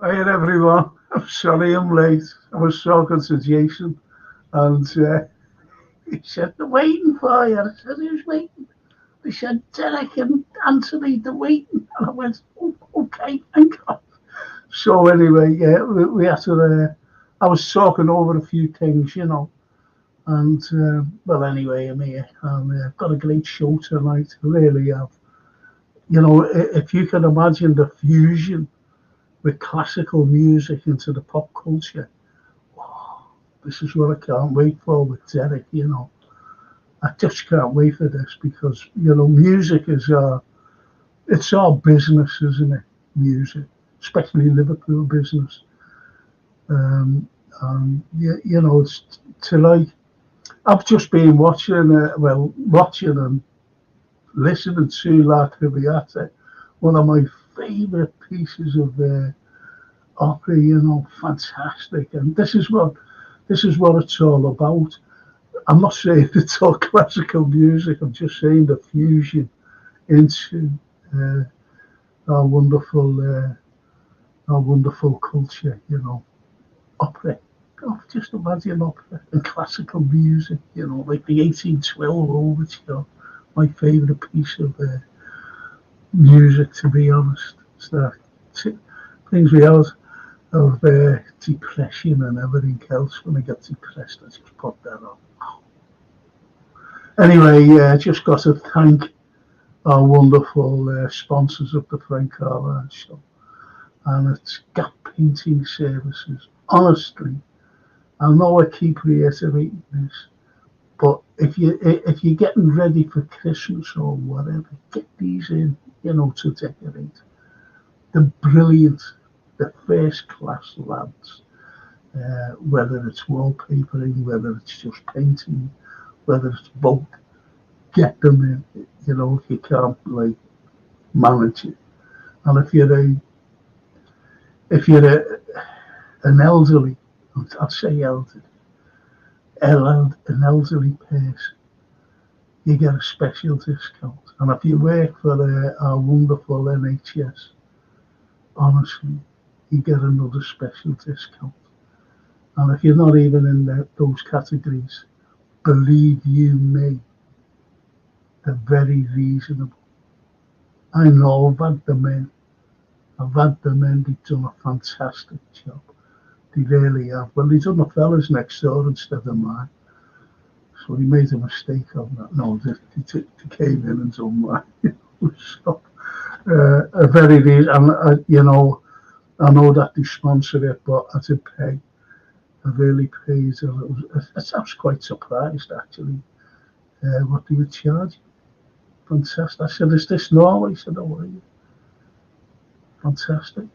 Hi everyone. I'm sorry I'm late. I was talking to Jason and he said, they're waiting for you. I said, who's waiting? They said, Derek and Anthony, they're waiting. And I went, oh, okay, thank God. So anyway, yeah, we had to, I was talking over a few things. And, well, anyway, I'm here. And I've got a great show tonight. I really have. If you can imagine the fusion with classical music into the pop culture, this is what I can't wait for with Derek. I just can't wait for this because, music is it's our business, isn't it? Music, especially Liverpool business. Um, it's tonight. I've just been watching and listening to La Traviata, one of my favourite pieces of opera. Fantastic. And this is what it's all about. I'm not saying it's all classical music. I'm just saying the fusion into uh, our wonderful, our wonderful culture. Opera. Oh, just imagine opera and classical music. Like the 1812 overture. My favourite piece of music, to be honest. It's that things me out of depression and everything else. When I get depressed, I just put that on. Anyway, yeah, just got to thank our wonderful sponsors of the Frank Carlyle Show, and it's Gap Painting Services. Honestly, I know I keep reiterating this, but if you're getting ready for Christmas or whatever, get these in, to decorate. They're brilliant, the first class lads. Whether it's wallpapering, whether it's just painting, whether it's both, get them in. If you can't like manage it, and if you're an elderly, I'll say an elderly person, you get a special discount. And if you work for our wonderful NHS, honestly, you get another special discount. And if you're not even in those categories, believe you me, they're very reasonable. I know I've had them in. I've had them in. They've done a fantastic job. They really have. Well, they done the fellas next door instead of mine. So he made a mistake on that. No, they came in and done mine. So, a very reason. And, I know that they sponsor it, but I did pay. I really paid. I was quite surprised, actually, what they were charging. Fantastic. I said, is this normal? He said, oh, are you? Fantastic.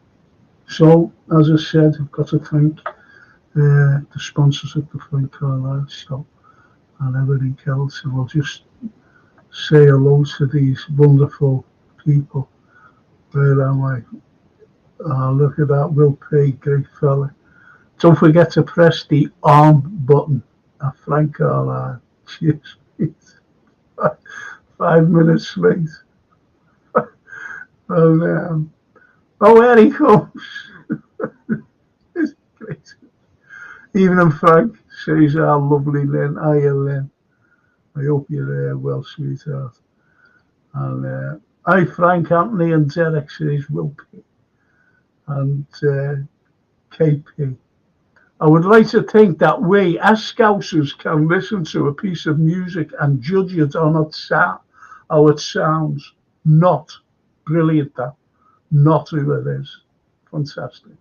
So, as I said, I've got to thank the sponsors of the Frank Carlyle Show and everything else. And I'll just say hello to these wonderful people. Where am I? Oh, look at that, Will P, great fella. Don't forget to press the on button at Frank Carlyle. Cheers. 5 minutes late. Oh, man. Oh, here he comes. It's great. Evening, Frank, says our lovely Lynn. Hiya, Lynn. I hope you're well, sweetheart. And hi, Frank, Anthony, and Derek, says Will P. And KP. I would like to think that we, as Scousers, can listen to a piece of music and judge it on how it sounds. Not brilliant, that. Not who it is. Fantastic.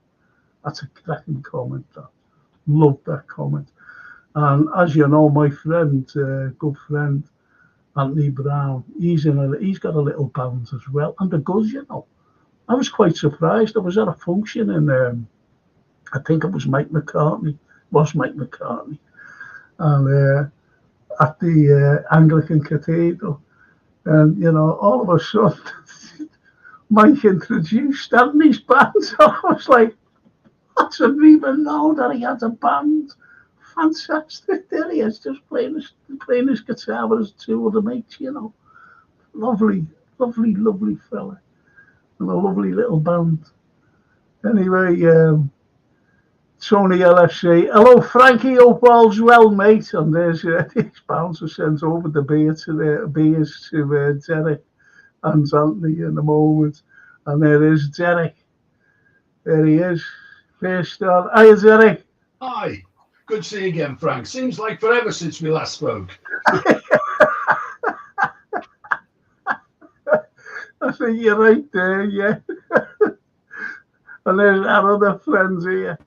That's a cracking comment, that. Love that comment. And as you know, my friend, good friend, Anthony Brown, he's got a little band as well. And the good. I was quite surprised. I was at a function in I think it was Mike McCartney, was Mike McCartney, and at the Anglican Cathedral. And, all of a sudden, Mike introduced Stanley's band. I was like, I didn't even know that he had a band. Fantastic. There he is, just playing his guitar with his two other mates. Lovely, lovely, lovely fella. And a lovely little band. Anyway, Tony LFC. Hello, Frankie. Hope all's well, mate. And there's his bouncer sends over the beers to Derek and Anthony in a moment. And there is Derek. There he is. First start. Hiya, Derek. Hi. Good to see you again, Frank. Seems like forever since we last spoke. I think you're right there, yeah. And there's our other friends here.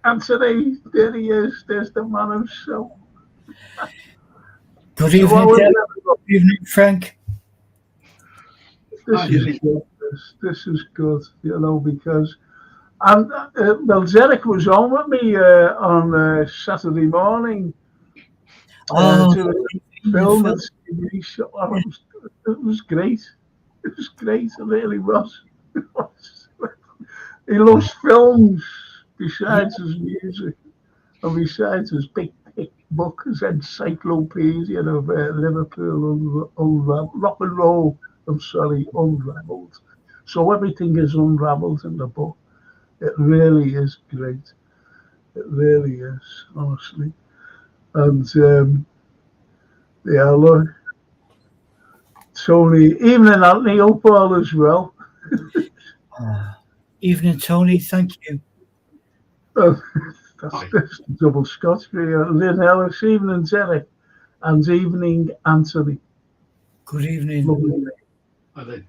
Anthony, there he is. There's the man himself. Good evening, Derek. Good evening, Frank. This is good. This is good, you know, because well, Derek was on with me on Saturday morning to film and TV show. It was great. It was great. It really was. He loves films besides his music and besides his big thick book, his encyclopedia of Liverpool rock and roll. Unraveled. So everything is unraveled in the book. It really is great. It really is, honestly. And yeah, look, Tony, evening, Anthony, hope all is well. Evening, Tony, thank you. That's double Scotch for you. Lynn Ellis, evening, Derek, and evening, Anthony. Good evening. Lovely. I think.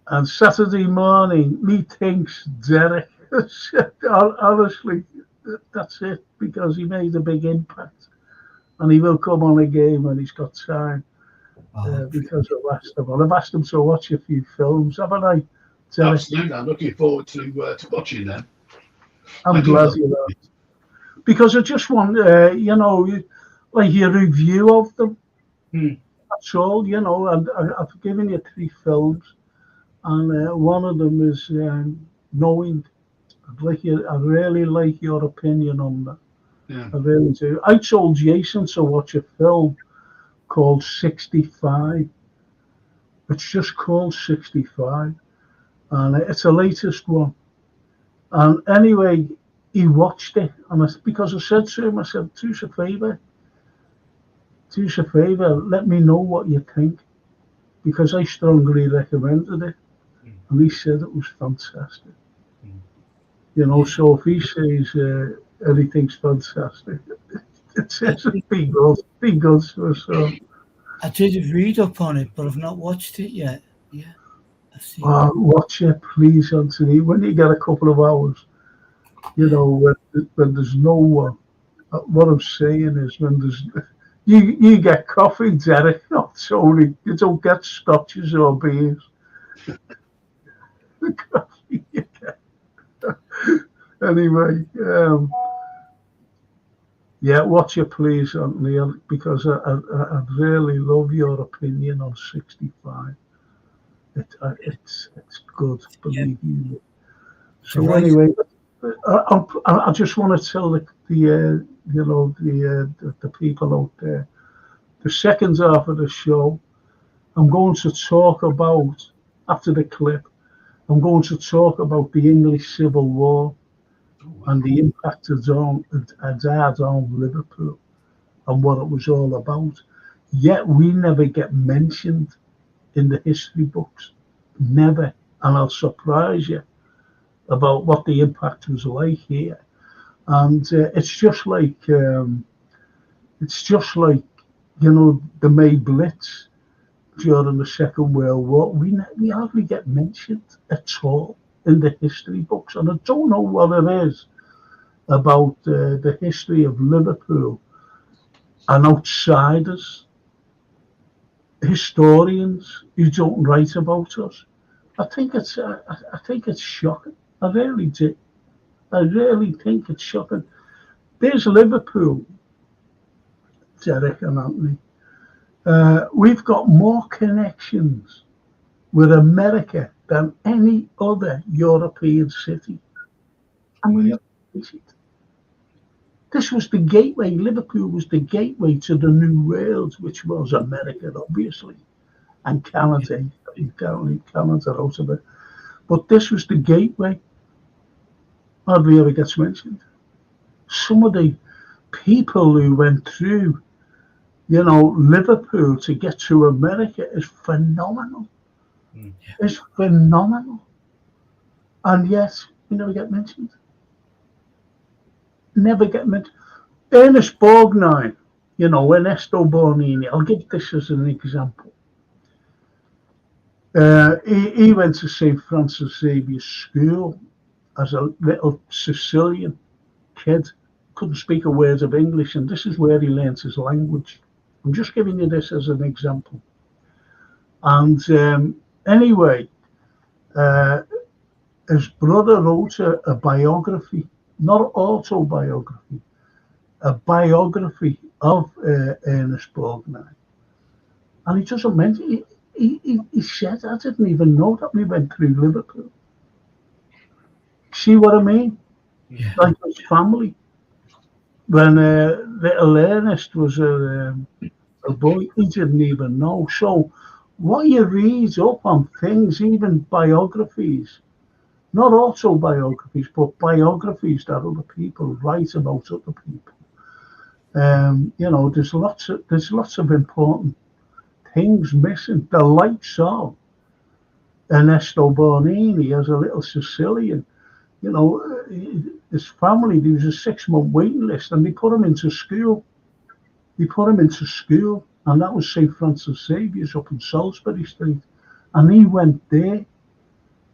And Saturday morning, methinks Derek. Honestly, that's it, because he made a big impact. And he will come on a game when he's got time. Because I've asked him. Well, I've asked him to watch a few films, haven't I? Derek? Absolutely. I'm looking forward to watching them. I'm glad you are. Because I just want, you know, like a review of them. That's all, you know. And I've given you 3 films. And one of them is Knowing. I really like your opinion on that. Yeah. I really do. I told Jason to watch a film called 65. It's just called 65. And it's the latest one. And anyway, he watched it. And because I said to him, I said, do us a favour, let me know what you think. Because I strongly recommended it. And he said it was fantastic. You know, so if he says everything's fantastic, it says be good. So. I did read up on it, but I've not watched it yet. Yeah. Watch it, please, Anthony. When you get a couple of hours, you know, when there's no one. What I'm saying is, when there's you get coffee, Derek, not Tony. You don't get scotches or beers. The coffee you get. Anyway, yeah, watch it, please, Anthony, because I really love your opinion on 65. It's good, believe me. So anyway, I just want to tell the people out there, the second half of the show, I'm going to talk about, after the clip, I'm going to talk about the English Civil War and the impact it had on Liverpool and what it was all about. Yet we never get mentioned in the history books. Never. And I'll surprise you about what the impact was like here. And it's just like, you know, the May Blitz during the Second World War. We hardly get mentioned at all in the history books. And I don't know what it is about the history of Liverpool and outsiders, historians who don't write about us. I think it's shocking. I really do. I really think it's shocking. There's Liverpool, Derek and Anthony. We've got more connections with America than any other European city. And we never visit. This was the gateway. Liverpool was the gateway to the New World, which was America, obviously, and Canada, He commented out of it. But this was the gateway. Hardly ever gets mentioned. Some of the people who went through, Liverpool to get to America is phenomenal. It's phenomenal. And yet, we never get mentioned. Never get mentioned. Ernest Borgnine, Ernesto Borgnini, I'll give this as an example. He went to St. Francis Xavier's School as a little Sicilian kid, couldn't speak a word of English, and this is where he learnt his language. I'm just giving you this as an example. And anyway, his brother wrote a biography, not autobiography, a biography of Ernest Borgnine. And he doesn't mention, he said, I didn't even know that we went through Liverpool. See what I mean? Yeah. Like his family. When little Ernest was a boy, he didn't even know. So what you read up on things, even biographies, not autobiographies, but biographies that other people write about other people. There's lots of important things missing. The likes of Ernesto Borgnini as a little Sicilian. His family, there was a 6-month waiting list, and they put him into school. And that was St. Francis Xavier's up in Salisbury Street. And he went there,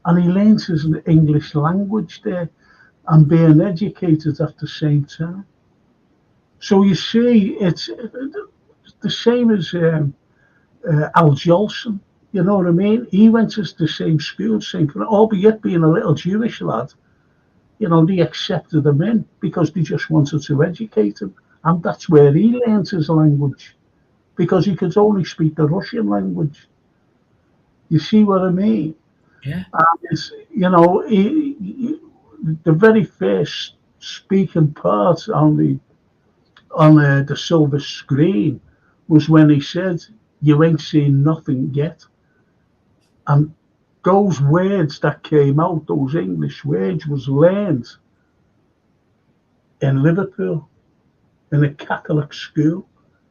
and he learned his English language there, and being educated at the same time. So you see, it's the same as Al Jolson. You know what I mean? He went to the same school, albeit being a little Jewish lad. They accepted him in because they just wanted to educate him. And that's where he learned his language, because he could only speak the Russian language. You see what I mean? Yeah. And it's, the very first speaking part on the silver screen was when he said, "You ain't seen nothing yet." And those words that came out, those English words, was learned in Liverpool, in a Catholic school,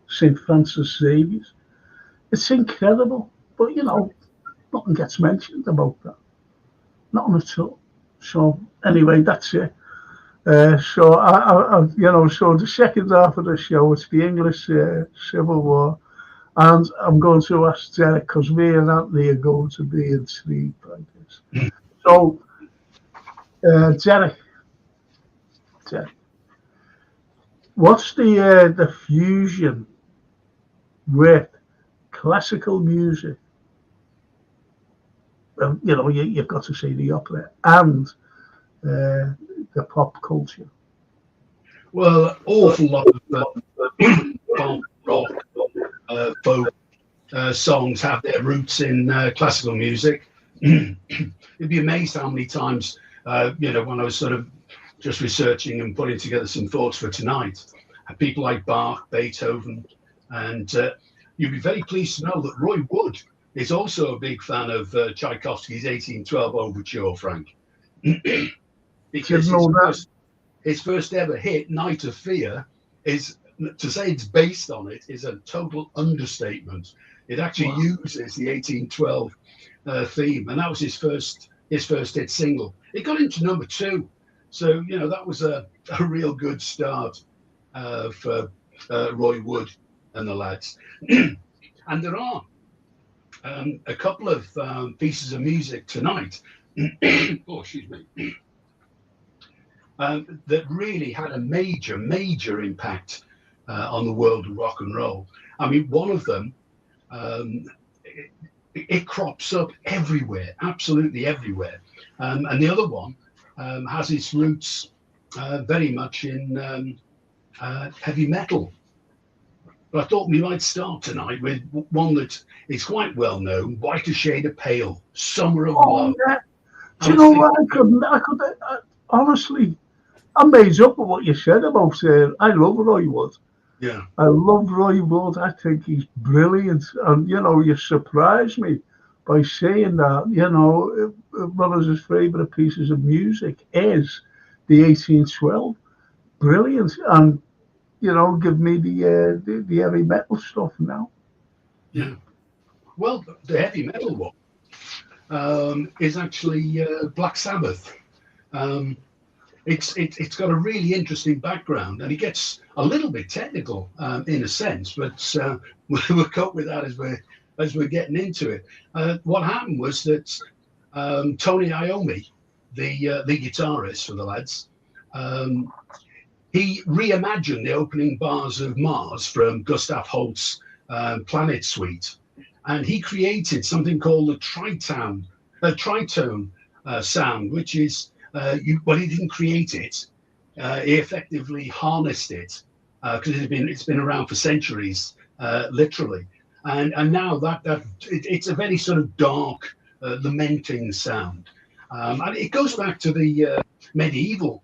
St. Francis Xavier's. It's incredible, but nothing gets mentioned about that. Nothing at all. So anyway, that's it. So so the second half of the show, it's the English Civil War. And I'm going to ask Derek, because me and Anthony are going to be intrigued by this. So, Derek, what's the fusion with classical music? Well, you've got to say the opera and the pop culture. Well, an awful lot of pop, rock, folk songs have their roots in classical music. You'd be amazed how many times, when I was sort of just researching and putting together some thoughts for tonight, people like Bach, Beethoven, and you'd be very pleased to know that Roy Wood is also a big fan of Tchaikovsky's 1812 Overture, Frank. Because his first ever hit, Night of Fear, is, to say it's based on it is a total understatement. It actually uses the 1812 theme, and that was his first hit single. It got into number 2, so that was a real good start for Roy Wood and the lads. And there are a couple of pieces of music tonight. Oh, excuse me. That really had a major impact on the world of rock and roll. I mean, one of them, it crops up everywhere, absolutely everywhere. And the other one has its roots very much in heavy metal. But I thought we might start tonight with one that is quite well known, Whiter Shade of Pale, Summer of Love. Yeah. Do you know what? I could honestly, I'm made up of what you said about I love Roy Wood. Yeah. I love Roy Wood. I think he's brilliant. And, you surprised me by saying that, one of his favourite pieces of music is the 1812. Brilliant. And, give me the heavy metal stuff now. Yeah. Well, the heavy metal one is actually Black Sabbath. It's got a really interesting background, and it gets a little bit technical in a sense, but we'll cope with that as we're getting into it. What happened was that Tony Iommi, the guitarist for the lads, he reimagined the opening bars of Mars from Gustav Holst's Planet Suite, and he created something called the tritone sound, which is well, he didn't create it. He effectively harnessed it because it's been around for centuries, literally. And now it's a very sort of dark, lamenting sound, and it goes back to the medieval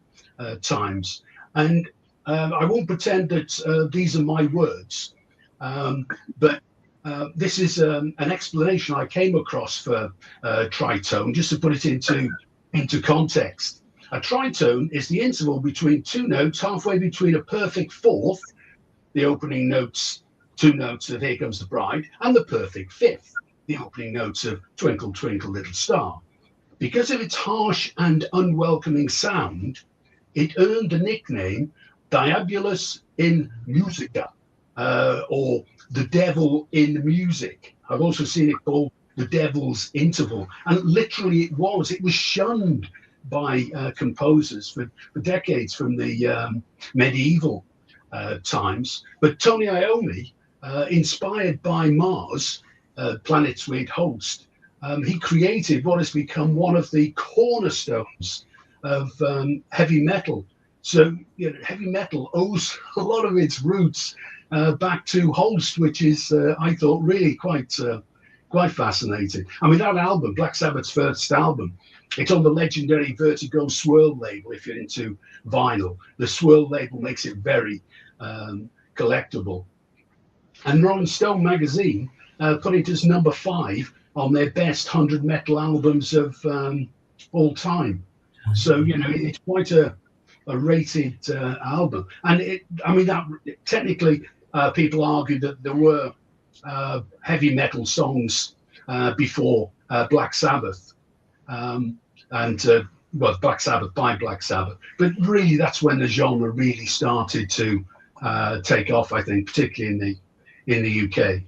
times. And I won't pretend that these are my words, but this is an explanation I came across for tritone, just to put it into context. A tritone is the interval between two notes, halfway between a perfect fourth, the opening notes, two notes of Here Comes the Bride, and the perfect fifth, the opening notes of Twinkle, Twinkle, Little Star. Because of its harsh and unwelcoming sound, it earned the nickname Diabolus in Musica, or the devil in music. I've also seen it called the devil's interval, and literally it was shunned by composers for decades from the medieval times. But Tony Iommi, inspired by Mars, Planet Suite Holst, he created what has become one of the cornerstones of heavy metal. So heavy metal owes a lot of its roots back to Holst, which is, I thought, really quite fascinating. I mean, that album, Black Sabbath's first album, it's on the legendary Vertigo Swirl label. If you're into vinyl, the Swirl label makes it very collectible. And Rolling Stone magazine put it as number 5 on their best 100 metal albums of all time. So it's quite a rated album. And that technically people argue that there were heavy metal songs before Black Sabbath, Black Sabbath by Black Sabbath. But really, that's when the genre really started to take off, I think, particularly in the UK.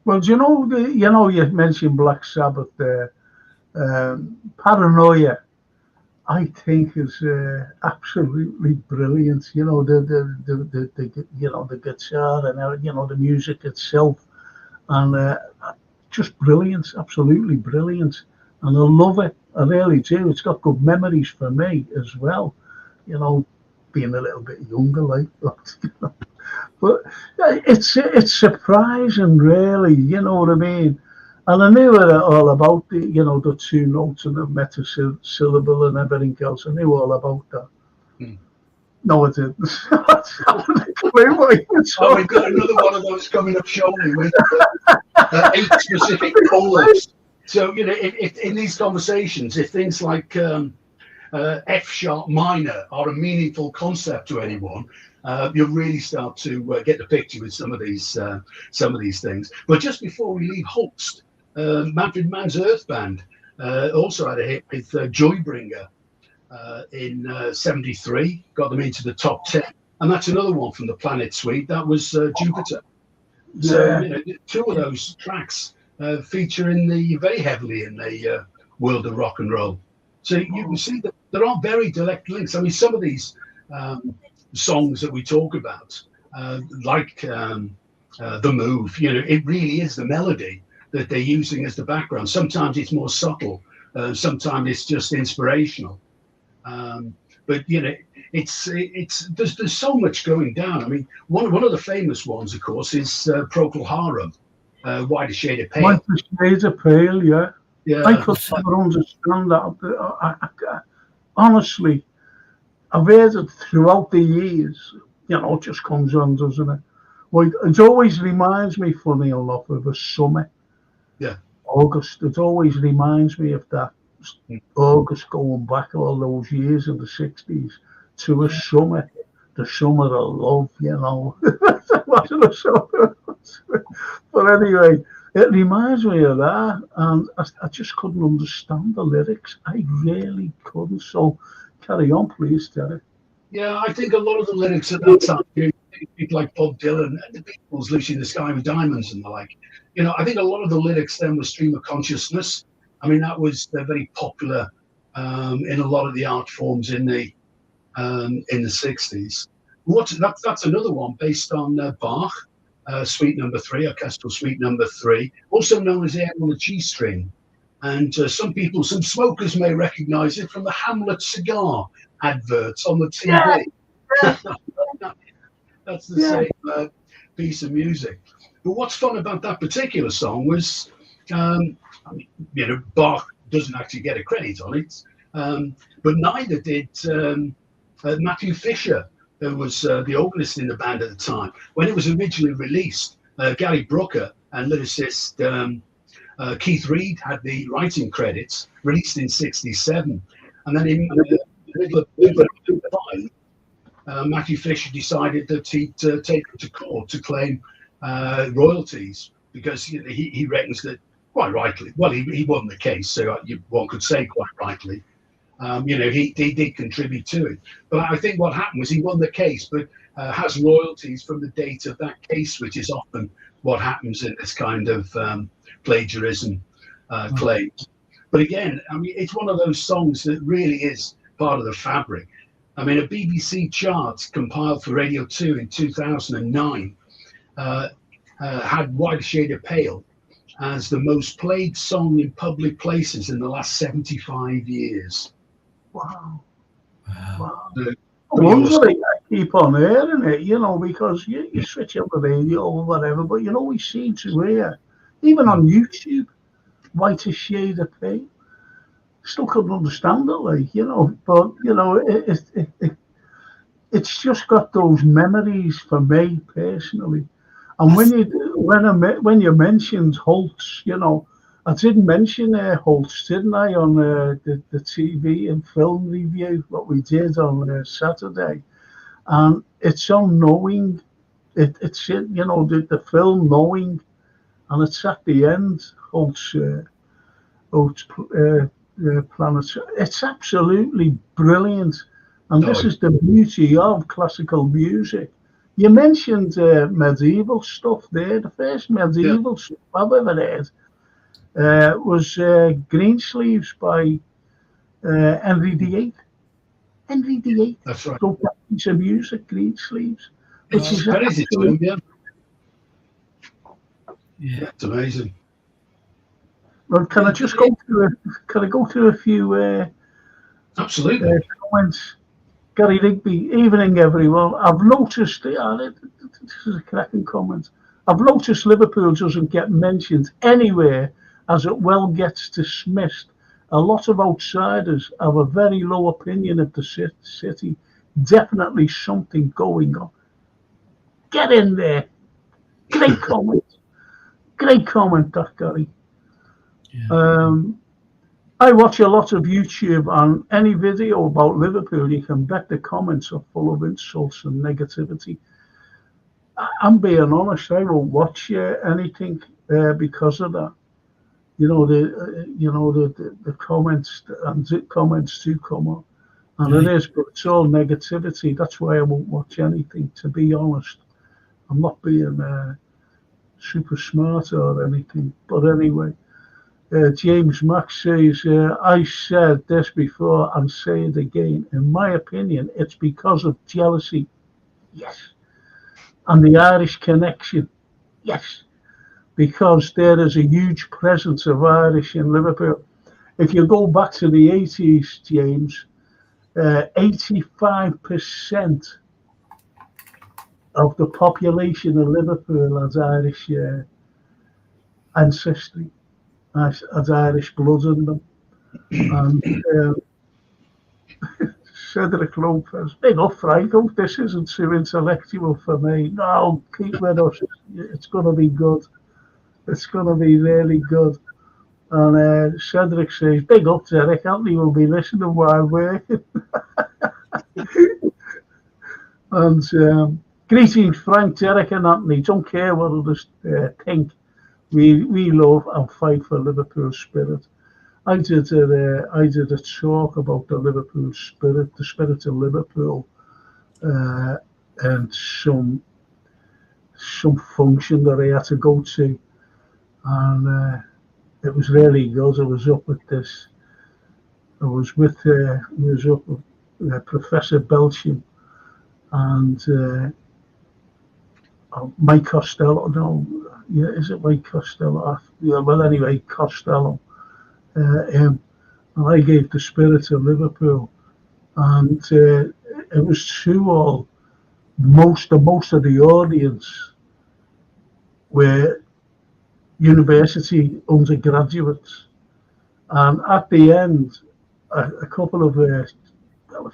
Well, you mentioned Black Sabbath there. Paranoia, I think, is absolutely brilliant. The guitar and the music itself, and just brilliant, absolutely brilliant. And I love it. I really do. It's got good memories for me as well. Being a little bit younger, like that. But it's surprising, really. You know what I mean? And I knew all about the two notes and the metasyllable and everything else. I knew all about that. No, I didn't. We've got another one of those coming up shortly with 8 specific colours. So, in these conversations, if things like F sharp minor are a meaningful concept to anyone, you'll really start to get the picture with some of these things. But just before we leave Holst, Manfred Mann's Earth Band also had a hit with Joybringer in 73, got them into the top 10. And that's another one from the Planet Suite. That was Jupiter. So, two of those tracks feature very heavily in the world of rock and roll. So you can see that there are very direct links. I mean, some of these songs that we talk about, like The Move, it really is the melody that they're using as the background. Sometimes it's more subtle, sometimes it's just inspirational. But there's so much going down. I mean, one of the famous ones, of course, is Procol Harum, Whiter Shade of Pale. Whiter Shade of Pale, yeah. I could never understand that. Honestly, I've heard it throughout the years. It just comes on, doesn't it? Well, it always reminds me, funny enough, of a summer. Yeah. August. It always reminds me of that August going back all those years in the 60s to a summer, the summer of love, you know. That wasn't a summer. But anyway, it reminds me of that, and I just couldn't understand the lyrics. I really couldn't. So carry on, please, Terry. Yeah, I think a lot of the lyrics at that time, people like Bob Dylan and the Beatles, Lucy in the Sky with Diamonds and the like, I think a lot of the lyrics then were stream of consciousness. I mean, that was very popular in a lot of the art forms in the 60s. That's another one based on Bach, Suite Number 3, Orchestral Suite Number 3, also known as Air on a G String. And some smokers may recognize it from the Hamlet cigar adverts on the TV. Yeah. That's the same piece of music. But what's fun about that particular song was, Bach doesn't actually get a credit on it, but neither did Matthew Fisher, who was the organist in the band at the time. When it was originally released, Gary Brooker and lyricist Keith Reid had the writing credits, released in '67. And then in the middle of 2005, Matthew Fisher decided that he'd take it to court to claim royalties because he reckons that, quite rightly, well, he won the case, so one could say quite rightly, he did contribute to it. But I think what happened was he won the case, but has royalties from the date of that case, which is often what happens in this kind of plagiarism claims. But again, I mean, it's one of those songs that really is part of the fabric. I mean, a BBC chart compiled for Radio 2 in 2009 had White Shade of Pale as the most played song in public places in the last 75 years. Wow. The, Wonderfully, I keep on hearing it, because you switch on the radio or whatever, but we seem to hear, even on YouTube, White Shade of Pale. Still couldn't understand it, but it's just got those memories for me personally. And when you mentioned Holtz, I didn't mention Holtz, didn't I, on the TV and film review what we did on Saturday, and it's on Knowing, it's the film Knowing, and it's at the end Holtz Planet. It's absolutely brilliant, and this is the beauty of classical music. You mentioned medieval stuff there. The first medieval stuff I've ever heard was Greensleeves by Henry VIII. Henry VIII. That's right. So that piece of music, Greensleeves. Which is crazy absolutely, too, yeah. It's amazing. Well, can I just go through a few absolutely comments? Gary Rigby, evening everyone. I've noticed, this is a cracking comment. I've noticed Liverpool doesn't get mentioned anywhere as it well gets dismissed. A lot of outsiders have a very low opinion of the city. Definitely something going on. Get in there. Great comment. Great comment, that Gary. Yeah. I watch a lot of YouTube, and any video about Liverpool, you can bet the comments are full of insults and negativity. I'm being honest, I won't watch anything because of that. The comments and comments do come up, and it is, but it's all negativity. That's why I won't watch anything. To be honest, I'm not being super smart or anything. But anyway. James Max says, I said this before and say it again. In my opinion, it's because of jealousy. Yes. And the Irish connection. Yes. Because there is a huge presence of Irish in Liverpool. If you go back to the 80s, James, 85% of the population of Liverpool has Irish ancestry. As Irish blood in them. And Cedric Lopez, big up, Franco. This isn't too intellectual for me. No, keep with us. It's going to be good. It's going to be really good. And Cedric says, big up, Derek. Anthony will be listening while working. And greetings, Frank, Derek, and Anthony. Don't care what others think. We love and fight for Liverpool spirit. I did a talk about the Liverpool spirit, the spirit of Liverpool, and some function that I had to go to, and it was really good. I was up with this. I was up with Professor Belcham and Mike Costello. No, yeah, is it Mike Costello? Yeah, well, anyway, Costello. And I gave the spirit of Liverpool, and it was to all. Most of the audience were university undergraduates, and at the end, a couple of a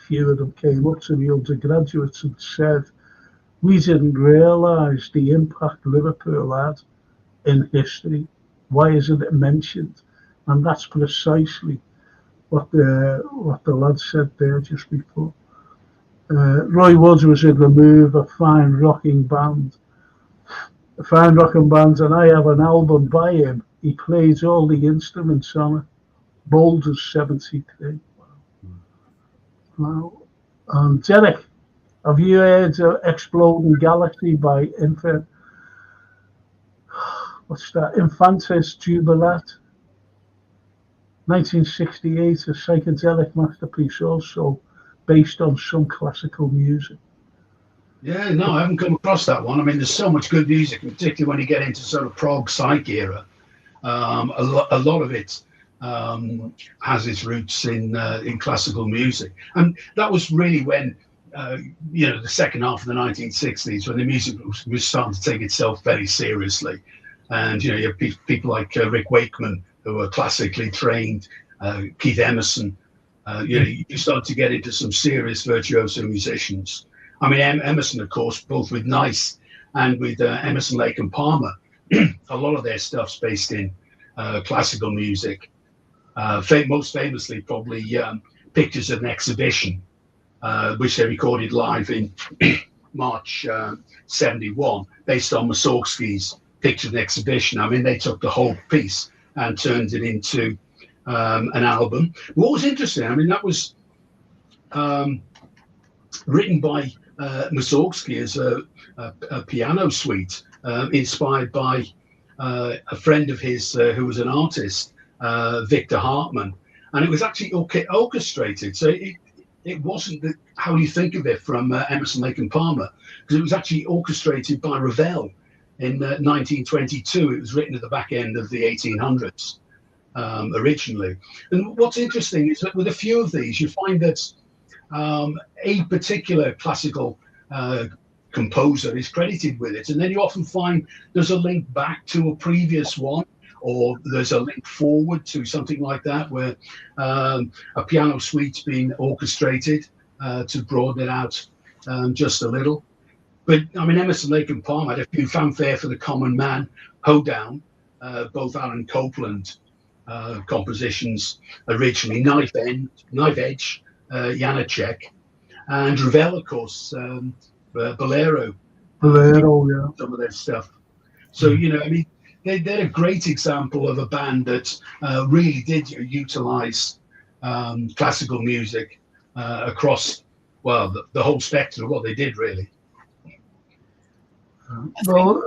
few of them came up to the undergraduates and said, "We didn't realise the impact Liverpool had in history. Why isn't it mentioned?" And that's precisely what the lad said there just before. Roy Woods was in the Move, a fine rocking band, and I have an album by him. He plays all the instruments on it. Boulders 73. Wow. And Derek, have you heard Exploding Galaxy by Infantis Jubilat? 1968, a psychedelic masterpiece, also based on some classical music. Yeah, no, I haven't come across that one. I mean, there's so much good music, particularly when you get into sort of prog psych era. A lot of it has its roots in classical music, and that was really when the second half of the 1960s, when the music was starting to take itself very seriously, and you have people like Rick Wakeman, who are classically trained, Keith Emerson. You start to get into some serious virtuoso musicians. I mean, Emerson, of course, both with Nice and with Emerson, Lake and Palmer. A lot of their stuff's based in classical music. Most famously, probably Pictures of an Exhibition, which they recorded live in March 71, based on Mussorgsky's Picture of an Exhibition. I mean, they took the whole piece and turned it into an album. What was interesting, I mean, that was written by Mussorgsky as a piano suite, inspired by a friend of his who was an artist, Victor Hartmann, and it was actually orchestrated. So it wasn't how you think of it from Emerson, Lake and Palmer, because it was actually orchestrated by Ravel in 1922. It was written at the back end of the 1800s originally. And what's interesting is that with a few of these, you find that a particular classical composer is credited with it, and then you often find there's a link back to a previous one, or there's a link forward to something like that, where a piano suite's been orchestrated to broaden it out just a little. But I mean, Emerson, Lake and Palmer had a few Fanfare for the Common Man, Hoedown, both Aaron Copland compositions originally, Knife Edge, Janacek, and Ravel, of course, Bolero, yeah. some of their stuff. So, I mean, they're a great example of a band that really did utilize classical music across, well, the whole spectrum of what they did, really. Well,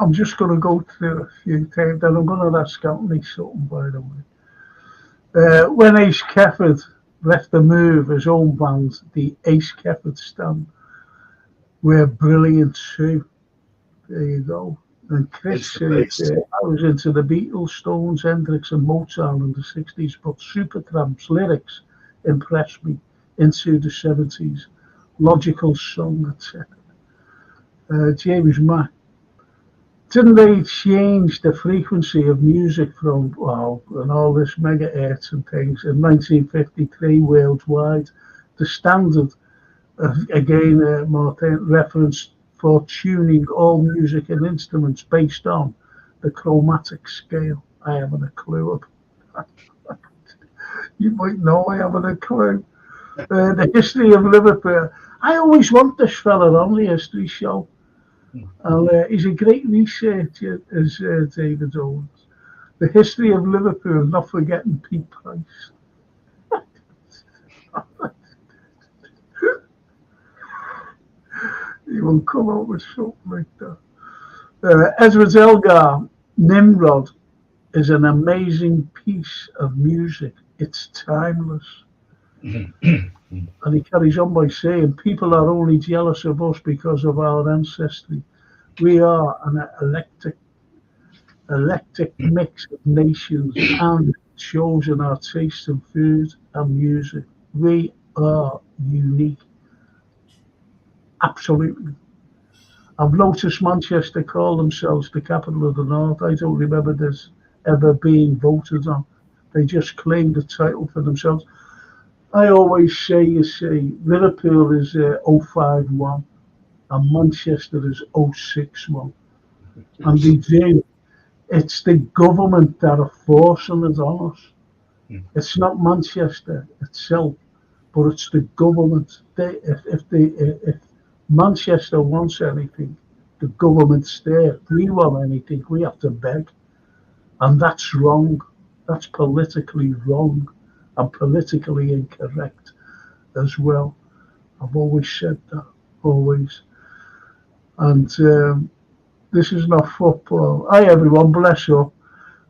I'm just going to go through a few things, and I'm going to ask Anthony something, by the way. When Ace Kefford left the Move, his own band, the Ace Kefford Stand, were brilliant too. There you go. And Chris says, I was into the Beatles, Stones, Hendrix and Mozart in the 60s, but Supertramp's lyrics impressed me into the 70s. Logical Song, etc. James Mack. Didn't they change the frequency of music from, and all this megahertz and things in 1953 worldwide? The standard, again, Martin referenced for tuning all music and instruments based on the chromatic scale. I haven't a clue. You might know I haven't a clue. The history of Liverpool. I always want this fella on the history show. And he's a great researcher, as David Owens. The history of Liverpool, not forgetting Pete Price. He will come out with something like that. Edward Elgar, Nimrod, is an amazing piece of music. It's timeless. And he carries on by saying, people are only jealous of us because of our ancestry. We are an eclectic mix of nations, and it shows in our taste in food and music. We are unique. Absolutely. I've noticed Manchester call themselves the capital of the North. I don't remember this ever being voted on. They just claim the title for themselves. I always say, you see, Liverpool is 051 and Manchester is 061. And they do. It's the government that are forcing it on us. It's not Manchester itself, but it's the government. If Manchester wants anything, the government's there. If we want anything, we have to beg. And that's wrong. That's politically wrong and politically incorrect as well. I've always said that, always. And this is not football. Hi everyone, bless you.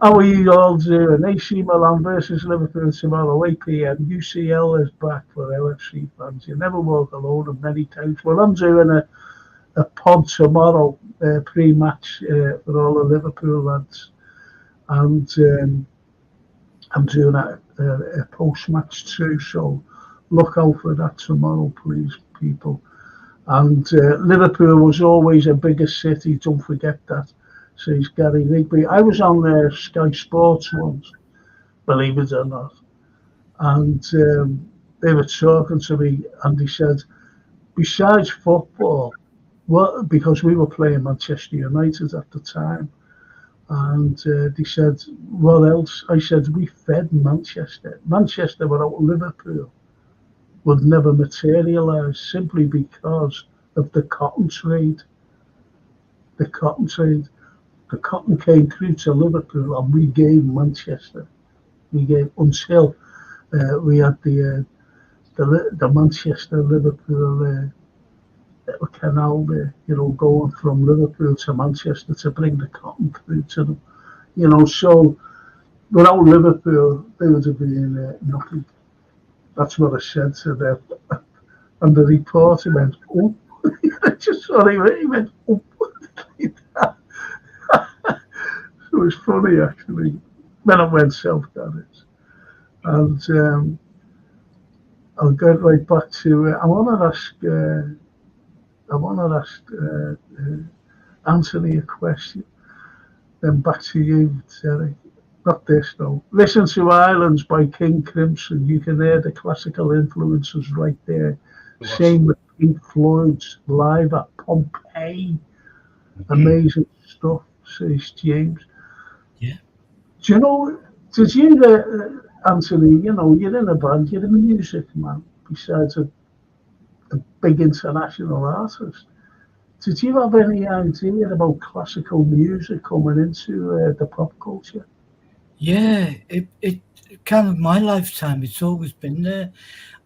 How are you all doing? AC Milan versus Liverpool tomorrow, 8 p.m. UCL is back for LFC fans. You never walk alone, and many times. Well, I'm doing a pod tomorrow, pre-match for all the Liverpool lads. And I'm doing a post-match too, so look out for that tomorrow, please, people. And Liverpool was always a bigger city, don't forget that, says Gary Rigby. I was on Sky Sports once, believe it or not, and they were talking to me, and they said, besides football, well, because we were playing Manchester United at the time, and they said, what else? I said, we fed Manchester. Manchester without Liverpool would never materialise simply because of the cotton trade. The cotton trade. The cotton came through to Liverpool and we gave Manchester. We gave until we had the Manchester Liverpool canal there, going from Liverpool to Manchester to bring the cotton through to them. So without Liverpool, they would have been nothing. That's what I said to them. And the reporter went, oh. I just saw he went, oh. It was funny, actually. When it went south, that is. And I'll get right back to, I want to ask Anthony a question. Then back to you, Terry. Not this, though. Listen to Islands by King Crimson. You can hear the classical influences right there. Same with Pink Floyd's live at Pompeii. Amazing stuff, says James. Yeah. Do you know, did you, Anthony, you're in a band, you're a music man, besides a big international artist. Did you have any idea about classical music coming into the pop culture? Yeah, it kind of my lifetime. It's always been there.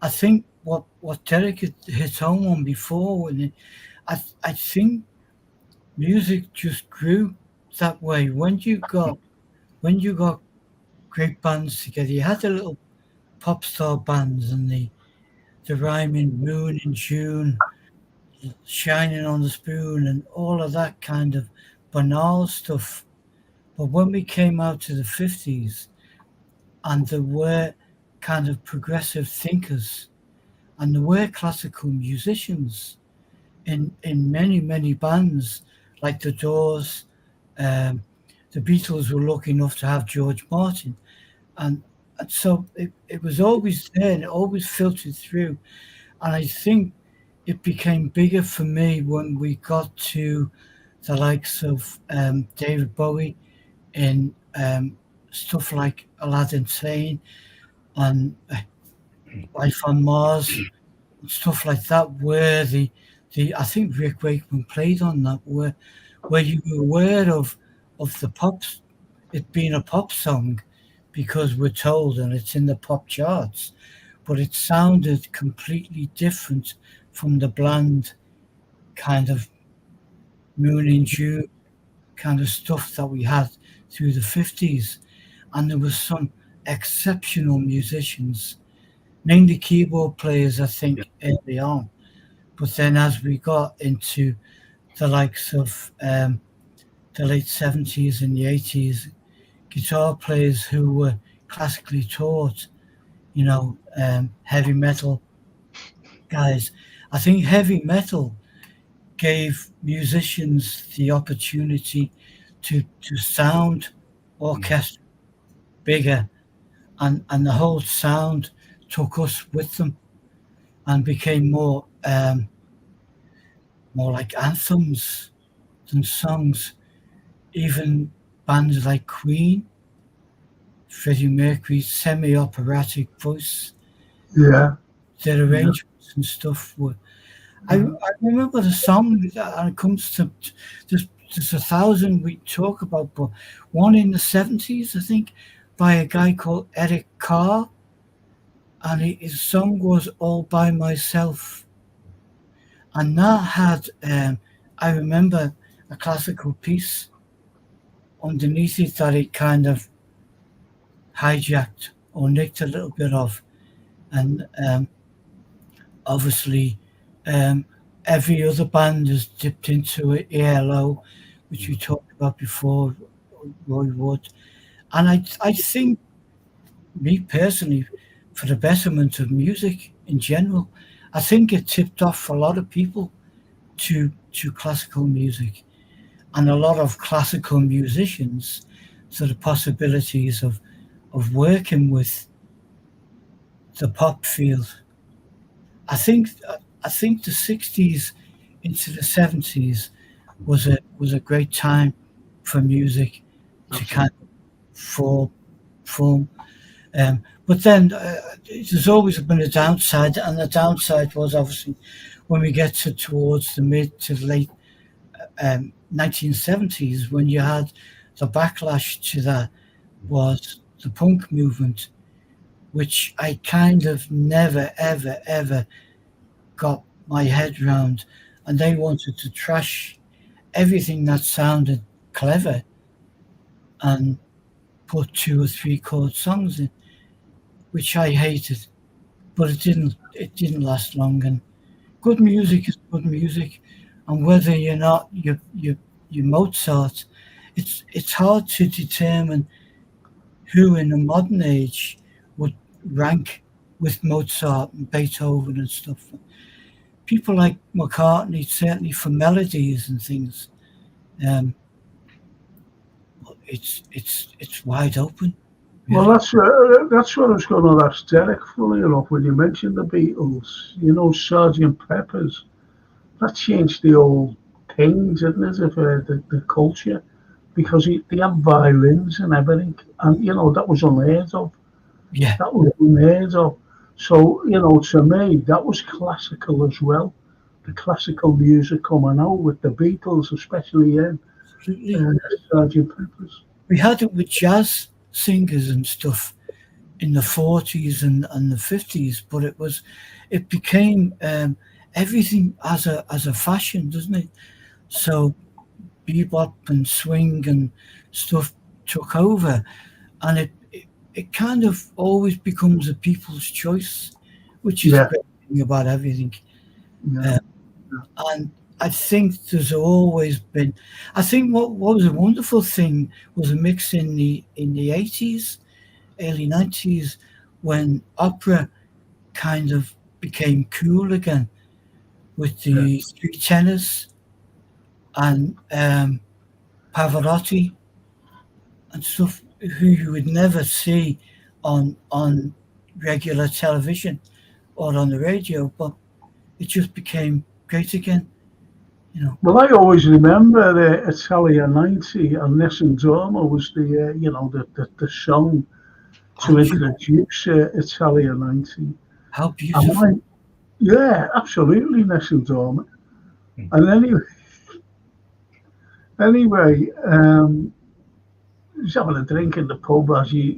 I think what Derek had hit home on before, I think music just grew that way. When you got great bands together, you had the little pop star bands and the rhyming Moon in June, Shining on the Spoon, and all of that kind of banal stuff. But when we came out to the 50s, and there were kind of progressive thinkers, and there were classical musicians in many, many bands, like the Doors. The Beatles were lucky enough to have George Martin. And so it was always there, and it always filtered through. And I think it became bigger for me when we got to the likes of David Bowie, in stuff like Aladdin Sane and Life on Mars, and stuff like that, where the I think Rick Wakeman played on that, where you were aware of the pops, it being a pop song, because we're told and it's in the pop charts, but it sounded completely different from the bland kind of Moon in June kind of stuff that we had through the 50s. And there was some exceptional musicians, mainly keyboard players, I Yeah. think, early on. But then as we got into the likes of the late 70s and the 80s, guitar players who were classically taught, heavy metal guys. I think heavy metal gave musicians the opportunity to sound orchestral bigger, and the whole sound took us with them and became more like anthems than songs. Even bands like Queen, Freddie Mercury's semi-operatic voice, Yeah. their arrangements and stuff were. I remember the song, and it comes to there's a thousand we talk about, but one in the 70s, I think, by a guy called Eric Carr, and his song was All by Myself, and that had I remember a classical piece underneath it that it kind of hijacked or nicked a little bit of, and obviously every other band has dipped into it. ELO, which we talked about before, Roy Wood, and I think, me personally, for the betterment of music in general, I think it tipped off a lot of people to classical music, and a lot of classical musicians to the possibilities of working with the pop field. I think the 60s into the 70s was a great time for music to kind of form. But then there's always been a downside, and the downside was obviously when we get towards the mid to late 1970s, when you had the backlash to that was the punk movement, which I kind of never, ever, ever got my head round. And they wanted to trash everything that sounded clever and put 2 or 3 chord songs in, which I hated. But it didn't last long. And good music is good music, and whether you're not you Mozart, it's hard to determine who in the modern age would rank with Mozart and Beethoven and stuff. People like McCartney, certainly for melodies and things, um, it's wide open, Well, really. that's what I was going to ask Derek. Fully enough, when you mentioned the Beatles, Sergeant Pepper's, that changed the whole thing, didn't it? Of the culture, because they have violins and everything, and that was unheard of. Yeah, That was unheard of. So to me, that was classical as well. The classical music coming out with the Beatles, especially in absolutely. Sergeant Pepper's. We had it with jazz singers and stuff in the 40s and the 50s, but it became everything as a fashion, doesn't it? So bebop and swing and stuff took over, and it kind of always becomes a people's choice, which is the Yeah, great thing about everything. yeah, Uh, and I think there's always been. I think what was a wonderful thing was a mix in the 80s, early 90s, when opera kind of became cool again with yeah, the three tenors and Pavarotti and stuff, who you would never see on regular television or on the radio, but it just became great again. Well, I always remember Italia 90 and Nessun Dorma was the song How, to introduce Italia 90. how And beautiful. yeah, absolutely, Nessun Dorma. And anyway, just having a drink in the pub as you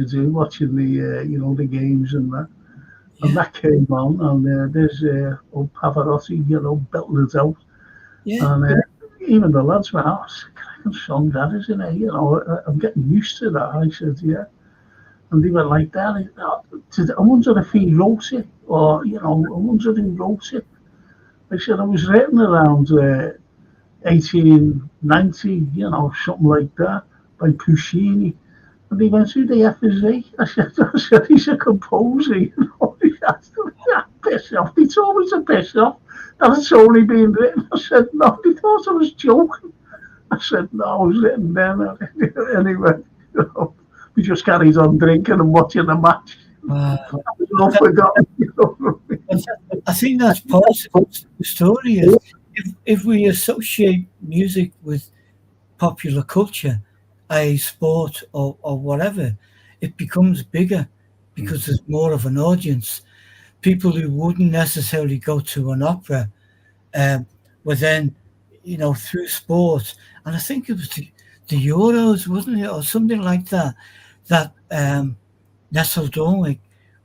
do, watching the games and that. And Yeah, that came on, and there's old Pavarotti, belting it out. yeah. And even the lads went, oh, it's a cracking song, that, isn't it? I'm getting used to that. I said, yeah. And they were like that. I wonder if he wrote it, or, I wonder who wrote it. I said, it was written around 1890, something like that, by Puccini. And he went, who the F is he? I said, he's a composer, He asked him, piss off. He told me to piss off. That it's only been written. I said, no, he thought I was joking. I said, no, I was written then. Anyway, we just carried on drinking and watching the match. Uh, It was all forgotten. I think that's part of the story. Is if we associate music with popular culture, a sport or whatever, it becomes bigger because there's more of an audience. People who wouldn't necessarily go to an opera were then, through sport. And I think it was the Euros, wasn't it, or something like that, that Nestle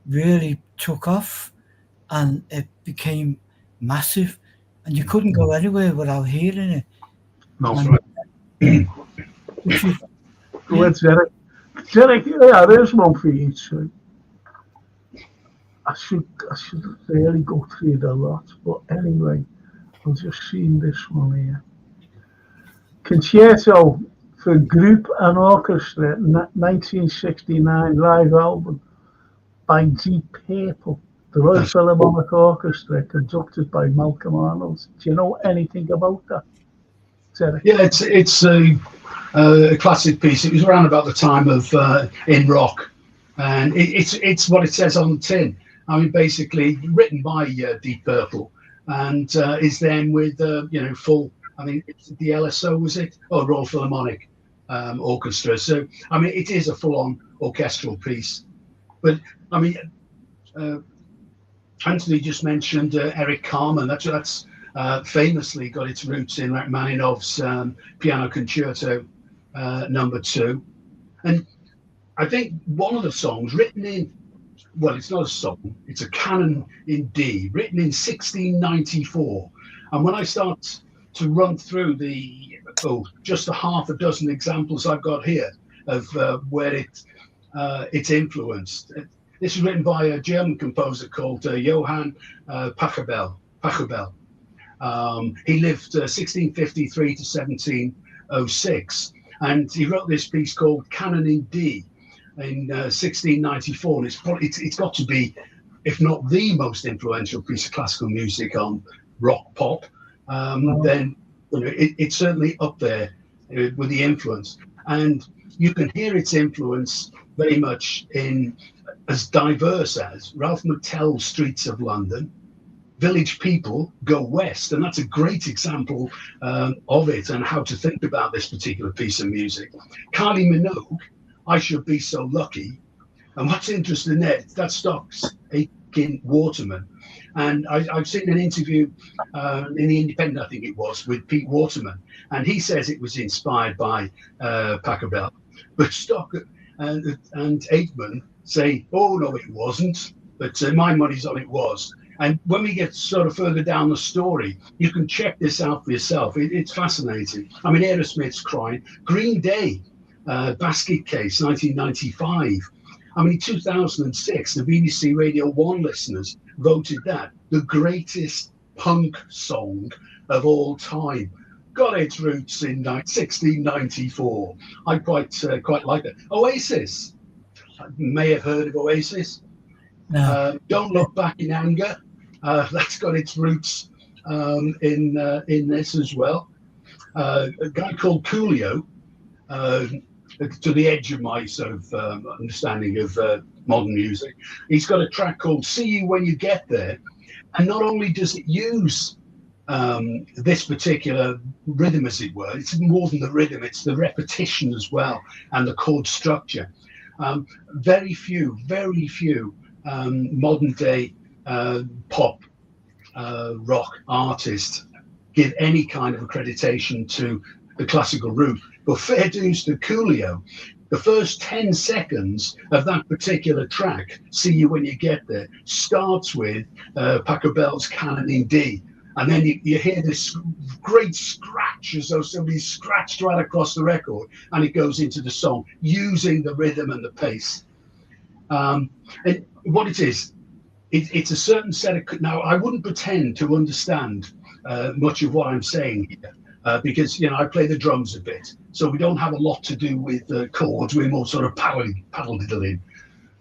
really took off and it became massive. And you couldn't go anywhere without hearing it. That's And right. which is, Go ahead, Derek. Derek, yeah, there's one for you too. I should really go through it a lot, but anyway, I've just seen this one here. Concerto for Group and Orchestra, 1969 live album by Deep Purple, the Royal Philharmonic Orchestra, conducted by Malcolm Arnold. Do you know anything about that, Derek? Yeah, it's a classic piece. It was around about the time of In Rock, and it's what it says on the tin. I mean, basically written by Deep Purple, and is then with full. I mean, it's the LSO, was it? Oh, Royal Philharmonic Orchestra. So I mean, it is a full-on orchestral piece. But I mean, Anthony just mentioned Eric Carmen. That's famously got its roots in Rachmaninoff's Piano Concerto number 2. And I think one of the songs written in, well, it's not a song, it's a canon in D, written in 1694. And when I start to run through just a half a dozen examples I've got here of where it's influenced. This is written by a German composer called Johann Pachelbel. He lived 1653 to 1706, and he wrote this piece called Canon in D in 1694. And it's got to be, if not the most influential piece of classical music on rock pop, then it's certainly up there with the influence. And you can hear its influence very much in as diverse as Ralph McTell's Streets of London, Village People Go West, and that's a great example of it and how to think about this particular piece of music. Kylie Minogue, I Should Be So Lucky, and what's interesting there, that stocks Aiken Waterman. And I've seen an interview in the Independent, I think it was, with Pete Waterman, and he says it was inspired by Pachelbel, but Stock and Aikman say, oh no, it wasn't, but my money's on it was. And when we get sort of further down the story, you can check this out for yourself. It's fascinating. I mean, Aerosmith's Crying, Green Day, Basket Case, 1995. I mean, 2006, the BBC Radio 1 listeners voted that the greatest punk song of all time. Got its roots in 1694. I quite like it. Oasis, you may have heard of Oasis. no. Don't Look Back in Anger. That's got its roots in this as well. A guy called Coolio, to the edge of my sort of understanding of modern music. He's got a track called See You When You Get There. And not only does it use this particular rhythm, as it were. It's more than the rhythm, it's the repetition as well, and the chord structure. Very few modern day pop rock artists give any kind of accreditation to the classical route. But fair dues to Coolio. The first 10 seconds of that particular track, See You When You Get There, starts with Pachelbel's Canon in D. And then you hear this great scratch, as though somebody scratched right across the record, and it goes into the song using the rhythm and the pace. And what it is, it's a certain set of. Now, I wouldn't pretend to understand much of what I'm saying here, because I play the drums a bit, so we don't have a lot to do with chords. We're more sort of paddle-diddling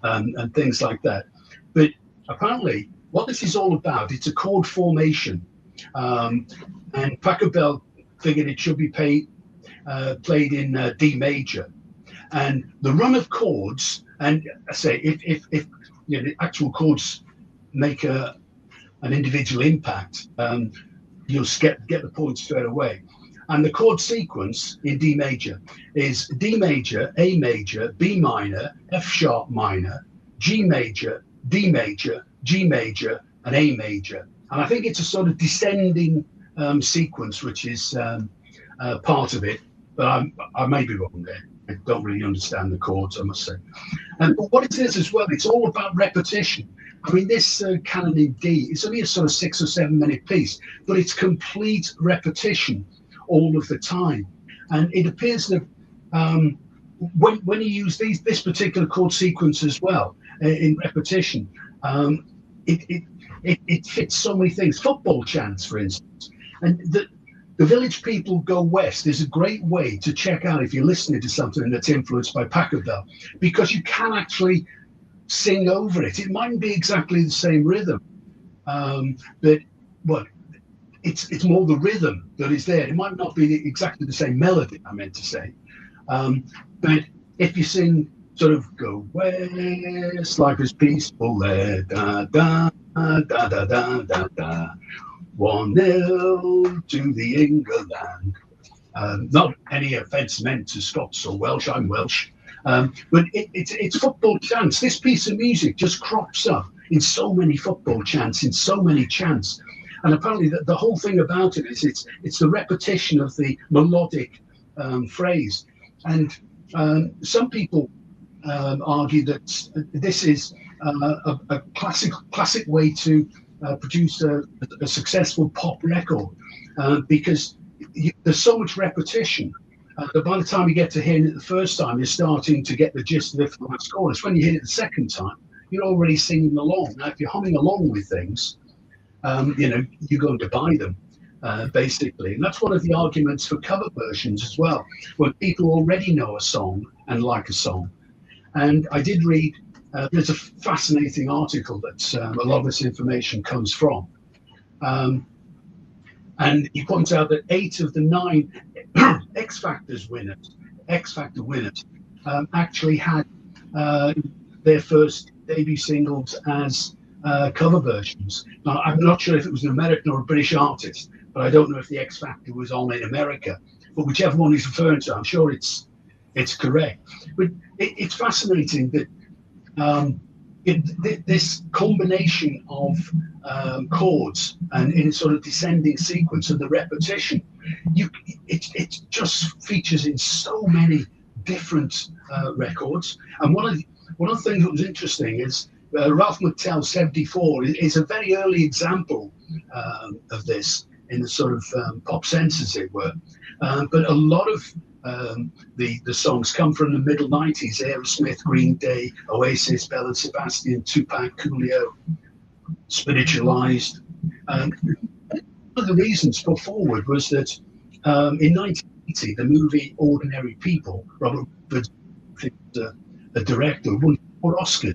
and things like that. But apparently, what this is all about, it's a chord formation. And Pachelbel figured it should be played in D major, and the run of chords. And I say, if the actual chords make an individual impact, you'll get the point straight away. And the chord sequence in D major is D major, A major, B minor, F sharp minor, G major, D major, G major, and A major. And I think it's a sort of descending sequence, which is part of it. But I may be wrong there. I don't really understand the chords, I must say. But what it is as well, it's all about repetition. I mean, this Canon in D, it's only a sort of 6 or 7 minute piece, but it's complete repetition all of the time. And it appears that when you use this particular chord sequence as well in repetition, it fits so many things. Football chants, for instance. And the Village People Go West is a great way to check out if you're listening to something that's influenced by Pachelbel, because you can actually sing over it. It mightn't be exactly the same rhythm, but it's more the rhythm that is there. It might not be exactly the same melody, I meant to say. But if you sing sort of Go West, life is peaceful there, da da da da da da da. 1-0 to the England. Not any offence meant to Scots or Welsh. I'm Welsh. But it's football chants. This piece of music just crops up in so many football chants, in so many chants. And apparently the whole thing about it is it's the repetition of the melodic phrase. And some people argue that this is a classic way to produce a successful pop record, because there's so much repetition that by the time you get to hearing it the first time, you're starting to get the gist of it from the last chorus. When you hear it the second time, you're already singing along. Now, if you're humming along with things, you're going to buy them, basically. And that's one of the arguments for cover versions as well, when people already know a song and like a song. And I did read, there's a fascinating article that a lot of this information comes from. And he points out that 8 of the 9 X Factor winners actually had their first debut singles as cover versions. Now, I'm not sure if it was an American or a British artist, but I don't know if the X Factor was on in America. But whichever one he's referring to, I'm sure it's correct. But it's fascinating that this combination of chords and in sort of descending sequence and the repetition, it just features in so many different records. And one of the things that was interesting is Ralph McTell 74 is a very early example of this in the sort of pop sense, as it were. But a lot of the songs come from the middle 90s: Aerosmith, Green Day, Oasis, Belle and Sebastian, Tupac, Coolio, Spiritualized. One of the reasons put forward was that in 1980, the movie Ordinary People, Robert Redford, a director, won 4 Oscars.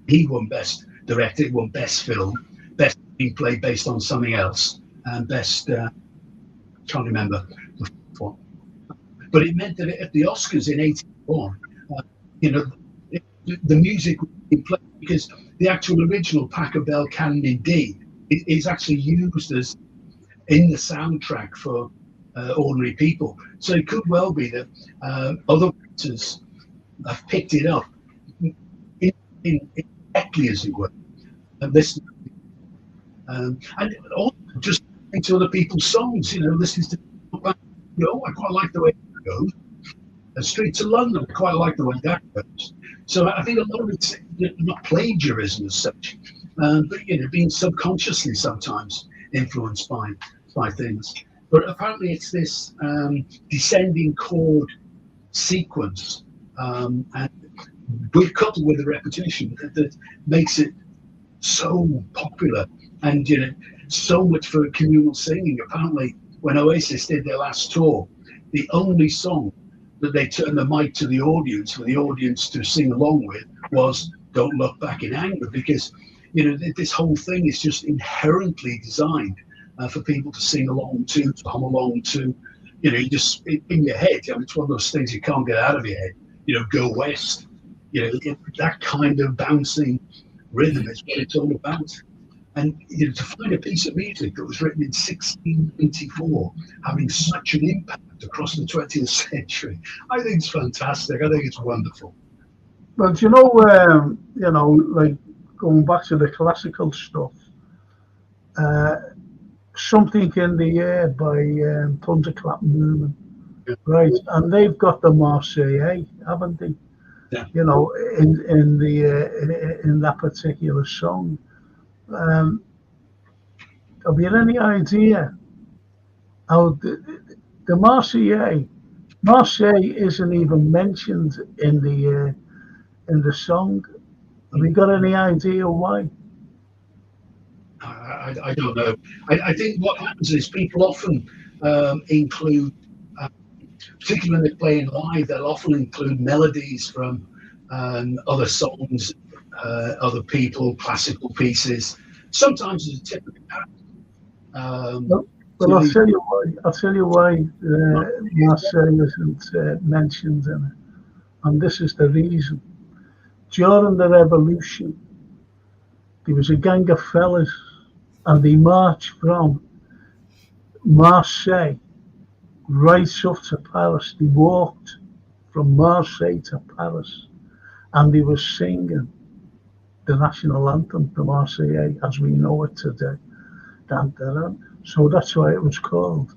He won Best Director, won Best Film, Best Screenplay based on something else, and Best, can't remember the fourth one. But it meant that at the Oscars in 81, the music would be played, because the actual original Pachelbel Canon in D is actually used as in the soundtrack for ordinary people. So it could well be that other writers have picked it up indirectly, as it were, and listened, and also just listening to other people's songs. Listening to, I quite like the way it goes. Street to London, I quite like the way that goes. So I think a lot of it's not plagiarism as such, but being subconsciously sometimes influenced by things. But apparently it's this descending chord sequence, and coupled with the repetition that makes it so popular, and so much for communal singing. Apparently, when Oasis did their last tour, the only song that they turned the mic to the audience for the audience to sing along with was "Don't Look Back in Anger," because this whole thing is just inherently designed for people to sing along to hum along to. You just in your head. It's one of those things you can't get out of your head. Go west. That kind of bouncing rhythm is what it's all about. And to find a piece of music that was written in 1694 having such an impact across the 20th century, I think it's fantastic. I think it's wonderful. Well, like going back to the classical stuff, Something in the Air by Thunderclap Newman, right? And they've got the Marseillaise, haven't they? Yeah. In that particular song. Have you any idea how the Marseille isn't even mentioned in the song? Have you got any idea why? I don't know. I think what happens is people often include, particularly when they're playing live, they'll often include melodies from other songs, other people, classical pieces. Sometimes as a tip of the cap. Well, I'll tell you why. Marseille isn't mentioned in it, and this is the reason. During the Revolution, there was a gang of fellas, and they marched from Marseille right up to Paris. They walked from Marseille to Paris, and they were singing the national anthem, the Marseillaise, as we know it today. Dun, dun, dun. So that's why it was called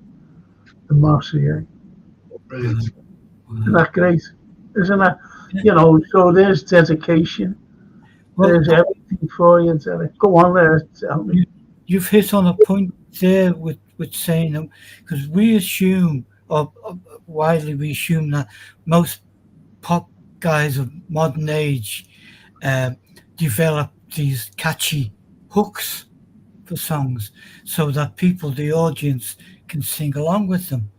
the Marseillaise. Brilliant. Isn't that great? Isn't that? So there's dedication. There's everything for you, Derek. Go on there, tell me. You've hit on a point there with saying them, because we assume, or widely we assume, that most pop guys of modern age develop these catchy hooks for songs so that people, the audience, can sing along with them.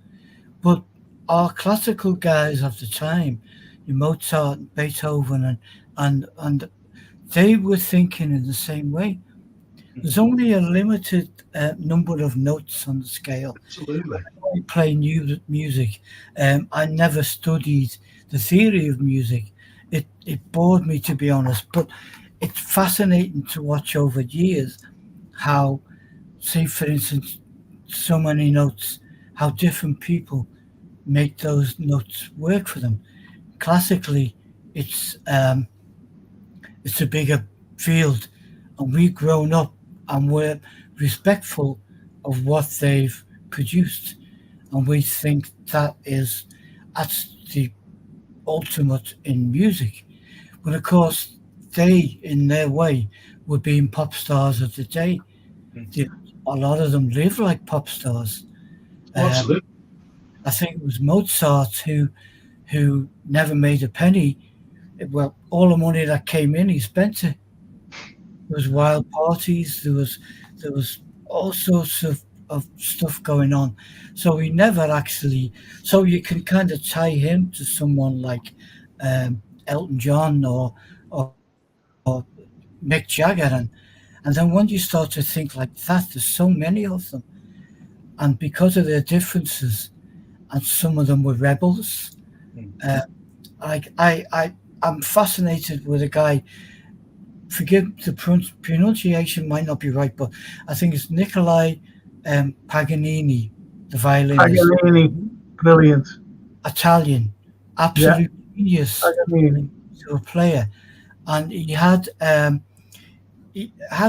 But our classical guys of the time, Mozart, Beethoven, and they were thinking in the same way. There's only a limited number of notes on the scale. Absolutely. I play new music. I never studied the theory of music. It bored me, to be honest. But it's fascinating to watch over years how, say, for instance, so many notes, how different people make those notes work for them. Classically, it's a bigger field, and we've grown up and we're respectful of what they've produced, and we think that's the ultimate in music. But of course, they, in their way, were being pop stars of the day. A lot of them live like pop stars. Absolutely. I think it was Mozart who never made a penny. Well, all the money that came in, he spent it. There was wild parties. There was all sorts of stuff going on. So he never actually. So you can kind of tie him to someone like Elton John or Mick Jagger, and then when you start to think like that, there's so many of them, and because of their differences, and some of them were rebels. I'm fascinated with a guy. Forgive the pronunciation, might not be right, but I think it's Nikolai Paganini, the violinist, Paganini, brilliant. Italian, Yeah, absolute genius Paganini. to a player, and he had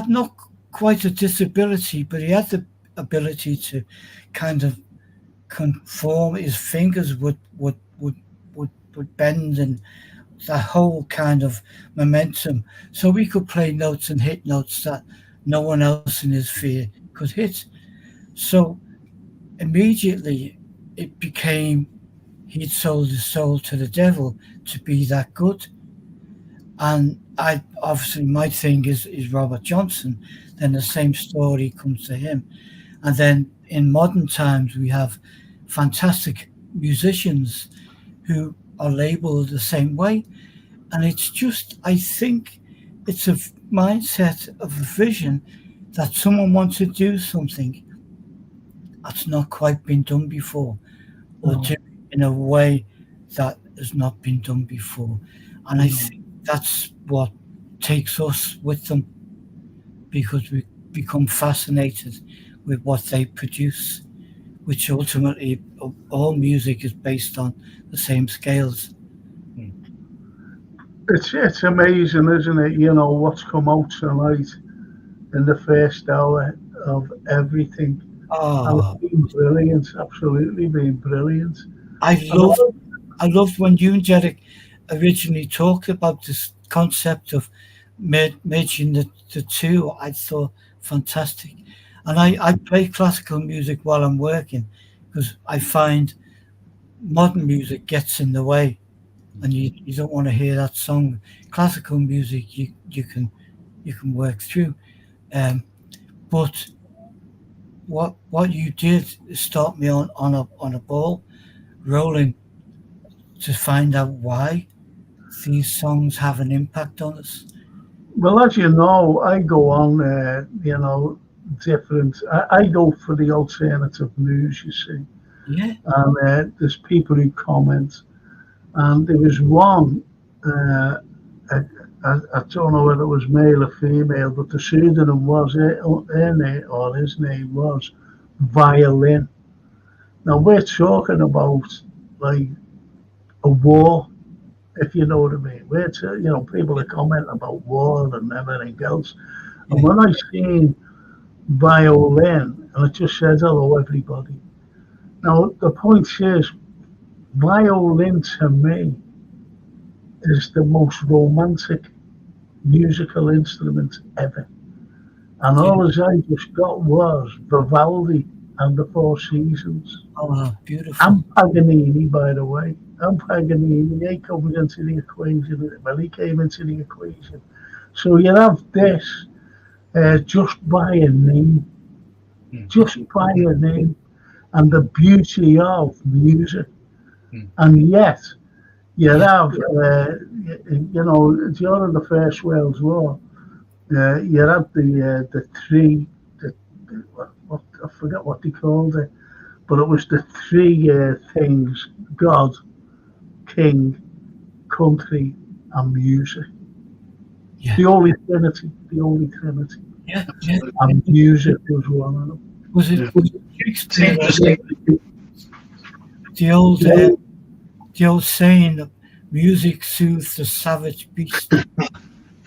not quite a disability, but he had the ability to kind of conform. His fingers would bend, and the whole kind of momentum, so we could play notes and hit notes that no one else in his sphere could hit. So immediately it became he'd sold his soul to the devil to be that good. And I obviously my thing is Robert Johnson. Then the same story comes to him. And then in modern times we have fantastic musicians who are labeled the same way. And it's just, I think it's a mindset of a vision that someone wants to do something that's not quite been done before, or No, do it in a way that has not been done before. And I no. think that's what takes us with them, because we become fascinated with what they produce, which ultimately all music is based on the same scales. It's amazing, isn't it? You know what's come out tonight in the first hour of everything. And it's Oh, been brilliant, absolutely been brilliant. I And love I loved when you and Jerry originally talked about this concept of merging the two. I thought fantastic. And I play classical music while I'm working because I find modern music gets in the way and you don't want to hear that song. Classical music you can work through. Um, but what you did is start me on a ball rolling to find out why these songs have an impact on us. well, as you know, I go on, different. I go for the alternative news, you see. Yeah, And there's people who comment. And there was one, uh, I, I don't know whether it was male or female, but the pseudonym was, her name, or his name was Violin. Now, we're talking about like a war, if you know what I mean. People are commenting about war and everything else. And yeah, when I seen violin, and it just says hello everybody. Now the point is, violin to me is the most romantic musical instrument ever. And yeah. all as I just got was Vivaldi and the Four Seasons. Oh, beautiful. And Paganini, by the way. And Paganini, he comes into the equation. Well, he came into the equation. So you have this just by a name, Mm, just by a name, and the beauty of music. mm, And yet, you Yeah, have, during the First World War, you had the three, I forget what they called it, but it was the three things: God, King, country, and music. yeah, The Holy Trinity, the Holy Trinity, yeah. absolutely. and music was one of them. Yeah. Was it Shakespeare Seems to that say, the old uh, So, the old saying that music soothes the savage beast, and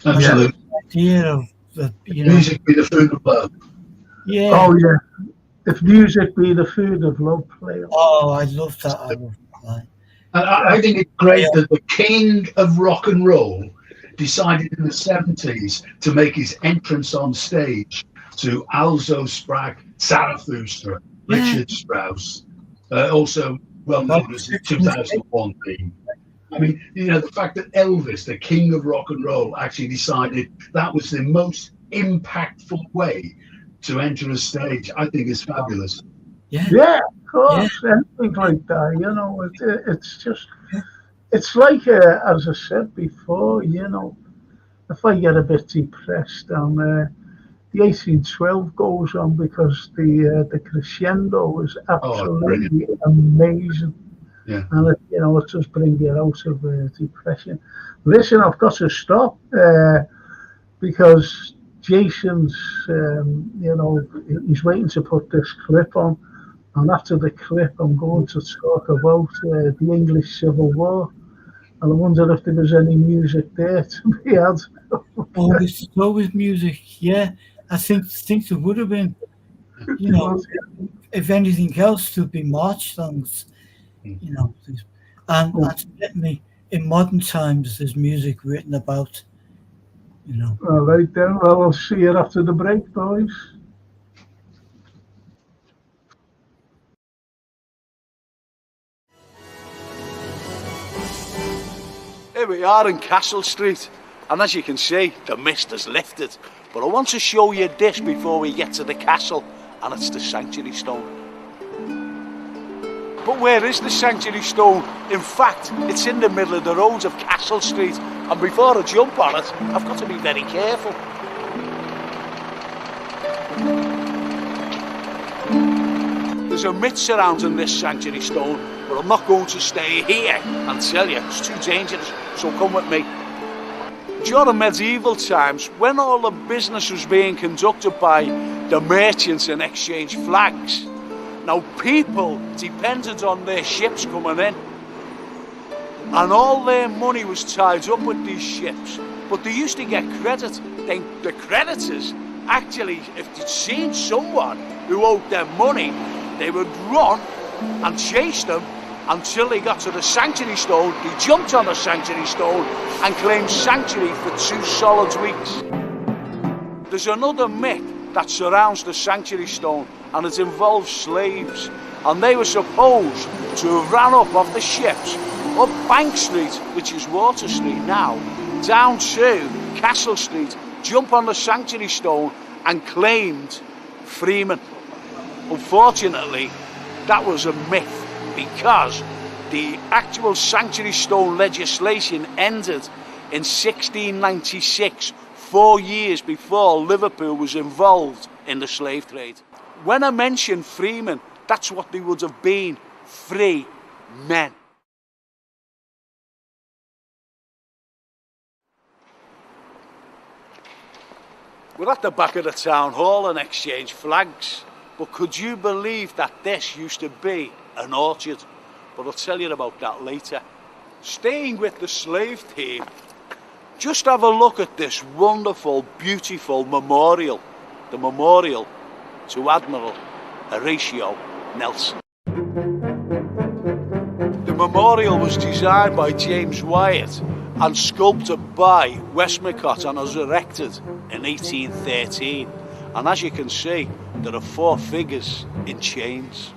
yeah. the absolutely. idea of the Music be the food of love. yeah. Oh yeah. If music be the food of love, play on. Oh, I love that. I love that line. And I think it's great that the king of rock and roll decided in the 70s to make his entrance on stage to Alzo Sprach, Zarathustra, Yeah, Richard Strauss, also well well, known as the 2001 theme. I mean, the fact that Elvis, the king of rock and roll, actually decided that was the most impactful way to enter a stage, I think is fabulous. yeah, Yeah, of yeah, course, anything like that. It's just, it's like, as I said before, if I get a bit depressed, and the 1812 goes on because the crescendo is Oh, brilliant. absolutely amazing. Yeah. And it just brings you out of depression. Listen, I've got to stop because Jason's, he's waiting to put this clip on, and after the clip, I'm going to talk about the English Civil War, and I wonder if there was any music there to be had. Always music, yeah. I think there would have been, if anything else, there'd be march songs, and certainly in modern times, there's music written about, All right then, well, I'll see you after the break, boys. Here we are in Castle Street, and as you can see, the mist has lifted. But I want to show you this before we get to the castle, and it's the Sanctuary Stone. But where is the Sanctuary Stone? In fact, it's in the middle of the roads of Castle Street, and before I jump on it, I've got to be very careful. There's a myth surrounding this Sanctuary Stone, but I'm not going to stay here and tell you, it's too dangerous, so come with me. During medieval times, when all the business was being conducted by the merchants and exchange flags, now people depended on their ships coming in, and all their money was tied up with these ships, but they used to get credit. Then the creditors actually, if they'd seen someone who owed them money, they would run and chase them until they got to the Sanctuary Stone. They jumped on the Sanctuary Stone and claimed sanctuary for 2 solid weeks. There's another myth that surrounds the Sanctuary Stone, and it involves slaves, and they were supposed to have ran up off the ships up Bank Street, which is Water Street now, down to Castle Street, jump on the Sanctuary Stone and claimed freemen. Unfortunately, that was a myth, because the actual Sanctuary Stone legislation ended in 1696, 4 years before Liverpool was involved in the slave trade. When I mention freemen, that's what they would have been, free men. We're at the back of the town hall and exchange flags, but could you believe that this used to be an orchard? But I'll tell you about that later. Staying with the slave theme, just have a look at this wonderful, beautiful memorial. The memorial to Admiral Horatio Nelson. The memorial was designed by James Wyatt and sculpted by Westmacott and was erected in 1813. And as you can see, there are 4 figures in chains.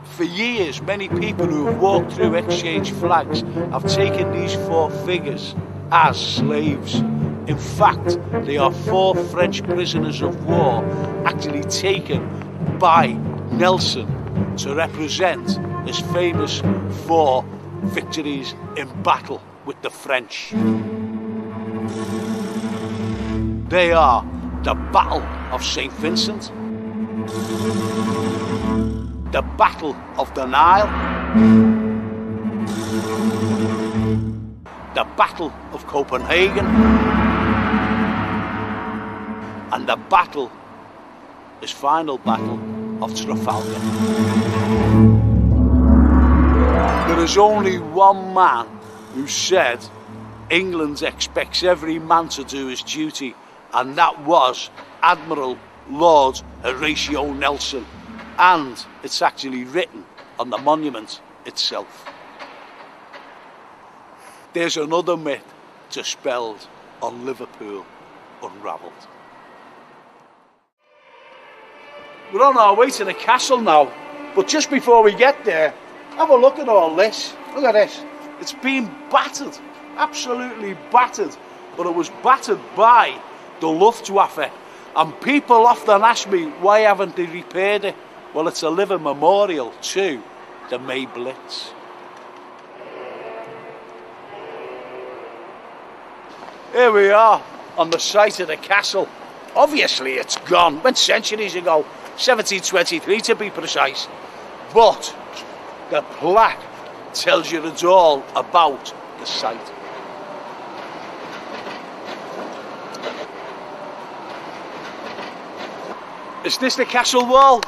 For years, many people who have walked through exchange flags have taken these 4 figures as slaves. In fact, they are 4 French prisoners of war actually taken by Nelson to represent his famous 4 victories in battle with the French. They are the Battle of St. Vincent, the Battle of the Nile, the Battle of Copenhagen, and the battle, his final battle, of Trafalgar. There is only one man who said England expects every man to do his duty, and that was Admiral Lord Horatio Nelson, and it's actually written on the monument itself. There's another myth dispelled on Liverpool Unravelled. We're on our way to the castle now, but just before we get there, have a look at all this. Look at this. It's been battered, absolutely battered, but it was battered by the Luftwaffe. And people often ask me, why haven't they repaired it? Well, it's a living memorial to the May Blitz. Here we are on the site of the castle. Obviously it's gone, went centuries ago, 1723 to be precise. But The plaque tells you it's all about the site. Is this the castle wall?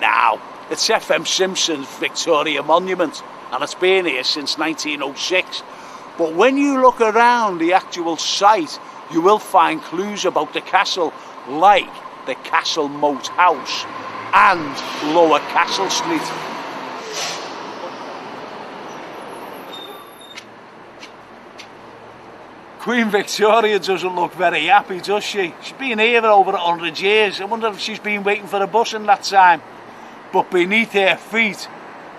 No, it's FM Simpson's Victoria Monument, and it's been here since 1906. But when you look around the actual site, you will find clues about the castle, like the Castle Moat House and Lower Castle Street. Queen Victoria doesn't look very happy, does she? She's been here for over 100 years. I wonder if she's been waiting for a bus in that time. But beneath her feet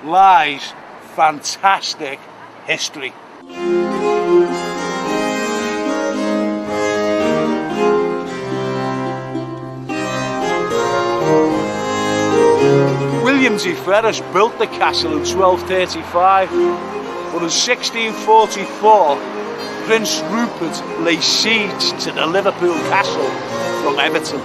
lies fantastic history. William de Ferrers built the castle in 1235, but in 1644 Prince Rupert laid siege to the Liverpool castle from Everton.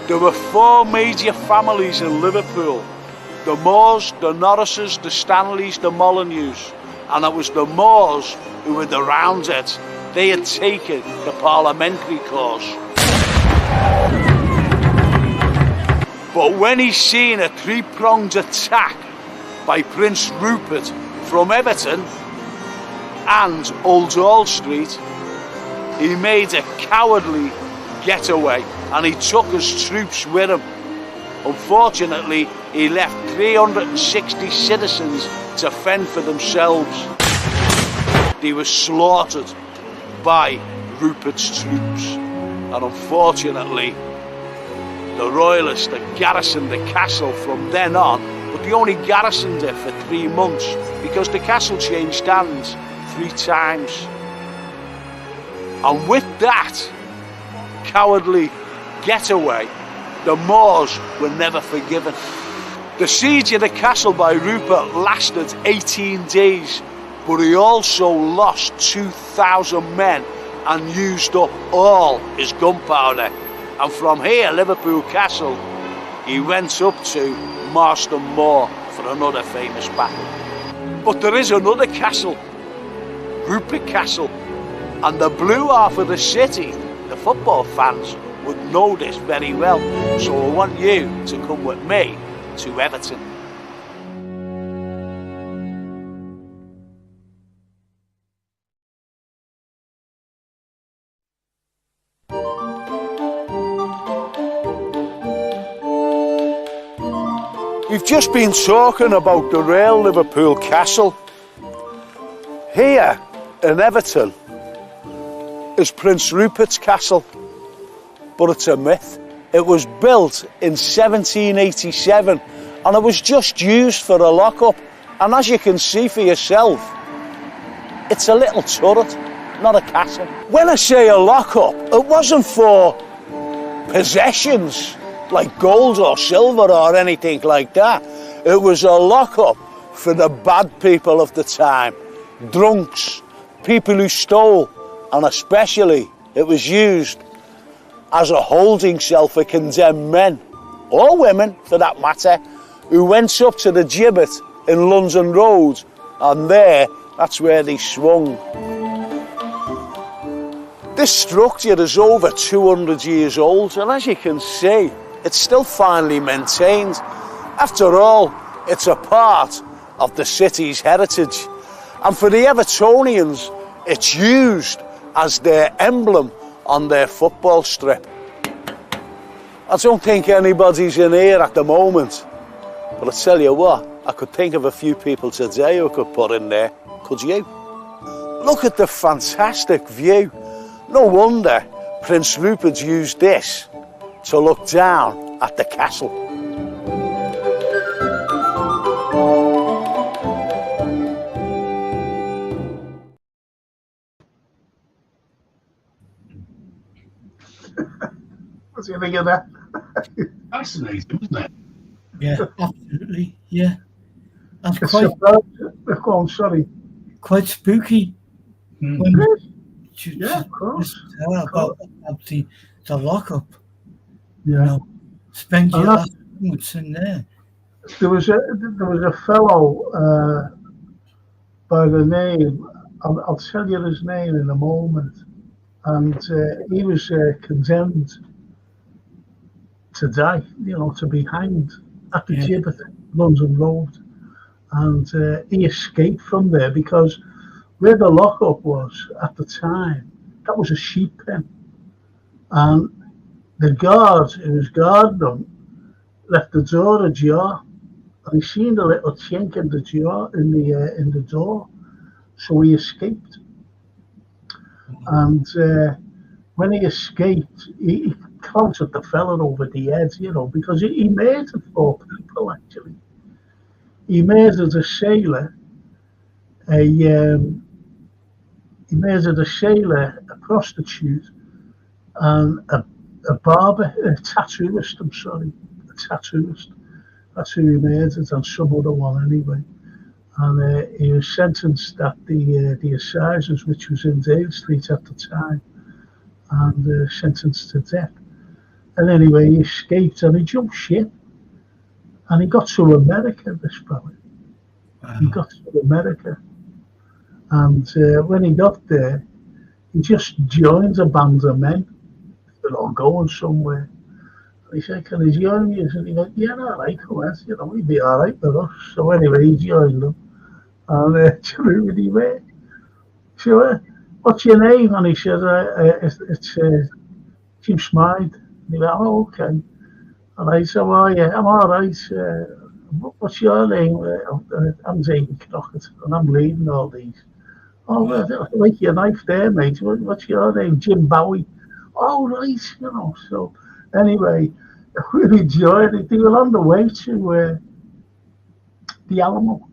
There were 4 major families in Liverpool: the Moores, the Norrises, the Stanleys, the Molyneux. And it was the Moores who were the Roundheads. They had taken the parliamentary course. But when he seen a 3-pronged attack by Prince Rupert from Everton and Old Hall Street, he made a cowardly getaway and he took his troops with him. Unfortunately, he left 360 citizens to fend for themselves. They were slaughtered by Rupert's troops, and unfortunately the royalists that garrisoned the castle from then on, but they only garrisoned it for 3 months because the castle changed hands 3 times. And with that cowardly getaway, the Moors were never forgiven. The siege of the castle by Rupert lasted 18 days, but he also lost 2,000 men and used up all his gunpowder. And from here, Liverpool Castle, he went up to Marston Moor for another famous battle. But there is another castle, Rupert Castle, and the blue half of the city, the football fans, would know this very well. So I want you to come with me to Everton. We've just been talking about the real Liverpool Castle. Here in Everton is Prince Rupert's Castle, but it's a myth. It was built in 1787 and it was just used for a lock-up. And as you can see for yourself, it's a little turret, not a castle. When I say a lock-up, it wasn't for possessions like gold or silver or anything like that. It was a lock-up for the bad people of the time, drunks, people who stole, and especially it was used as a holding cell for condemned men, or women for that matter, who went up to the gibbet in London Road, and that's where they swung. This structure is over 200 years old, and as you can see, it's still finely maintained. After all, it's a part of the city's heritage. And for the Evertonians, it's used as their emblem on their football strip. I don't think anybody's in here at the moment, but I tell you what, I could think of a few people today who could put in there. Could you? Look at the fantastic view. No wonder Prince Rupert used this to look down at the castle. What's you think of that? Fascinating, isn't it? Yeah, absolutely. Yeah. That's It's surprising. Go on, sorry. quite spooky. When Yeah, of course. about the lockup, Yeah. spend And your last moments in there. there was a fellow by the name. I'll tell you his name in a moment. And he was condemned to die, to be hanged at the gibbet, London Road. And he escaped from there because where the lockup was at the time, that was a sheep pen. And the guard who was guarding them left the door ajar, and he seen a little chink in the jar in the door, so he escaped. And when he escaped, he clouted the fella over the head, because he murdered 4 people actually. He murdered a sailor, a prostitute, and a barber, a tattooist. I'm sorry, a tattooist. That's who he murdered, and some other one anyway. And he was sentenced at the assizes, which was in Dale Street at the time, and sentenced to death. And anyway, he escaped and he jumped ship, and he got to America. This fella, he got to America, and when he got there, he just joined a band of men. They're all going somewhere. He said, "Can I join you?" And he went, "Yeah, all right, come on, he'd be all right with us." So anyway, he joined them, and he went. So, what's your name? And he said, "It's Jim Smythe." And he went, "Oh, okay." And I said, "How are you?" "I'm all right. What's your name?" "I'm David Crockett, and I'm leading all these." "Oh, well, I like your knife there, mate. What's your name?" "Jim Bowie." "Oh, right, So anyway, we enjoyed it. They were on the way to the Alamo.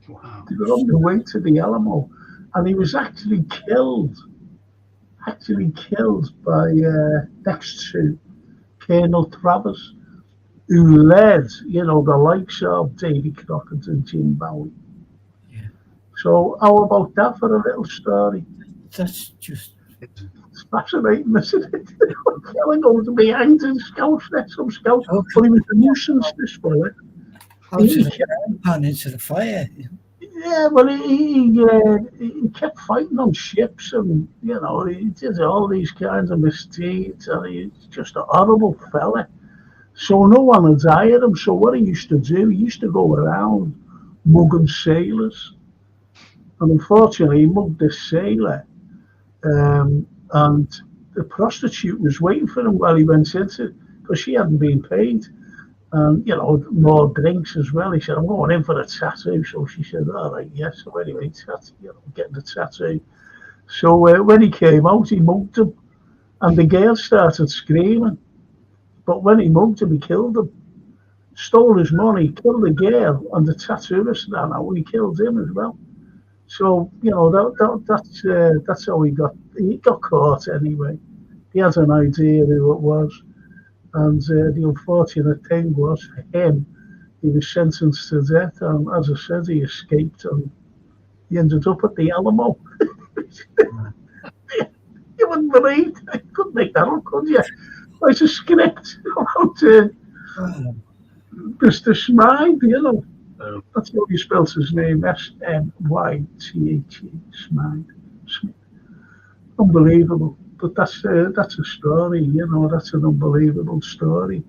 Wow. They were on the way to the Alamo, and he was actually killed by next to Colonel Travers, who led, the likes of Davy Crockett and Jim Bowie. Yeah. So how about that for a little story? That's just... It's fascinating, isn't it? Killing over to be hanged in scouts, some scouts. But he was a nuisance, this fella. Out of the pan into the fire. Yeah, but he kept fighting on ships, and he did all these kinds of misdeeds, and he's just a horrible fella. So no one would hire him. So what he used to do, he used to go around mugging sailors, and unfortunately, he mugged this sailor, and the prostitute was waiting for him while he went into, because she hadn't been paid. And, more drinks as well. He said, "I'm going in for a tattoo." So she said, "All right, yes." So anyway, getting the tattoo. So when he came out, he mugged him. And the girl started screaming. But when he mugged him, he killed him. Stole his money, killed the girl, and the tattooist ran out, and he killed him as well. So, that's how he got caught anyway. He has an idea who it was. And the unfortunate thing was, for him, he was sentenced to death, and as I said, he escaped, and he ended up at the Alamo. You wouldn't believe it. You couldn't make that up, could you? It's a script about Mr. Smythe, That's how he spells his name, Smythe. Smythe. Unbelievable. But that's a story, that's an unbelievable story.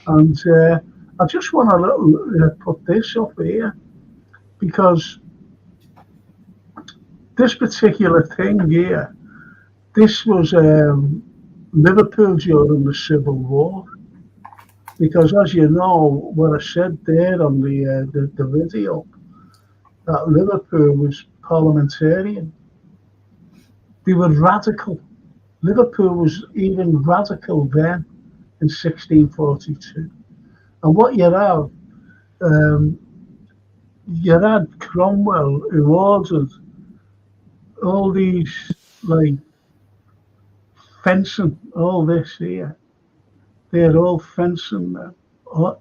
And I just want to put this up here, because this particular thing here, this was Liverpool during the Civil War. Because as you know, what I said there on the video, that Liverpool was parliamentarian. They were radical. Liverpool was even radical then in 1642. And what you had Cromwell, who ordered all these, like, fencing, all this here. They're all fencing now.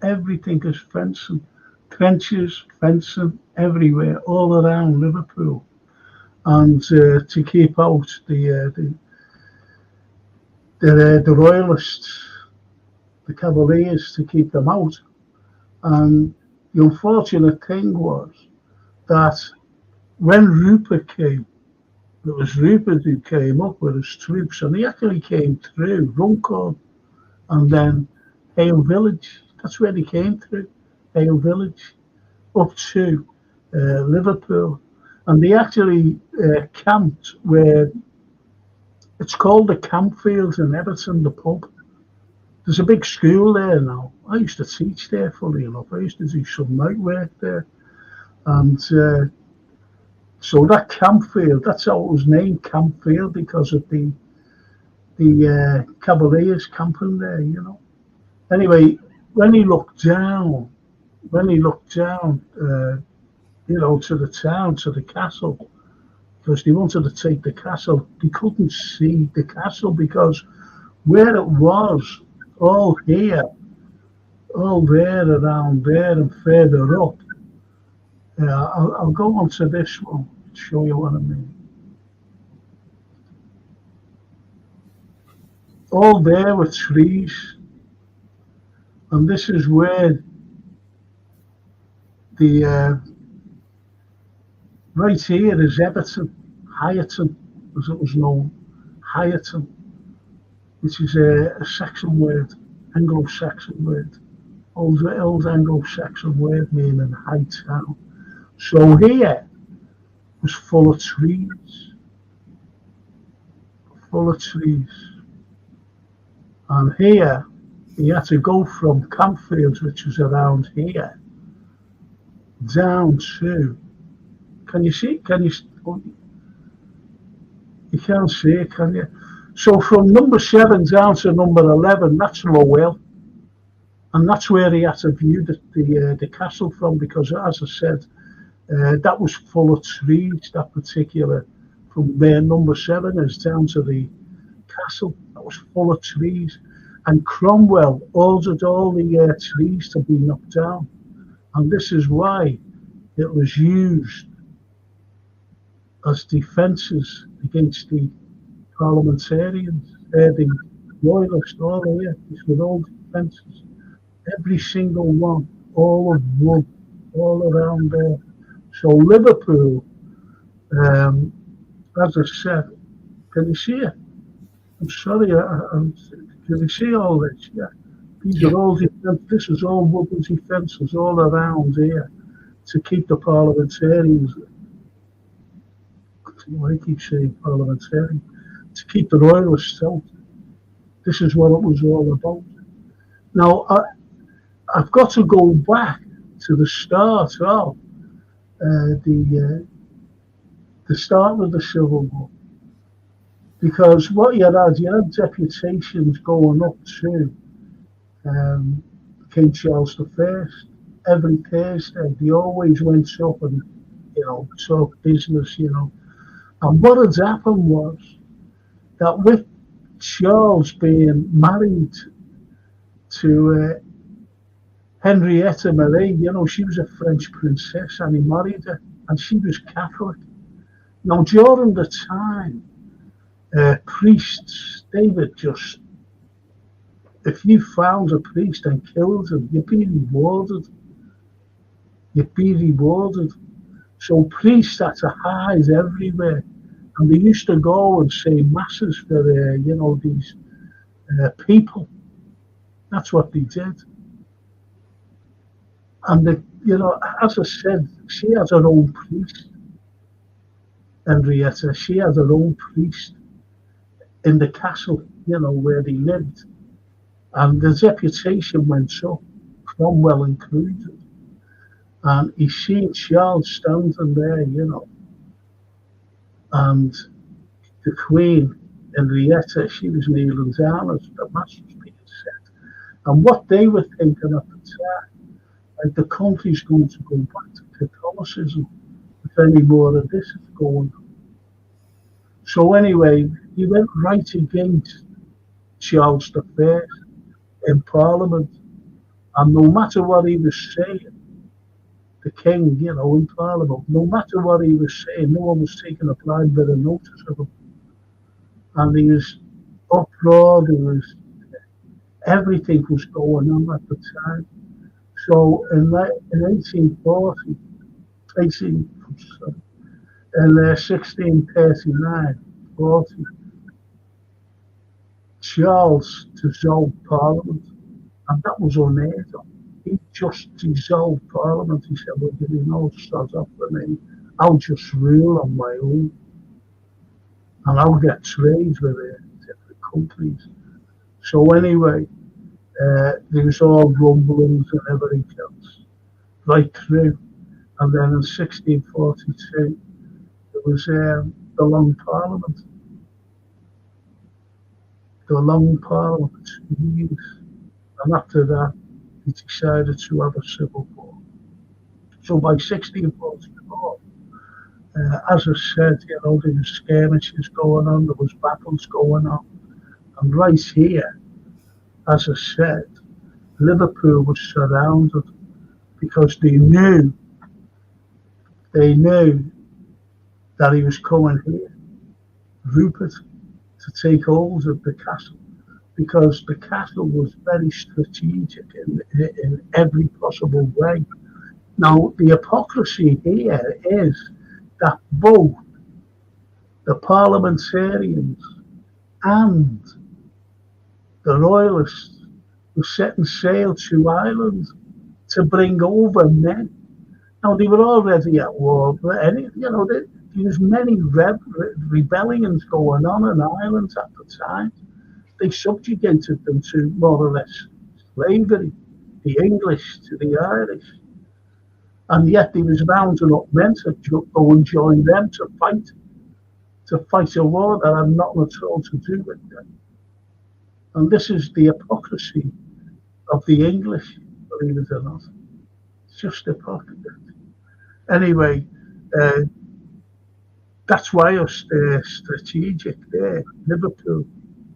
Everything is fencing. Trenches, fencing, everywhere, all around Liverpool. and to keep out the royalists, the Cavaliers, to keep them out. And the unfortunate thing was that when Rupert came, it was Rupert who came up with his troops, and he actually came through Runcorn and then Hale Village. That's where he came through, Hale Village, up to Liverpool. And they actually camped where it's called the Campfields in Everton, the pub. There's a big school there now. I used to teach there, funny enough. I used to do some night work there. And so that Campfield, that's how it was named, Campfield, because of the Cavaliers camping there, you know. Anyway, when he looked down, you know, to the town, to the castle, because they wanted to take the castle, they couldn't see the castle because where it was, all here, all there, around there, and further up. I'll go on to this one to show you what I mean. All there were trees, and this is where the right here is Everton, Hyerton, as it was known, Hyerton, which is a Saxon word, Anglo-Saxon word, old Anglo-Saxon word meaning high town. So here was full of trees, and here you had to go from Campfields, which was around here, down to, can you see? You can't see it, can you? So from number 7 down to number 11, that's Lowell. And that's where he had to view the castle from, because as I said, that was full of trees, that particular, from where number 7 is down to the castle, that was full of trees. And Cromwell ordered all the trees to be knocked down. And this is why it was used as defences against the parliamentarians, the royalists, all here. These were all defences. Every single one, all of wood, all around there. So Liverpool, as I said, can you see it? I'm sorry, can you see all this? Yeah. These are all defences. This is all wooden defences all around here to keep the parliamentarians. I keep saying parliamentarian, to keep the royalists out. This is what it was all about. Now, I've got to go back to the start of the start of the Civil War, because what you had deputations going up to King Charles I. Every Thursday, they always went up and, you know, talk business, you know. And what had happened was that with Charles being married to Henrietta Marie, you know, she was a French princess and he married her, and she was Catholic. Now, during the time, priests, they would just, if you found a priest and killed him, you'd be rewarded. So priests had to hide everywhere, and they used to go and say masses for, you know, these people. That's what they did. And, you know, as I said, she has her own priest, Henrietta. She has her own priest in the castle, you know, where they lived. And the deputation went up, Cromwell included. And he seen Charles standing there, you know. And the Queen, Henrietta, she was kneeling down as the mass was being said. And what they were thinking at the time, like, the country's going to go back to Catholicism if any more of this is going on. So anyway, he went right against Charles I in Parliament. And no matter what he was saying, the king, you know, in Parliament, no matter what he was saying, no one was taking a blind bit of notice of him. And he was uproar, there was everything was going on at the time. So in 1840, 1639, 40, Charles dissolved Parliament, and that was unheard of. He just dissolved Parliament. He said, well, you know, start off for me. I'll just rule on my own, and I'll get trade with different countries. So anyway, there was all rumblings and everything else, right through. And then in 1642, there was the Long Parliament. The Long Parliament, 2 years. And after that, he decided to have a civil war. So by 1644, as I said, you know, there was skirmishes going on, there was battles going on. And right here, as I said, Liverpool was surrounded because they knew that he was coming here, Rupert, to take hold of the castle, because the castle was very strategic in every possible way. Now, the hypocrisy here is that both the parliamentarians and the royalists were setting sail to Ireland to bring over men. Now, they were already at war, but you know, there was many rebellions going on in Ireland at the time. They subjugated them to more or less slavery, the English to the Irish. And yet they was rounding up men to go and join them to fight a war that had nothing at all to do with them. And this is the hypocrisy of the English, believe it or not. It's just hypocrisy. Anyway, that's why I was strategic there, Liverpool,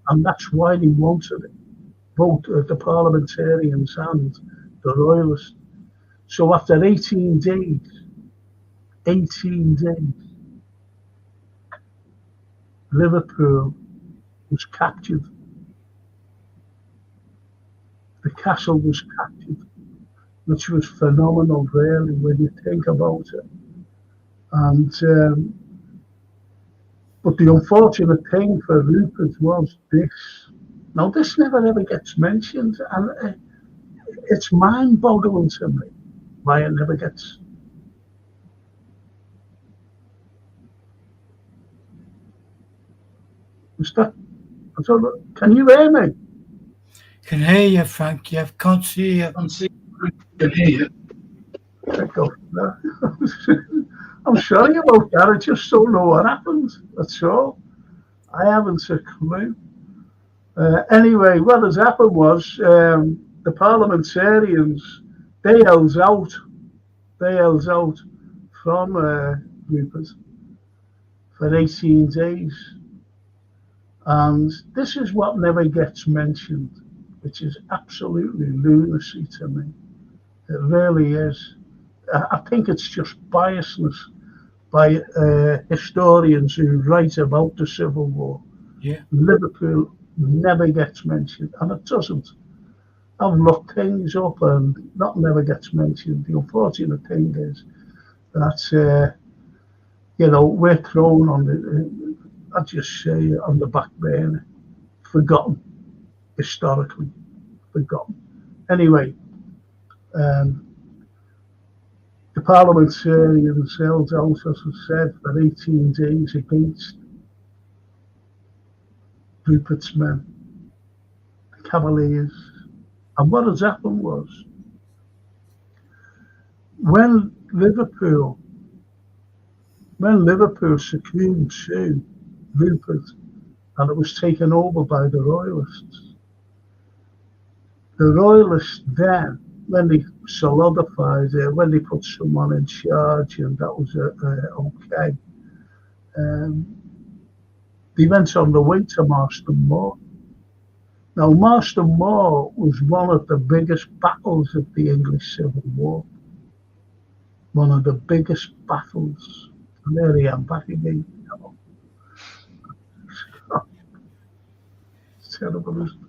and that's why they wanted it, both the parliamentarians and the royalists. So after 18 days, Liverpool was captured. The castle was captured, which was phenomenal, really, when you think about it. And but the unfortunate thing for Rupert was this. Now, this never ever gets mentioned, and it's mind-boggling to me why it never gets. I don't know. Can you hear me? Can hear you, Frank. You can't see you. Can hear you. I'm sorry about that. I just don't know what happened. That's all. I haven't a clue. Anyway, what has happened was the parliamentarians, they held out from Rupert for 18 days. And this is what never gets mentioned, which is absolutely lunacy to me. It really is. I think it's just biasness by historians who write about the Civil War. Yeah. Liverpool never gets mentioned, and it doesn't. I've looked things up and that never gets mentioned. The unfortunate thing is that, you know, we're thrown on the, I'd just say, on the back burner, forgotten, historically forgotten. Anyway, the parliamentarians held out, as I said, for 18 days against Rupert's men, the Cavaliers. And what has happened was, when Liverpool succumbed to Rupert and it was taken over by the Royalists then, when they solidified it, when they put someone in charge, and that was okay, they went on the way to Marston Moor. Now, Marston Moor was one of the biggest battles of the English Civil War. one of the biggest battles. And there I am back again. You know. It's terrible, isn't it?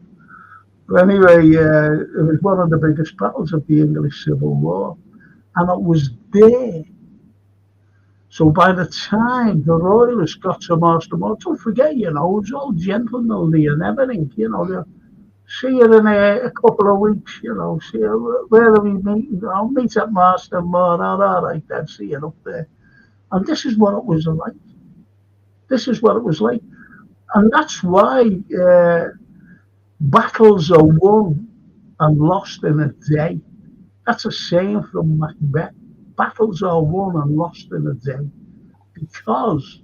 But anyway, it was one of the biggest battles of the English Civil War, and it was there. So by the time the Royalists got to Marston, don't forget, you know, it was all gentlemanly and everything, you know. See you in a couple of weeks, you know. See you, where are we meeting? I'll meet at Marston Moor. All right, then. See you up there. And this is what it was like. This is what it was like, and that's why battles are won and lost in a day. That's a saying from Macbeth. Battles are won and lost in a day, because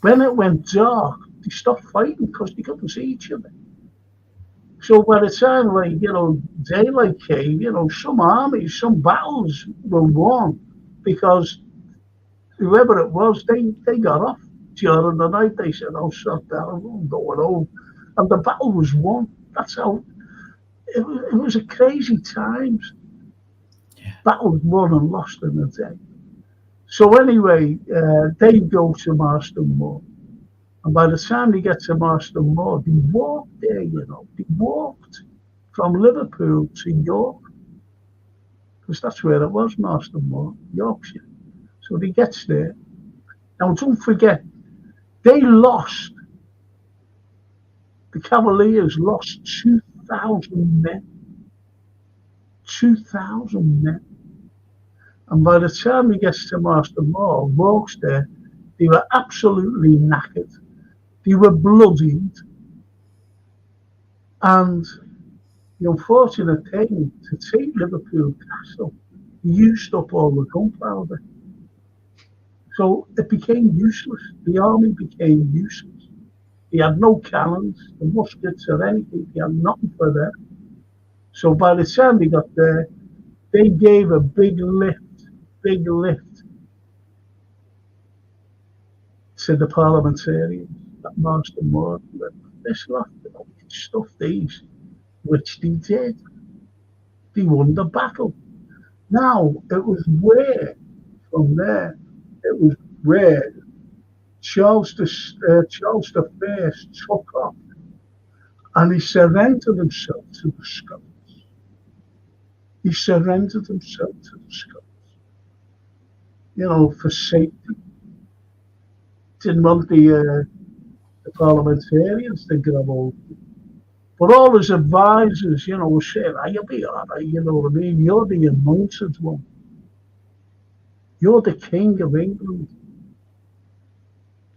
when it went dark, they stopped fighting because they couldn't see each other. So by the time, like, you know, daylight came, you know, some armies, some battles were won because whoever it was, they got off during the night. They said, "Oh, shut down, I'm going home," and the battle was won. That's how it was. A crazy times. Yeah. Battles won and lost in a day. So anyway, they go to Marston Moor. And by the time they get to Marston Moor, they walked there, you know. They walked from Liverpool to York, because that's where it was, Marston Moor, Yorkshire. So they gets there. Now, don't forget, they lost, the Cavaliers lost 2,000 men. 2,000 men. And by the time he gets to Marston Moor, walks there, they were absolutely knackered. They were bloodied. And the unfortunate thing, to take Liverpool Castle, they used up all the gunpowder. So it became useless. The army became useless. They had no cannons, no muskets or anything. They had nothing for them. So by the time they got there, they gave a big lift to the parliamentarians at Marston Moor. This lot, you know, we can stuff these, which they did. They won the battle. Now, it was where, from there, it was where Charles the First took off, and he surrendered himself to the Scots. He surrendered himself to the Scots, you know, for safety. Didn't want the parliamentarians to grab hold. But all his advisors, you know, were saying, "Ah, you'll be all right, you know what I mean? You're the anointed one. You're the king of England.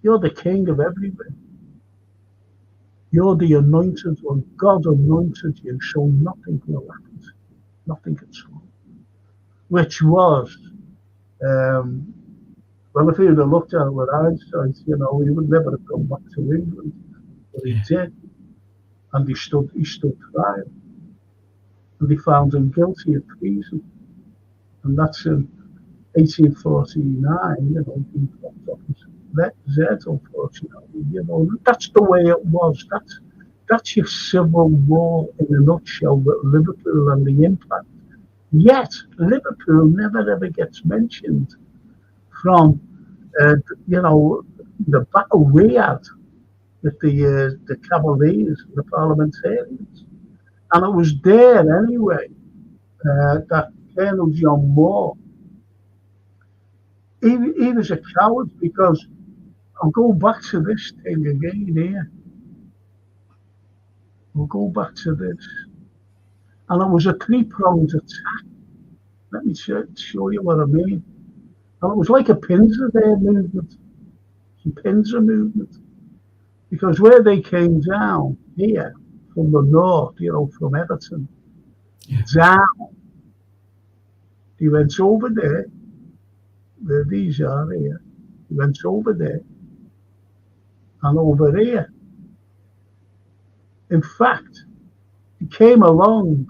You're the king of everywhere. You're the anointed one. God anointed you, so nothing will happen. Nothing at all." Which was, well, if he would have looked at it with hindsight, you know, he would never have come back to England. But he did. And he stood trial. And they found him guilty of treason. And that's in 1849, you know, he dropped off his Z, unfortunately. You know, that's the way it was. That's your civil war in a nutshell with Liverpool and the impact. Yet Liverpool never ever gets mentioned from, you know, the battle we had with the Cavaliers, the parliamentarians. And it was there anyway that Colonel John Moore, he was a coward, because I'll go back to this thing again here. We'll go back to this. And it was a three-pronged attack. Let me show you what I mean. And it was like a pincer there movement. A pincer movement. Because where they came down here from the north, you know, from Everton, down, he went over there, where these are here. He went over there and over here. In fact, he came along,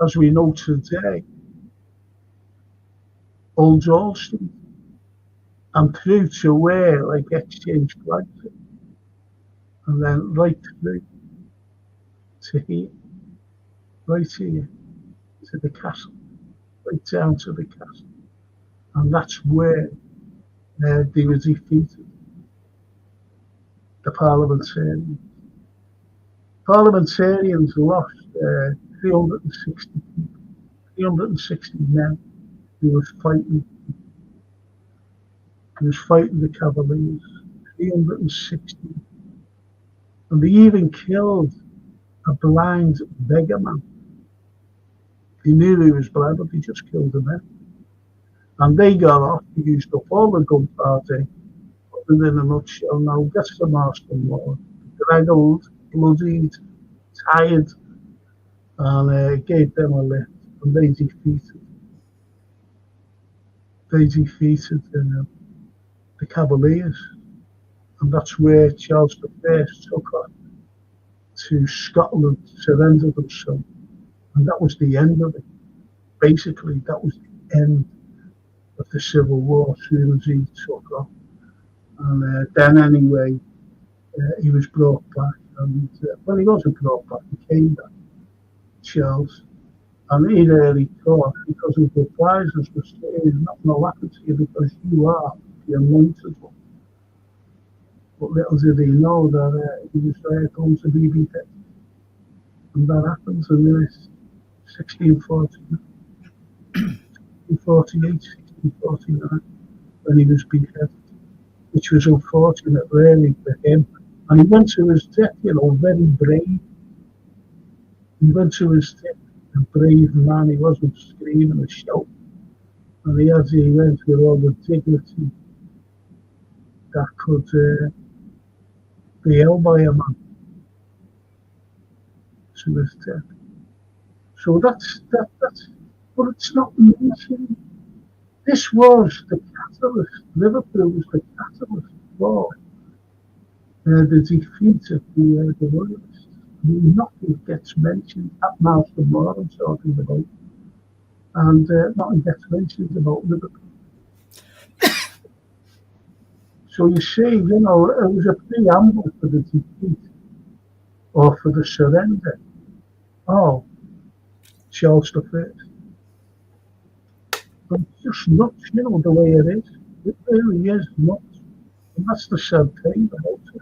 as we know today, Old Alston, and through to where, like, Exchange Flight, and then right through to here, right here, to the castle, right down to the castle. And that's where they were defeated, the parliamentarians. Parliamentarians lost 360 men who was fighting. He was fighting the Cavaliers. 360. And they even killed a blind beggar man. He knew he was blind, but he just killed him then. And they got off. They used up all the gunpowder. And in a nutshell, now that's the Marston War. Draggled, bloodied, tired, and gave them a lift. And they defeated the Cavaliers. And that's where Charles I took on to Scotland, surrendered himself. And that was the end of it. Basically, that was the end of the Civil War as soon as he took off. And then anyway, he was brought back. And when he wasn't brought back, he came back, Charles. And he really thought, because of the prizes were saying, nothing will happen to you because you are the anointed one. But little did he know that he was going to be beheaded. And that happens in 1648, 1649, when he was beheaded, which was unfortunate really for him. And he went to his death, very brave. He went to his death, a brave man. He wasn't screaming and shouting. And he went with all the dignity that could be held by a man to his death. So that's, but it's not mentioned. This was the catalyst. Liverpool was the catalyst for the defeat of the Royalists. Nothing gets mentioned at Marston Moor, I'm talking about, and nothing gets mentioned about Liverpool. So you see, it was a preamble for the defeat or for the surrender of Charles I. But it's just nuts, the way it is. It really is nuts. And that's the sad thing about it.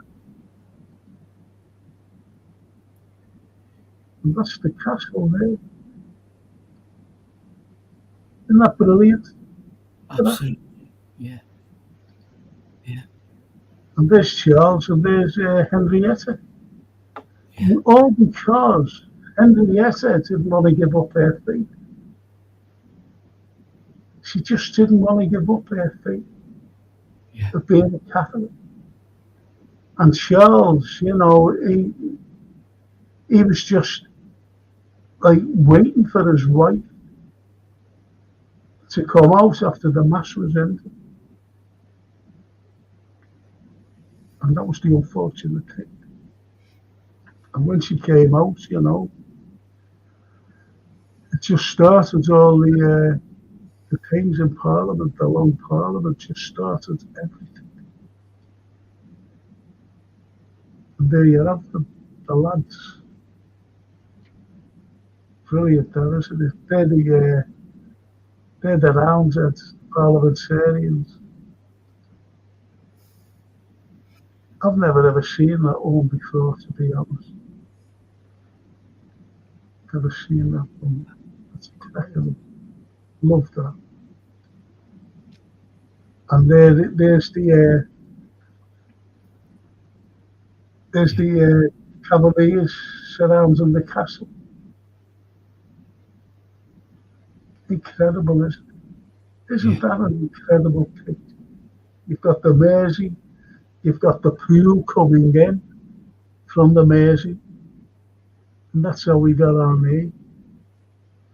And that's the castle there. Isn't that brilliant? Absolutely. Yeah. Yeah. And there's Charles and there's Henrietta. Yeah. All because Henrietta didn't want to give up her faith. She just didn't want to give up her faith of being a Catholic. And Charles, he was just like waiting for his wife to come out after the mass was ended. And that was the unfortunate thing. And when she came out, it just started all the things in Parliament, the long Parliament just started everything. And there you have them, the lads. Brilliant, that isn't it? They're the Roundhead parliamentarians. I've never ever seen that one before, to be honest. Never seen that one. That's incredible. Love that. And there's the Cavaliers surrounding the castle. Incredible, isn't it? Isn't that an incredible picture? You've got the Mersey, you've got the pool coming in from the Mersey, and that's how we got our name.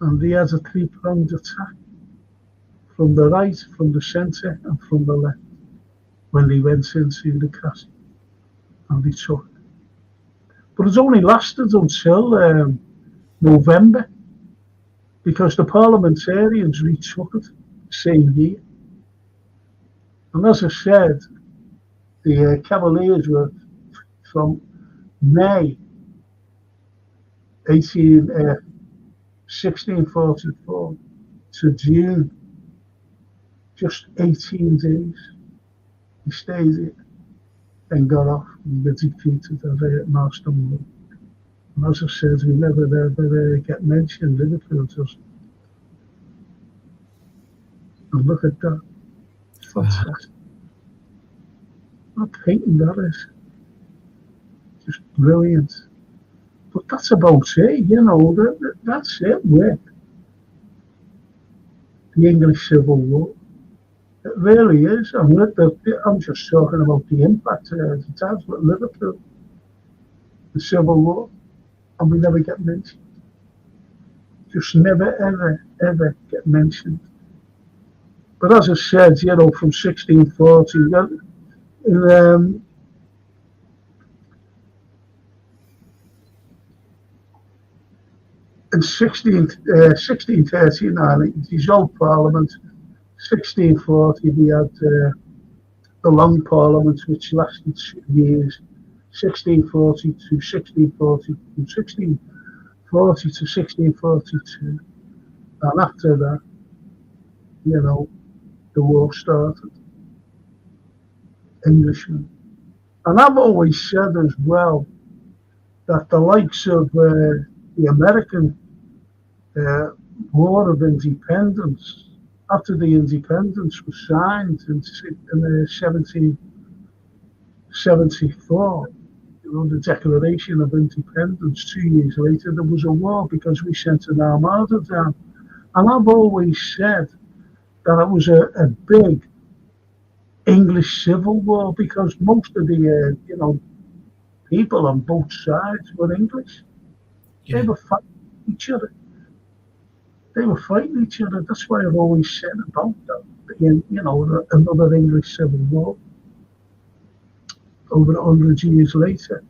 And he has a three-pronged attack from the right, from the centre, and from the left when he went into the castle and he took it. But it only lasted until November, because the parliamentarians retook it the same year. And as I said, the Cavaliers were from May 1644 to June, just 18 days. He stayed here and got off and was defeated at Marston. And as I said, we never ever get mentioned. Liverpool just. And look at that. Fantastic. What painting that is. Just brilliant. But that's about it, you know, that's it with the English Civil War. It really is. I'm just talking about the impact at the times with Liverpool, the Civil War, and we never get mentioned. Just never, ever get mentioned. But as I said, you know, from 1640, in 1639, it dissolved Parliament. 1640, we had the Long Parliament, which lasted 2 years. 1640 to 1640, from 1640 to 1642. And after that, you know, the war started. Englishmen. And I've always said as well that the likes of the American War of Independence, after the independence was signed in 1774, you know, the Declaration of Independence, 2 years later, there was a war because we sent an armada down. And I've always said that it was a big English Civil War because most of the, you know, people on both sides were English. Yeah. They were fighting each other. That's why I've always said about that. You know, another English Civil War over 100 years later,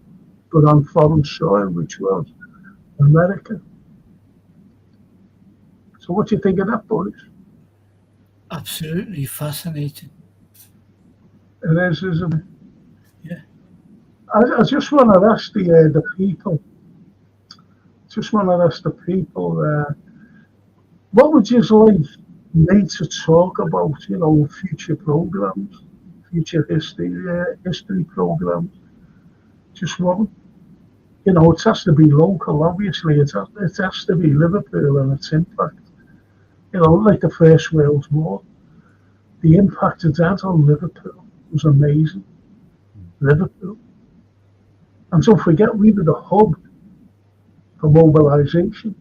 but on foreign soil, which was America. So what do you think of that, Boris? Absolutely fascinating. It is, isn't it? Yeah. I just want to ask the people. What would you like me to talk about? You know, future programs, future history programs. Just one. You know, it has to be local. Obviously, it has to be Liverpool and its impact. You know, like the First World War, the impact it had on Liverpool was amazing. Liverpool. And don't forget, we were the hub for mobilisation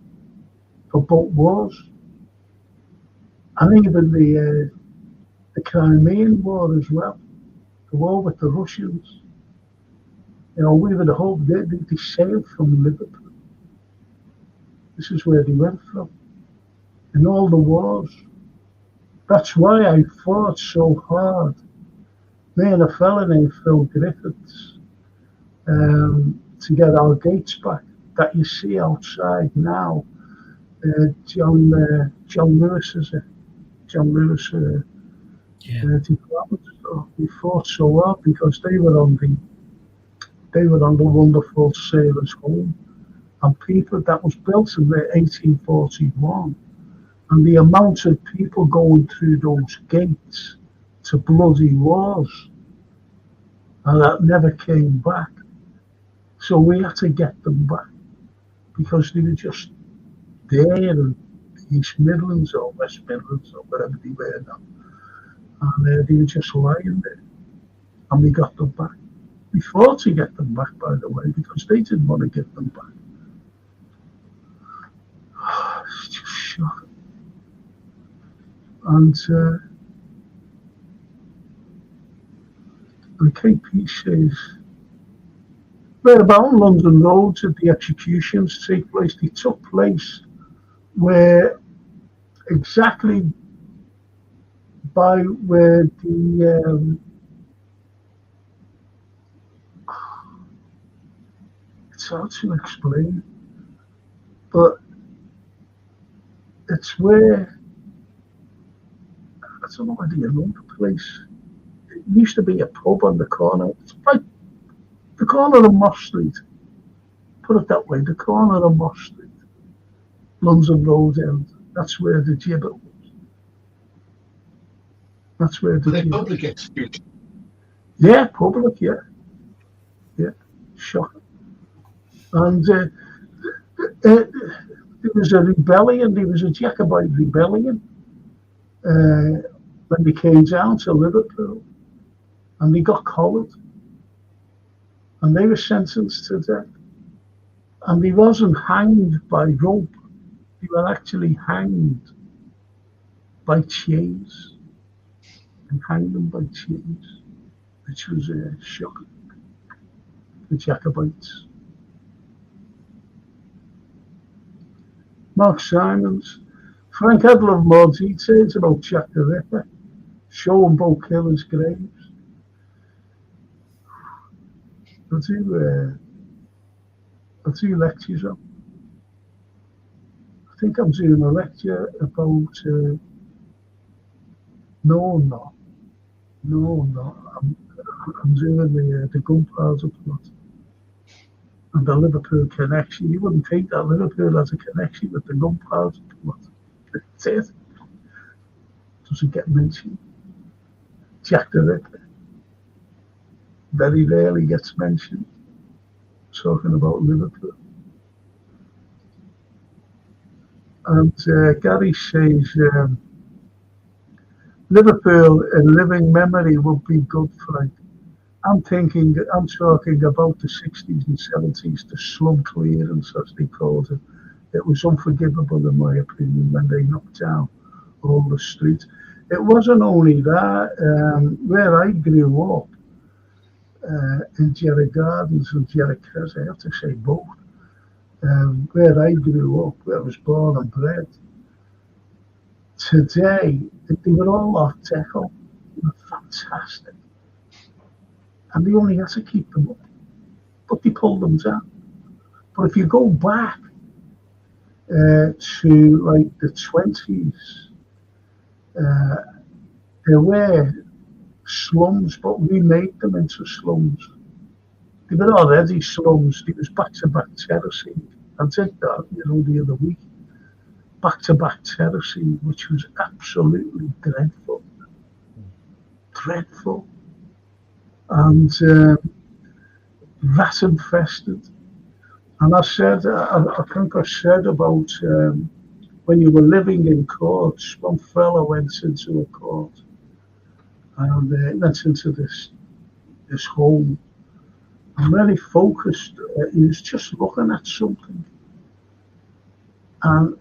for both wars. And even the Crimean War as well, the war with the Russians. You know, we were the hub. They sailed from Liverpool. This is where they went from. In all the wars. That's why I fought so hard. Me and a fella named Phil Griffiths, to get our gates back that you see outside now. John Lewis is it? John Lewis department. So we fought so hard because they were on the wonderful Sailors' Home, and people that was built in 1841, and the amount of people going through those gates to bloody wars, and that never came back. So we had to get them back because they were just there in the East Midlands or West Midlands or wherever they were now. And they were just lying there. And we got them back. We fought to get them back, by the way, because they didn't want to get them back. It's just shocking. And KP says, whereabout London roads did the executions take place? They took place where exactly by where the it's hard to explain, but it's where I don't know whether you know the place. It used to be a pub on the corner. It's like the corner of Moss Street. Put it that way, the corner of Moss Street, London Road End. That's where the gibbet That's where Were they public executions? Yeah, public, yeah. Shocking. And there was a rebellion, there was a Jacobite rebellion when they came down to Liverpool, and they got collared, and they were sentenced to death. And they wasn't hanged by rope, they were actually hanged by chains, and hanged them by chains, which was shocking. The Jacobites. Mark Simons. Frank, I'd love more details about Jack the Ripper. Show them both killers' graves. I'll do lectures on. I think I'm doing a lecture about no, I'm doing the gunpowder plot and the Liverpool connection. You wouldn't think that Liverpool has a connection with the gunpowder plot. That's it. Doesn't get mentioned. Jack the Ripper very rarely gets mentioned. Talking about Liverpool. And Gary says Liverpool in living memory would be good, Frank. I'm talking about the 60s and 70s, the slum clearance, as they called it. It was unforgivable, in my opinion, when they knocked down all the streets. It wasn't only that, where I grew up, in Jerry Gardens and Jerry Cres, I have to say both, where I grew up, where I was born and bred, today, they were all Art Deco. They were fantastic. And they only had to keep them up, but they pulled them down. But if you go back to like the 20s, there were slums, but we made them into slums. They were already slums. There was back-to-back terracing. I did that, the other week. Back-to-back terracing, which was absolutely dreadful. Dreadful. And rat infested. And I think I said about when you were living in courts, one fellow went into a court and went into this home. And very focused, he was just looking at something. And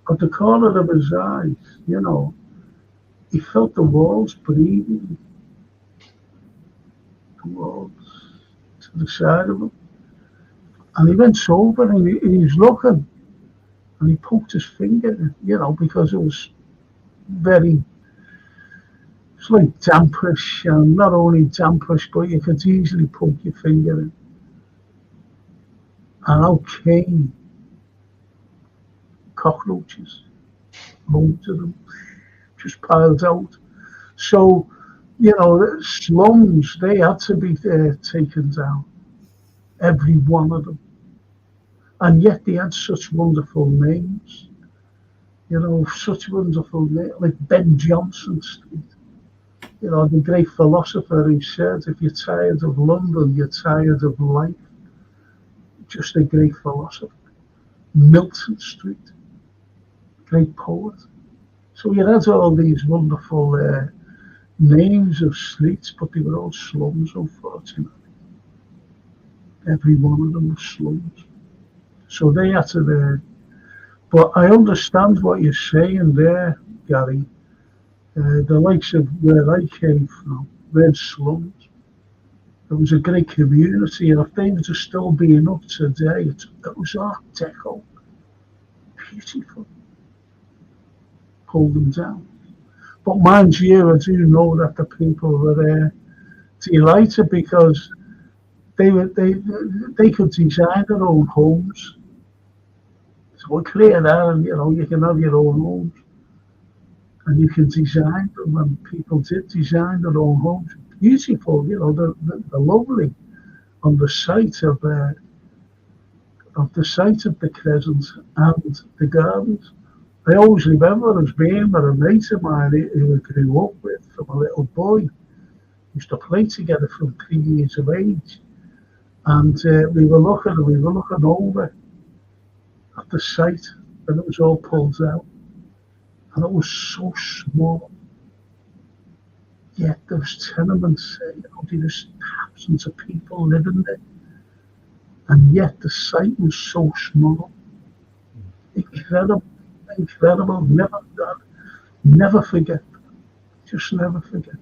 at the corner of his eyes, he felt the walls breathing. The walls to the side of him. And he went over and he's looking. And he poked his finger, because it was it's like dampish, and not only dampish, but you could easily poke your finger in. And out came cockroaches, loads of them, just piled out. So, slums, they had to be taken down, every one of them. And yet they had such wonderful names, such wonderful names, like Ben Jonson Street. The great philosopher who said, if you're tired of London, you're tired of life. Just a great philosopher. Milton Street, great poet. So you had all these wonderful names of streets, but they were all slums, unfortunately. Every one of them was slums. So they had to, but I understand what you're saying there, Gary. The likes of where I came from, we're slums. It was a great community, and if they were still being up today, it was Art Deco. Beautiful. Pulled them down. But mind you, I do know that the people were delighted because they could design their own homes. So we're clear now, and you can have your own homes. And you can design them, and people did design their own homes. Beautiful, they're lovely on the site of the Crescent and the Gardens. I always remember us being with a mate of mine who I grew up with from a little boy. We used to play together from 3 years of age. And we were looking over at the site and it was all pulled out. And it was so small. Yet there was tenements, there was thousands of people living there. And yet the site was so small. Incredible, incredible. Never forget. Just never forget.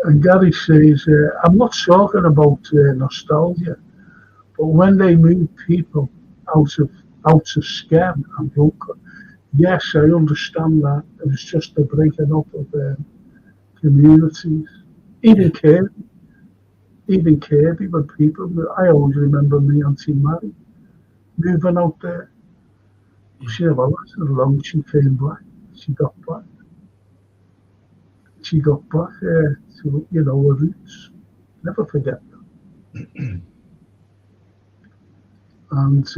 And Gary says, I'm not talking about nostalgia, but when they move people out of Skem and Bunker, yes, I understand that. It was just the breaking up of communities. Even Kirby, when people, I always remember me Auntie Mary moving out there. She never lasted long, she came back. She got back. She got back to, her roots. Never forget that. And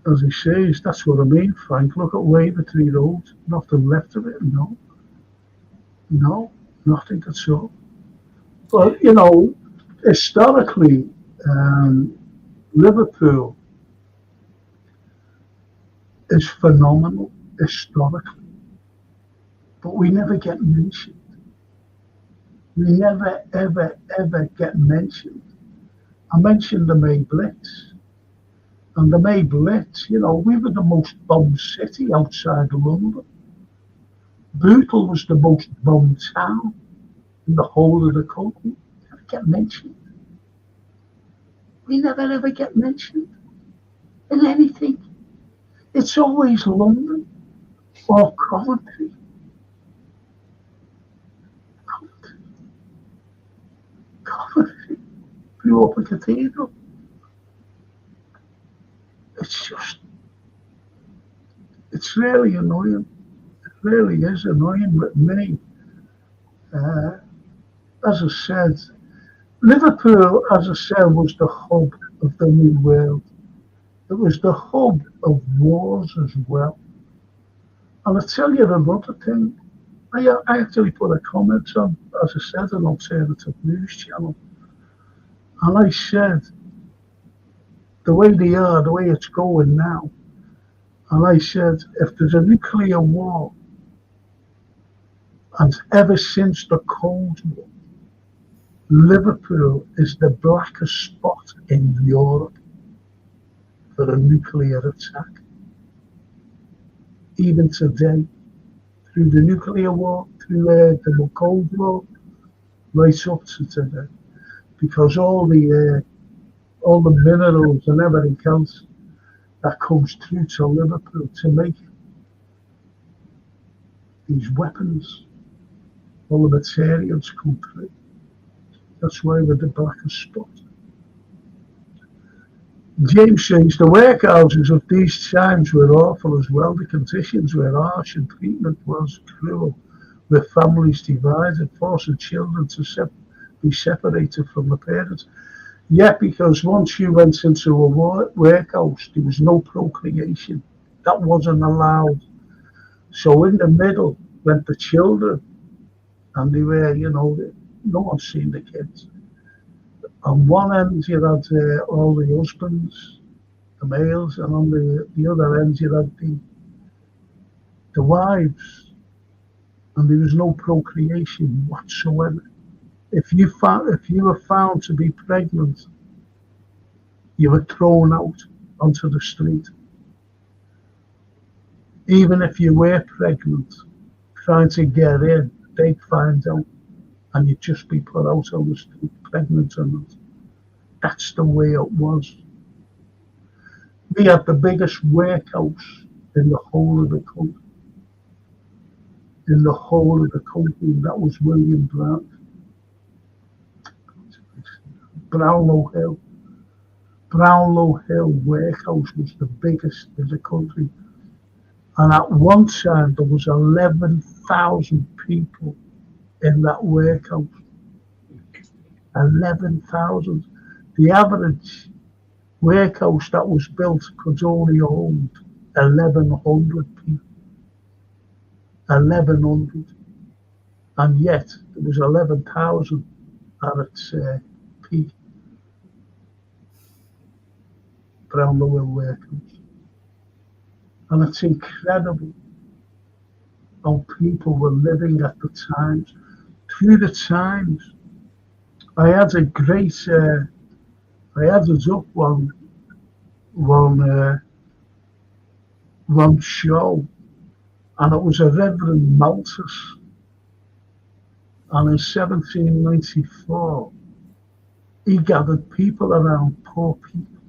as he says, that's what I mean, Frank. Look at Wavertree Road, nothing left of it. No, nothing at all. But, historically, Liverpool is phenomenal, historically. But we never get mentioned. We never, ever, ever get mentioned. I mentioned the May Blitz. And the May Blitz, we were the most bombed city outside of London. Bootle was the most bombed town in the whole of the country. Never get mentioned. We never ever get mentioned in anything. It's always London or Coventry. Coventry blew up a cathedral. It's really annoying. It really is annoying with me. As I said, Liverpool, as I said, was the hub of the new world. It was the hub of wars as well. And I'll tell you another thing. I actually put a comment on, as I said, an alternative news channel. And I said, the way they are, the way it's going now. And I said, if there's a nuclear war, and ever since the Cold War, Liverpool is the blackest spot in Europe for a nuclear attack. Even today, through the nuclear war, through the Cold War, right up to today, because all the minerals and everything else that comes through to Liverpool to make these weapons, all the materials come through. That's why we're the blackest spot. James says the workhouses of these times were awful as well. The conditions were harsh and treatment was cruel, with families divided, forcing children to be separated from the parents. Yeah, because once you went into a workhouse, there was no procreation. That wasn't allowed. So in the middle went the children, and they were, no one's seen the kids. On one end you had all the husbands, the males, and on the other end you had the wives, and there was no procreation whatsoever. If you were found to be pregnant, you were thrown out onto the street. Even if you were pregnant, trying to get in, they'd find out, and you'd just be put out on the street, pregnant or not. That's the way it was. We had the biggest workhouse in the whole of the country. In the whole of the country, that was William Brown. Brownlow Hill Workhouse was the biggest in the country. And at one time, there was 11,000 people in that workhouse. 11,000. The average workhouse that was built could only hold 1,100 people. 1,100. And yet there was 11,000 at its peak. Around the world workhouse. And it's incredible how people were living at the times. Through the times, I had a great, I had it up one show, and it was a Reverend Malthus. And in 1794, he gathered people around, poor people,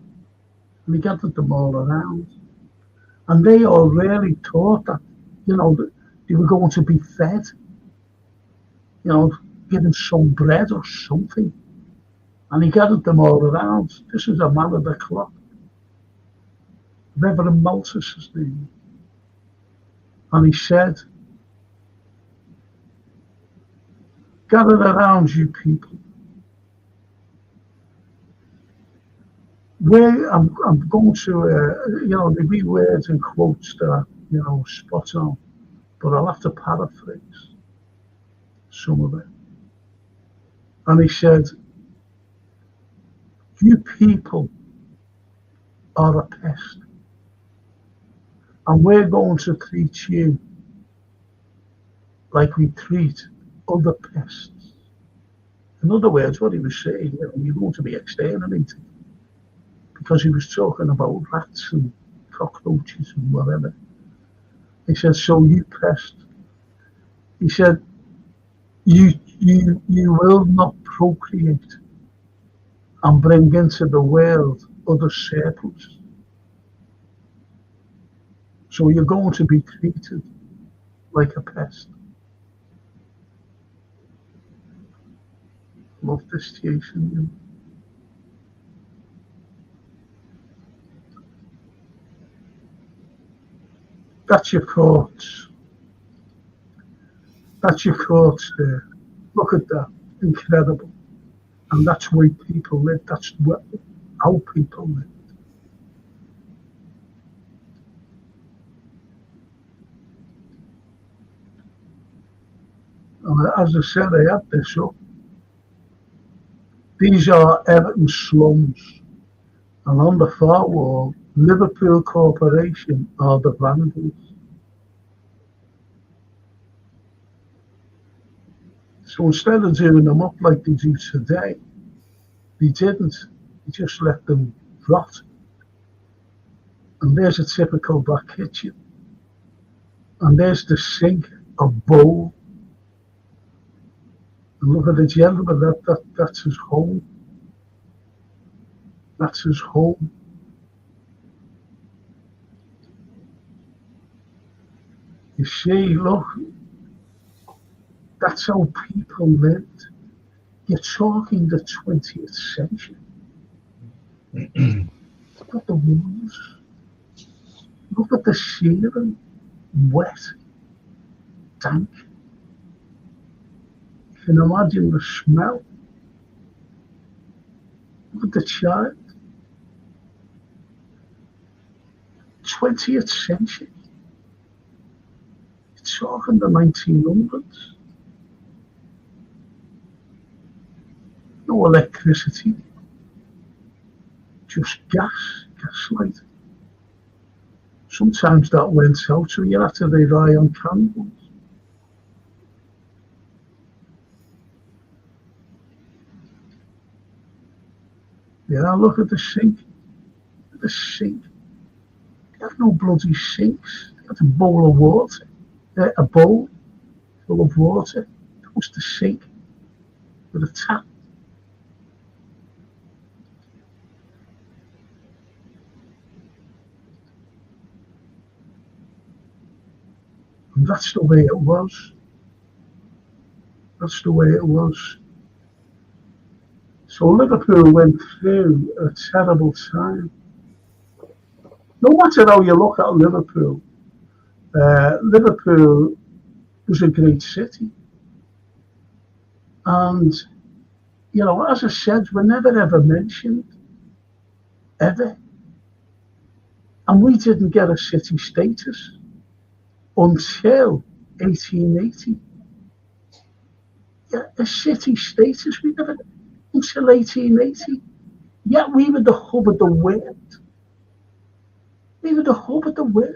and he gathered them all around. And they all really thought that, that they were going to be fed, given some bread or something. And he gathered them all around. This is a man of the clock. Reverend Malthus' name. And he said, gather around, you people. I'm going to, there'll be words and quotes that are, spot on, but I'll have to paraphrase some of it. And he said, you people are a pest, and we're going to treat you like we treat other pests. In other words, what he was saying, you're going to be exterminated. Because he was talking about rats and cockroaches and whatever. He said, so you pest. He said, you will not procreate and bring into the world other surplus. So you're going to be treated like a pest. Love this, Jason. That's your courts. That's your courts there. Look at that. Incredible. And that's where people live. That's how people live. As I said, I had this up. These are Everton slums. And on the far wall, Liverpool Corporation are the vandals. So instead of doing them up like they do today, they didn't. They just let them rot. And there's a typical black kitchen. And there's the sink, a bowl. And look at the gentleman, that's his home. That's his home. You see, look, that's how people lived. You're talking the 20th century. Look at the walls. Look at the ceiling. Wet. Dank. You can imagine the smell. Look at the child. 20th century. Talking the 1900s. No electricity, just gaslight. Sometimes that went out, so you had to rely on candles. Yeah, look at the sink. The sink. They had no bloody sinks. They had a bowl of water. A bowl full of water. That was the sink with a tap. And that's the way it was. That's the way it was. So Liverpool went through a terrible time. No matter how you look at Liverpool, Liverpool was a great city. And, as I said, we're never ever mentioned. ever. And we didn't get a city status until 1880. Yeah, a city status we never until 1880. Yeah, we were the hub of the world. We were the hub of the world.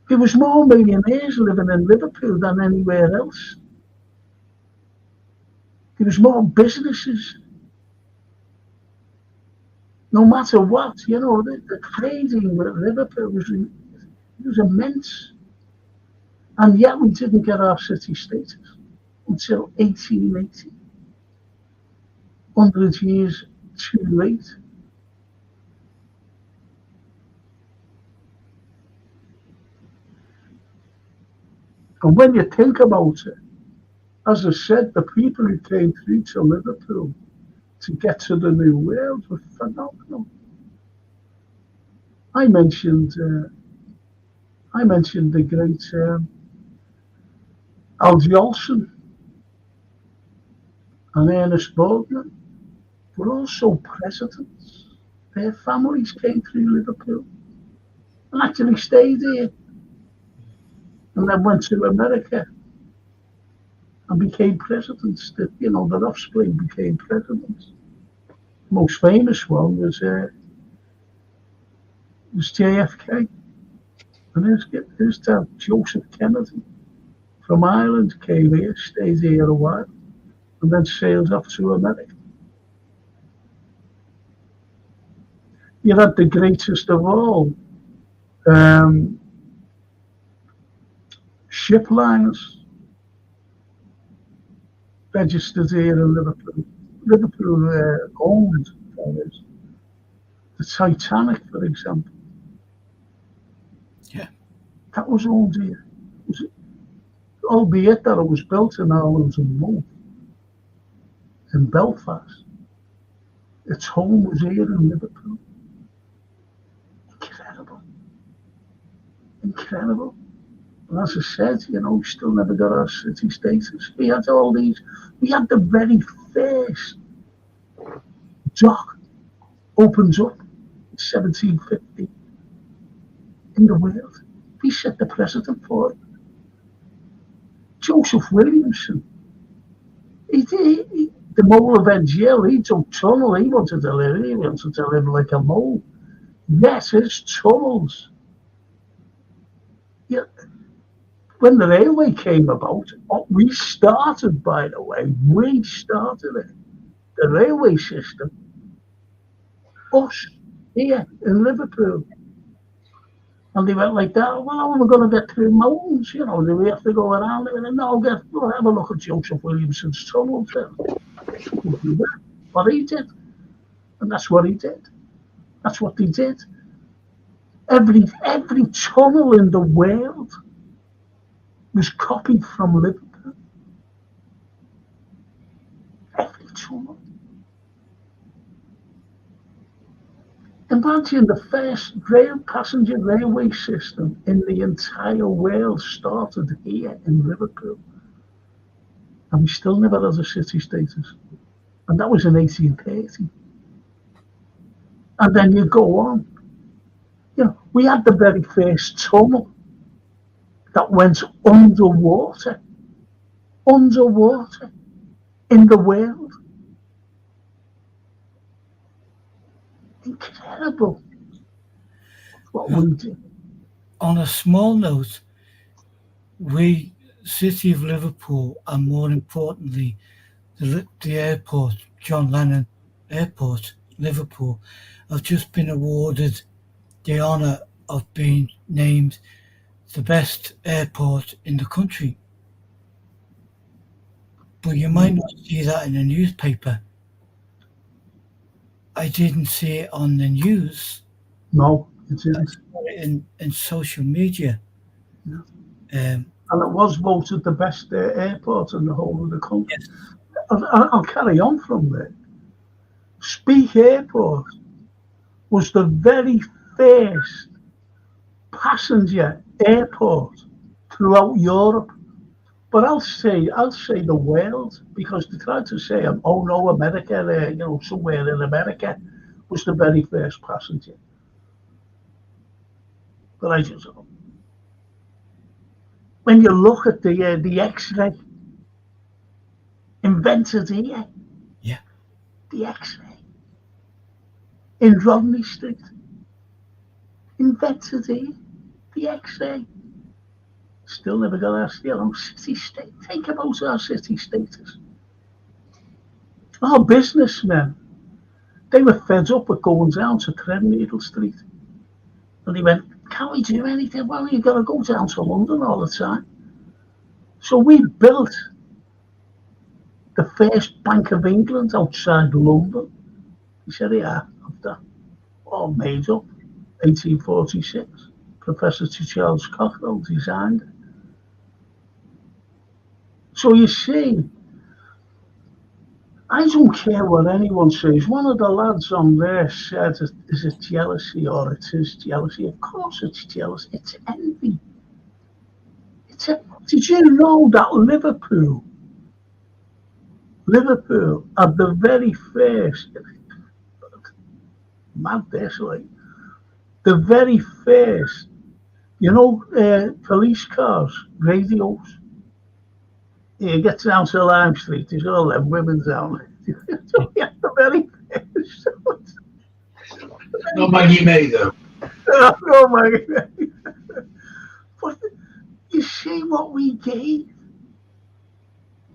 There was more millionaires living in Liverpool than anywhere else. There was more businesses. No matter what, the trading with Liverpool was immense. And yet we didn't get our city status until 1880. 100 years too late. And when you think about it, as I said, the people who came through to Liverpool to get to the New World were phenomenal. I mentioned the great Algy Olson and Ernest Boardman, but also presidents. Their families came through Liverpool and actually stayed here, and then went to America and became presidents. Their offspring became presidents. The most famous one was JFK, and his dad, Joseph Kennedy, from Ireland, came here, stayed here a while, and then sailed off to America. You had the greatest of all ship liners registered here in Liverpool. Liverpool owned the Titanic, for example. Yeah. That was owned here. Albeit that it was built in Ireland and Mull, in Belfast. Its home was here in Liverpool. Incredible. And as I said, we still never got our city status. We had the very first dock opens up in 1750 in the world. We set the precedent for it. Joseph Williamson, the mole of Edgehill, he took tunnel, he wanted to live like a mole. Yes, his tunnels. Yeah. When the railway came about, we started it. The railway system. Us, here in Liverpool. And they went like that, well, how are we going to get through mountains? Do we have to go around it? And we'll have a look at Joseph Williamson's tunnel. What he did. And that's what he did. That's what they did. Every tunnel in the world was copied from Liverpool. Every tunnel. Imagine the first passenger railway system in the entire world started here in Liverpool. And we still never had a city status. And that was in 1830. And then you go on. We had the very first tunnel that went underwater in the world. Incredible what we did. On a small note, we, City of Liverpool, and more importantly, the airport, John Lennon Airport, Liverpool, have just been awarded the honour of being named the best airport in the country. But you might not see that in the newspaper. I didn't see it on the news. No, it didn't. I saw it in social media. Yeah. And it was voted the best airport in the whole of the country. Yes. I'll carry on from there. Speke Airport was the very first passenger airport throughout Europe. But I'll say the world, because they tried to say, oh no, America, somewhere in America. was the very first passenger. But I just, when you look at the X-ray, invented here, Yeah. the X-ray in Rodney Street, invented here, the X-ray. Still never got our city state. Think about our city status. Our businessmen, they were fed up with going down to Threadneedle Street. And they went, can't we do anything? Well, you've got to go down to London all the time. So we built the first Bank of England outside London. He said, yeah, after all made up, 1846. Professor Sir Charles Cockrell designed it. So you see, I don't care what anyone says. One of the lads on there said, is it jealousy or it is jealousy? Of course it's jealousy. It's envy. Did you know that Liverpool at the very first, mad this, like, the very first, police cars, radios. You get down to Lime Street, there's all them women down there. The very first. Not Maggie May, though. No, Maggie May. But you see what we gave?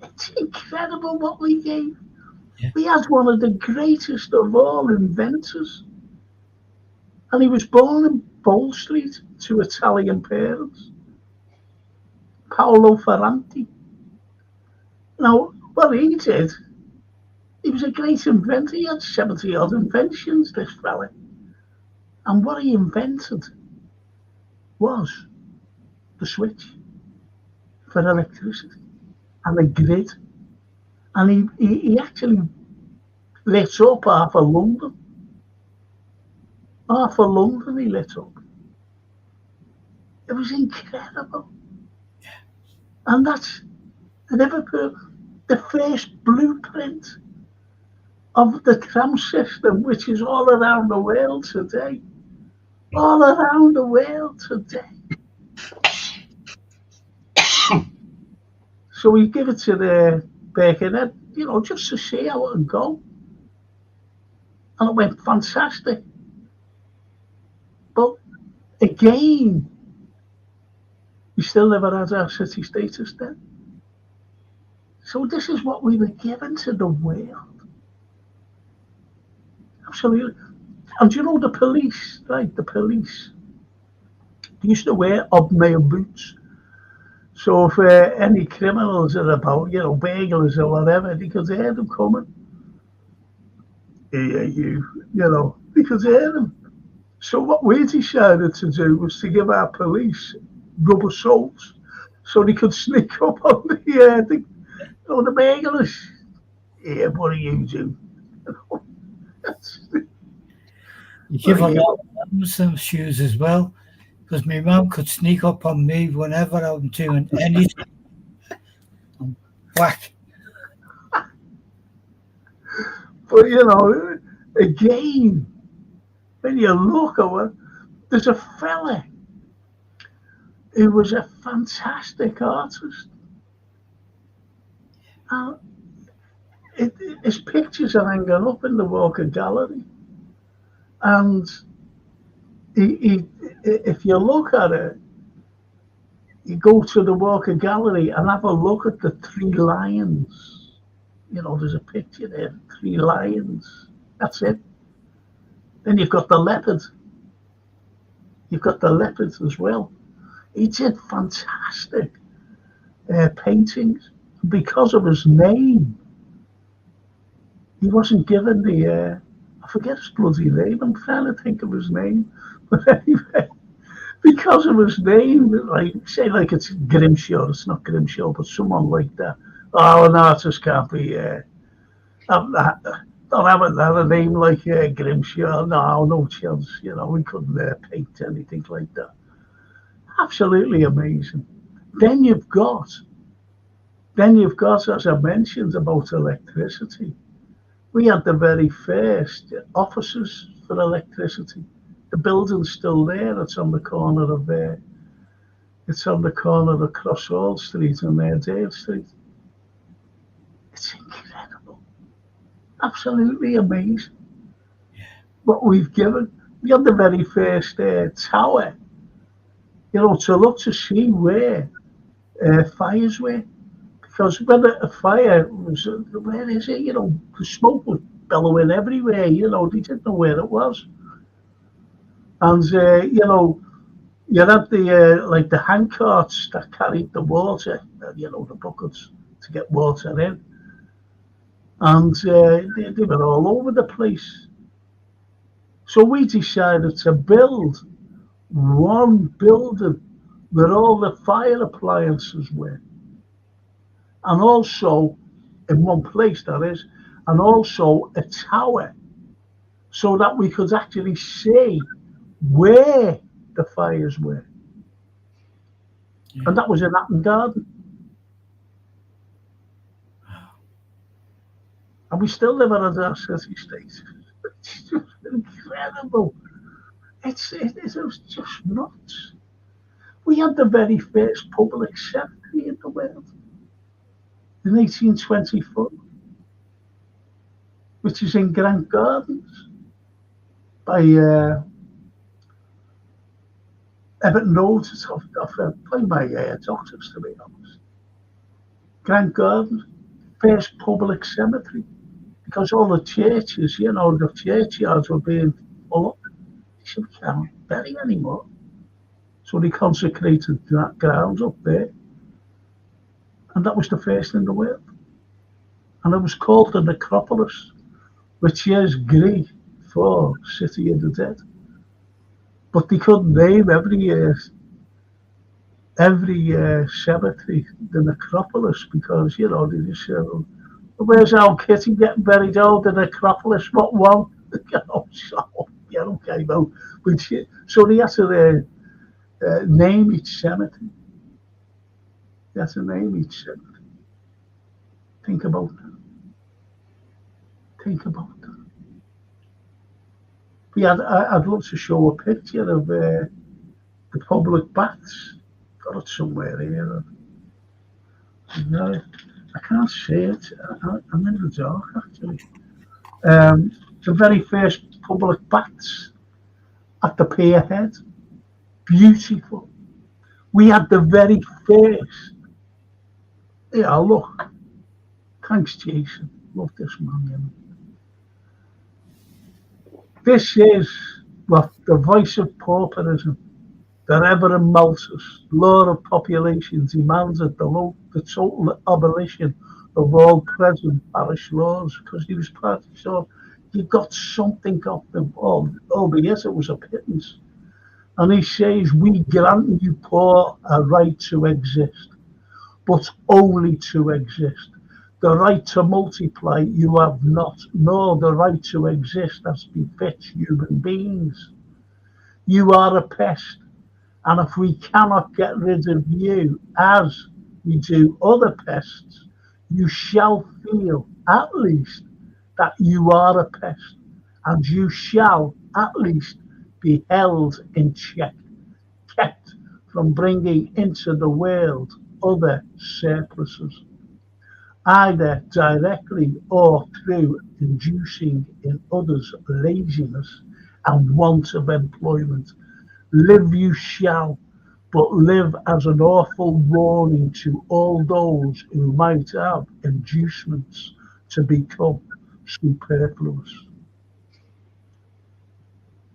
It's incredible what we gave. Yeah. We had one of the greatest of all inventors. And he was born in Bowl Street to Italian parents. Paolo Ferranti. Now, what he did, he was a great inventor. He had 70 odd inventions, this fella. And what he invented was the switch for electricity and the grid. And he actually lit up half of London. Half of London he lit up. It was incredible. Yeah. And that's Liverpool, the first blueprint of the tram system, which is all around the world today. All around the world today. So we give it to the Birkenhead, just to see how it would go. And it went fantastic. But again, we still never had our city status then. So this is what we were given to the world. Absolutely. And the police, right? The police, they used to wear hobnail boots. So if any criminals are about, burglars or whatever, they could hear them coming. They could hear them. So what we decided to do was to give our police rubber soles so they could sneak up on the burglars. Yeah, what do you do? You give a lot of them some shoes as well, because my mum could sneak up on me whenever I'm doing anything. Whack. But again, when you look at it, there's a fella who was a fantastic artist. His pictures are hanging up in the Walker Gallery. And if you look at it, you go to the Walker Gallery and have a look at the 3 lions. There's a picture there, 3 lions. That's it. Then you've got the leopard. You've got the leopard as well. He did fantastic paintings. Because of his name, he wasn't given the, I forget his bloody name, I'm trying to think of his name. But anyway, because of his name, say it's Grimshaw, it's not Grimshaw, but someone like that. Oh, an artist can't be, don't have a name like Grimshaw, no chance, we couldn't paint anything like that. Absolutely amazing. Then you've got, as I mentioned about electricity, We had the very first offices for electricity. The building's still there. It's on the corner of Cross Hall Street and Dale Street. It's incredible. Absolutely amazing. What we've given. We had the very first tower, to look to see where fires were. Because when a fire was, where is it? The smoke was bellowing everywhere. They didn't know where it was. And, you had the hand carts that carried the water, the buckets to get water in. And they were all over the place. So we decided to build one building where all the fire appliances were. And also, in one place that is, and also a tower, so that we could actually see where the fires were. And that was in Hatton Garden. And we still live on our city state. It's just incredible. It was just nuts. We had the very first public cemetery in the world in 1824, which is in Grant Gardens by Everton Road. It's off by my doctors, to be honest. Grant Gardens, first public cemetery, because all the churches, the churchyards were being full up. They can't bury anymore. So they consecrated that grounds up there. And that was the first in the world. And it was called the Necropolis, which is Greek for City of the Dead. But they couldn't name every cemetery the Necropolis because, they just said, where's our Kitty getting buried? Oh, the Necropolis, what one? Okay, well, so they had to name each cemetery. They had to name each cemetery. Think about that. I'd love to show a picture of the public baths. Got it somewhere here. No, I can't see it. I'm in the dark, actually. The very first public baths at the pier head. Beautiful. We had the very first. Yeah, look. Thanks, Jason. Love this man. This is the voice of pauperism. The Reverend Malthus, law of population, demanded the total abolition of all present parish laws because he was partly sure you got something off them, albeit it was a pittance. And he says, we grant you poor a right to exist, but only to exist. The right to multiply you have not, nor the right to exist as befits human beings. You are a pest, and if we cannot get rid of you as we do other pests, you shall feel at least that you are a pest, and you shall at least be held in check, kept from bringing into the world other surpluses, either directly or through inducing in others laziness and want of employment. Live you shall, but live as an awful warning to all those who might have inducements to become superfluous.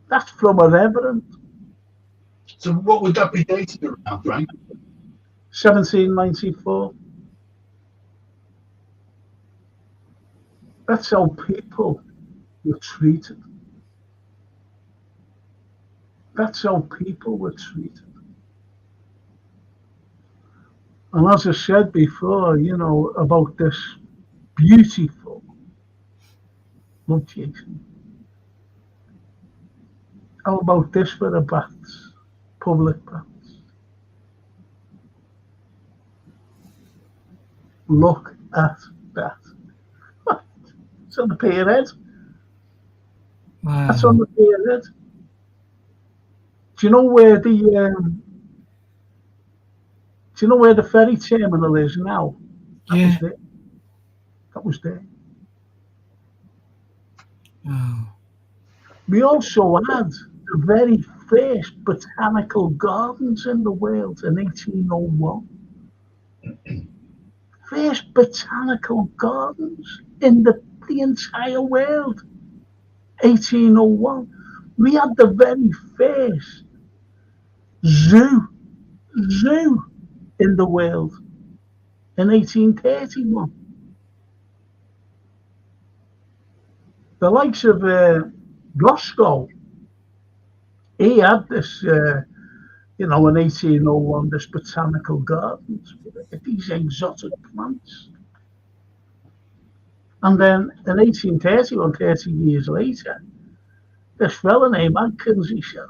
That's from a reverend. So what would that be dated around, Frank? 1794. That's how people were treated. That's how people were treated. And as I said before, about this beautiful location. How about this for the baths, public baths? Look at that. It's on the pierhead. Wow. That's on the pierhead. Do you know where the ferry terminal is now? That Yeah. was there. That was there. Oh. We also had the very first botanical gardens in the world in 1801. First botanical gardens in the entire world. 1801. We had the very first zoo in the world in 1831. The likes of Glasgow, he had this, in 1801, this botanical gardens with these exotic plants. And then in 1831, 30 years later, this fella named Atkins, he said,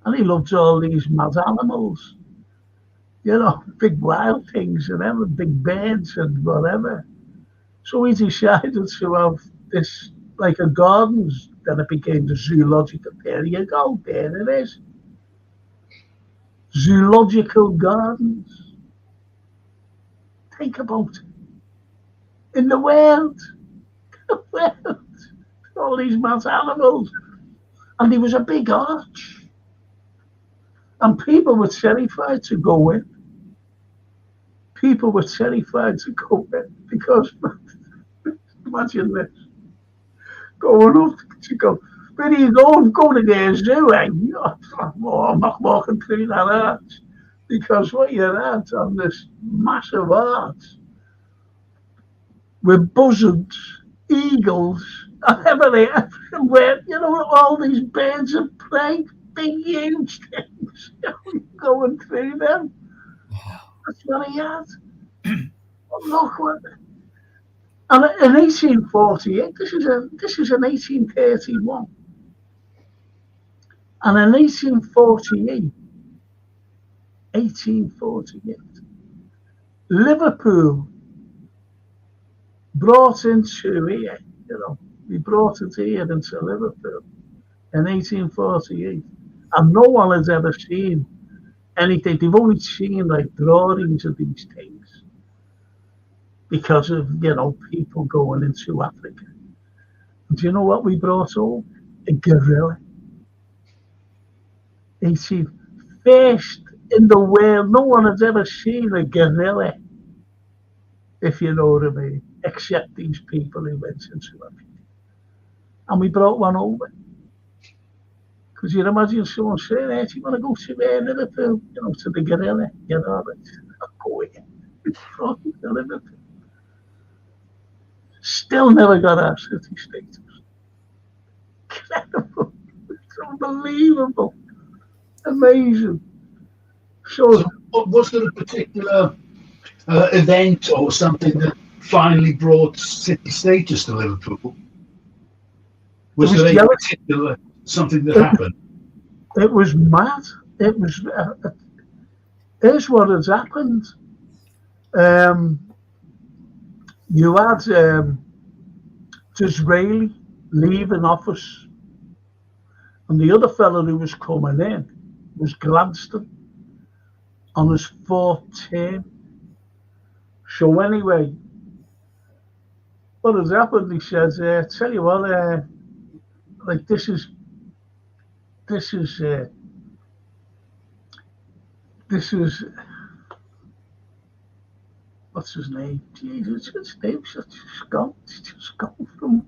and he loved all these mad animals, big wild things and everything, big birds and whatever. So he decided to have this, like a gardens, then it became the zoological. There you go, there it is. Zoological gardens. Think about it. In the world. All these mad animals. And there was a big arch. And people were terrified to go in. People were terrified to go in because, imagine this, going up to go, where are you going? Go to the zoo, eh? I'm not walking through that arch. Because what you're at on this massive arch with buzzards, eagles, and everywhere, all these birds of prey, big, huge things, going through them. That's what he had. Look what. And in 1848, this is in 1831, and in 1848, Liverpool brought into here, we brought it here into Liverpool in 1848, and no one has ever seen anything. They've only seen like drawings of these things because of people going into Africa. Do you know what we brought home? A gorilla. 18 first in the world. No one has ever seen a gorilla, if you know what I mean, except these people who went into Africa. And we brought one over. Because you'd imagine someone saying, hey, do you want to go to Liverpool, to the gorilla, I'll go here. Liverpool. Still never got our city status. Incredible. It's unbelievable. Amazing. So was there a particular event or something that finally brought city status to Liverpool? Was there a particular something that happened? It was mad. It was. Here's what has happened. You had Disraeli leaving office, and the other fellow who was coming in was Gladstone on his fourth term. So anyway, what has happened? He says, "Tell you what, like this is what's his name? Jesus, his name's just gone from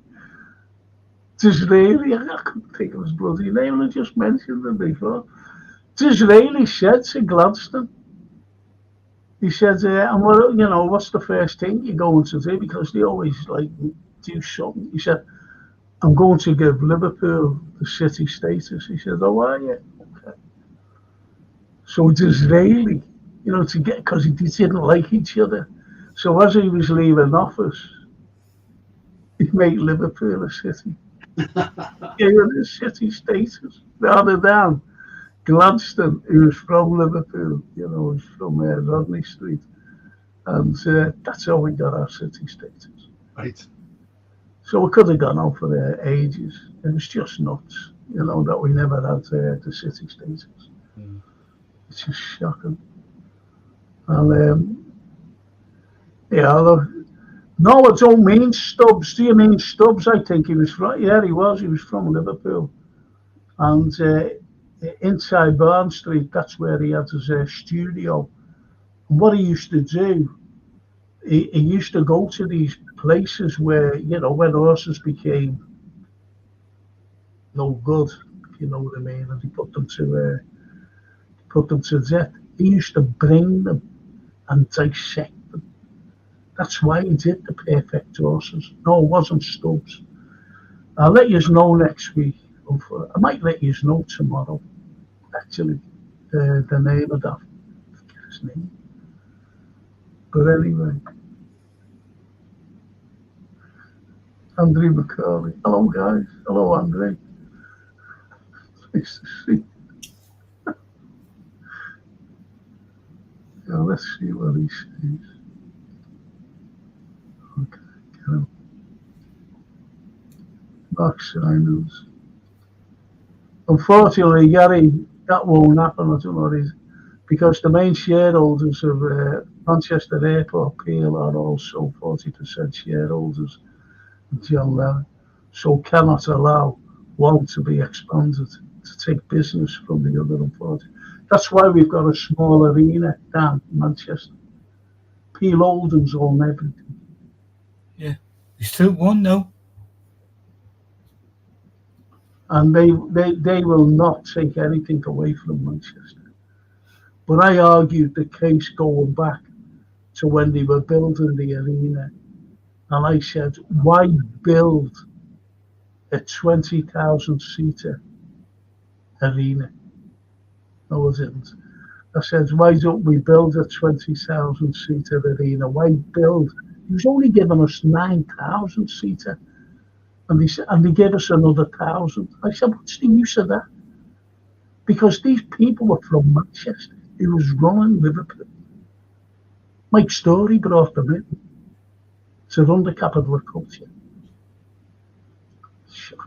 Disraeli. I couldn't think of his bloody name. I just mentioned him before. Disraeli said to Gladstone, he said, and what's the first thing you're going to do? Because they always do something. He said, I'm going to give Liverpool the city status. He said, oh, are you? Okay. So Disraeli, to get, because they didn't like each other. So as he was leaving office, he made Liverpool a city. Gave the city status rather than Gladstone, who was from Liverpool, was from Rodney Street. And that's how we got our city status. Right. So we could have gone on for ages. It was just nuts, that we never had the city status. Mm. It's just shocking. And no, I don't mean Stubbs. Do you mean Stubbs? I think he was from. Yeah, he was. He was from Liverpool, and inside Barn Street, that's where he had his studio. And what he used to do, he used to go to these places where when horses became no good, if you know what I mean, and he put them to death. He used to bring them and dissect them. That's why he did the perfect horses. No, it wasn't Stubbs. I'll let you know next week. I might let you know tomorrow, actually, the name of that. I forget his name. But anyway, Andre McCauley. Hello, guys. Hello, Andre. Nice to see you. Let's see what he says. Okay, get him. Mark Simons. Unfortunately, Gary, that won't happen. I don't know what it is. Because the main shareholders of Manchester Airport Peel are also 40% shareholders of John Lennon, so cannot allow one to be expanded to take business from the other, unfortunately. That's why we've got a small arena down in Manchester. Peel Holdings own everything. Yeah, we still won though. And they will not take anything away from Manchester. But I argued the case going back to when they were building the arena. And I said, why build a 20,000 seater arena? No, I didn't. I said, why don't we build a 20,000 seater arena? Why build? He was only giving us 9,000 seater. And they gave us another 1,000. I said, what's the use of that? Because these people were from Manchester. He was running Liverpool. Mike Story brought them in to run the capital of culture. Sure.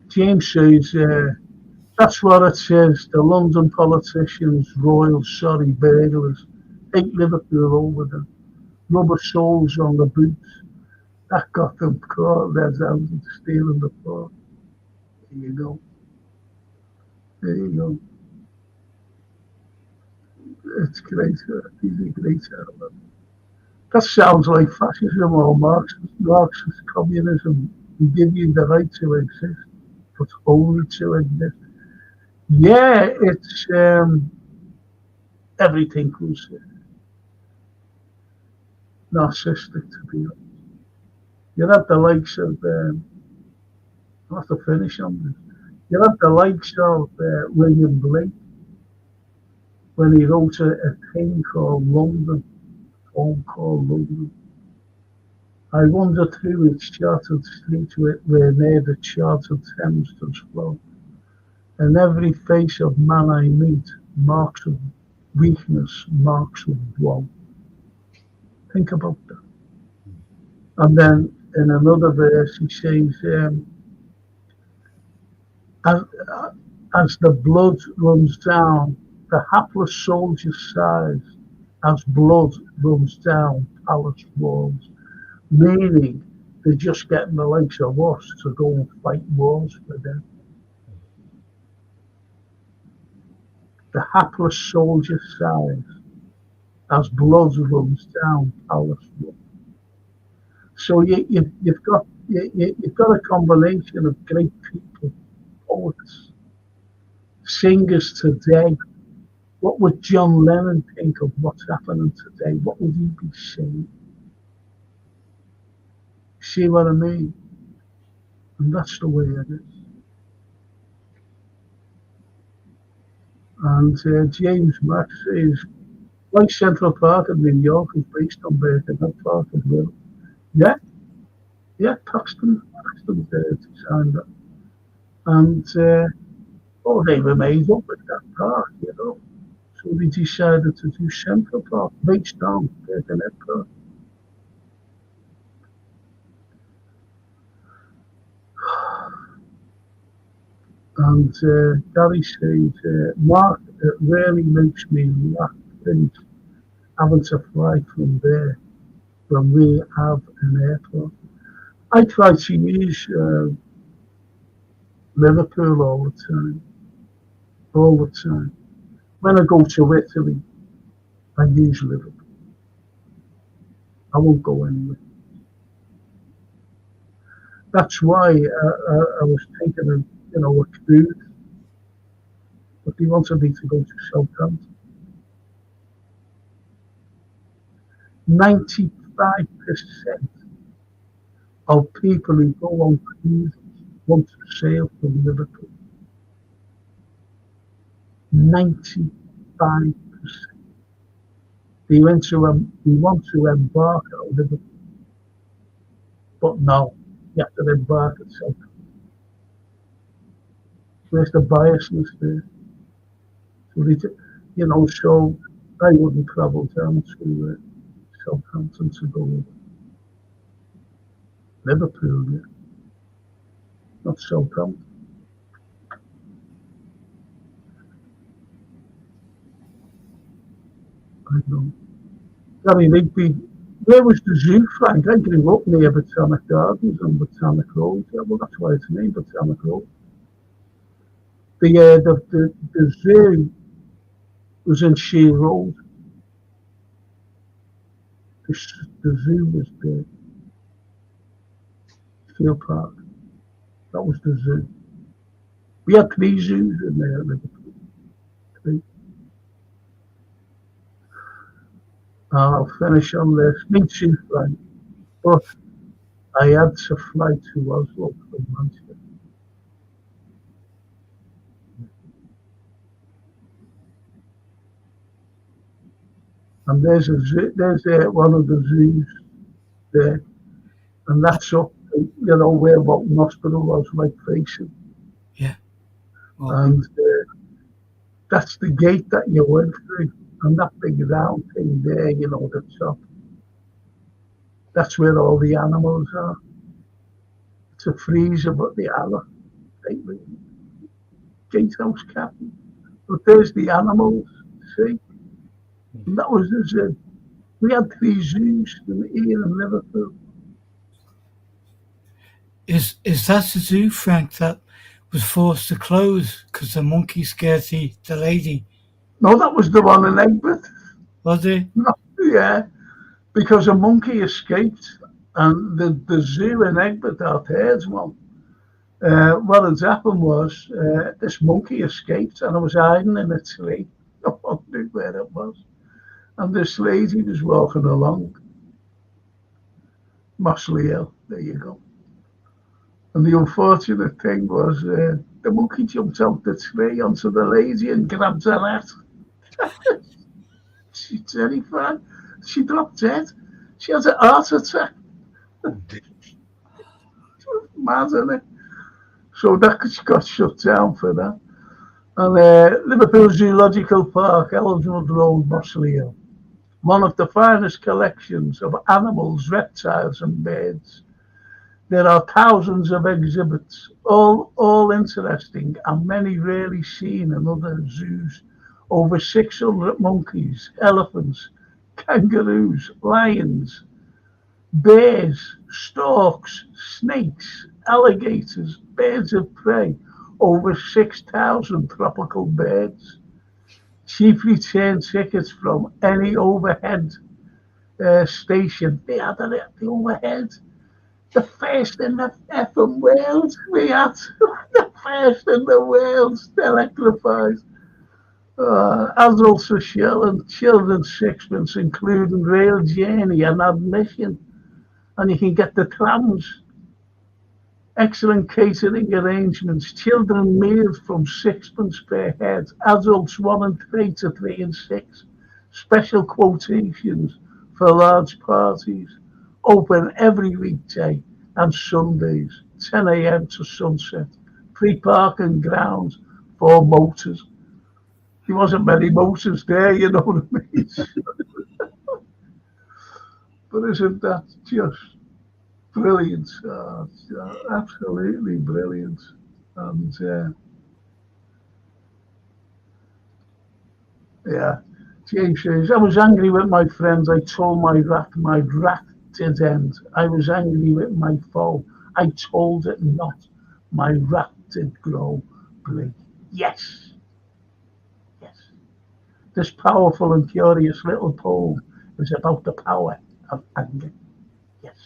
James says, that's what it says. The London politicians, royal, sorry burglars, take Liverpool over them. Rubber soles on the boots. That got them caught red-handed stealing the ball. There you go. It's great. He's a great element. That sounds like fascism or Marxist communism. We give you the right to exist, but only to exist. Yeah, it's everything was narcissistic, to be honest. You have the likes of, I'll have to finish on this. You have the likes of William Blake when he wrote a thing called London, poem called London. I wondered who its chartered street where near the chartered Thames does flow. And every face of man I meet, marks of weakness, marks of woe. Think about that. And then in another verse he says, as the blood runs down the hapless soldier's sides, as blood runs down palace walls, meaning they're just getting the likes of us to go and fight wars for them. The hapless soldier's sides, as blood runs down palace walls. So you've got a combination of great people, poets, singers today. What would John Lennon think of what's happening today? What would he be saying? See what I mean? And that's the way it is. And James Max says, like Central Park in New York is based on Birkenhead Park as well. Yeah, Paxton designed that. And they were made up at that park, So they decided to do Central Park based on Birkenhead Park. And Gary said, Mark, it really makes me laugh think having to fly from there when we have an airport. I try to use Liverpool all the time. When I go to Italy, I use Liverpool. I won't go anywhere. That's why I was thinking of, a cruise, but they wanted me to go to Southampton. 95% of people who go on cruises want to sail from Liverpool. 95%. They want to embark at Liverpool, but no, you have to embark at Southampton. Where's the biasness there? So I wouldn't travel down to Southampton to go to Liverpool, yeah. Not Southampton. I know. Gary Rigby, where was the zoo, Frank? I grew up near Botanic Gardens on Botanic Road. Yeah, well, that's why it's named Botanic Road. The zoo was in Shea Road. The zoo was there. Field Park. That was the zoo. We had 3 zoos in there, Liverpool. 3. I'll finish on this. Me too, Frank. But I had to fly to Oslo from Manchester. And there's one of the zoos there, and that's up, where Bolton Hospital was, like facing. Yeah. Well, and that's the gate that you went through, and that big round thing there, the top. That's where all the animals are. It's a freezer, but the other gatehouse captain. But there's the animals, see? And that was the zoo. We had 3 zoos here in Liverpool. Is that the zoo, Frank, that was forced to close because the monkey scared the lady? No, that was the one in Egbert. Was it? No, yeah, because a monkey escaped, and the zoo in Egbert, our third one, what had happened was this monkey escaped, and I was hiding in a tree. I wondered where it was. And this lady was walking along. Mossley Hill, there you go. And the unfortunate thing was the monkey jumped out the tree onto the lady and grabbed her hat. She's terrified. She dropped dead. She had a heart attack. Mad, isn't it? So that got shut down for that. And Liverpool Zoological Park, Elmswood Road, Mossley Hill. One of the finest collections of animals, reptiles and birds. There are thousands of exhibits, all interesting and many rarely seen in other zoos. Over 600 monkeys, elephants, kangaroos, lions, bears, storks, snakes, alligators, birds of prey, over 6,000 tropical birds. Cheap return tickets from any overhead station. They had the overhead. The first in the effing world. We had the first in the world. Electrified. Adults for shell and children's sixpence, including rail journey and admission. And you can get the trams. Excellent catering arrangements. Children meals from 6pence per head. Adults 1 and 3 to 3 and 6. Special quotations for large parties. Open every weekday and Sundays, 10 a.m. to sunset. Free parking grounds for motors. There wasn't many motors there, you know what I mean? But isn't that just brilliant? Absolutely brilliant. And Yeah. James says, I was angry with my friends. I told my wrath did end. I was angry with my foe. I told it not. My wrath did grow bleak. Yes, yes. This powerful and curious little poem is about the power of anger. Yes.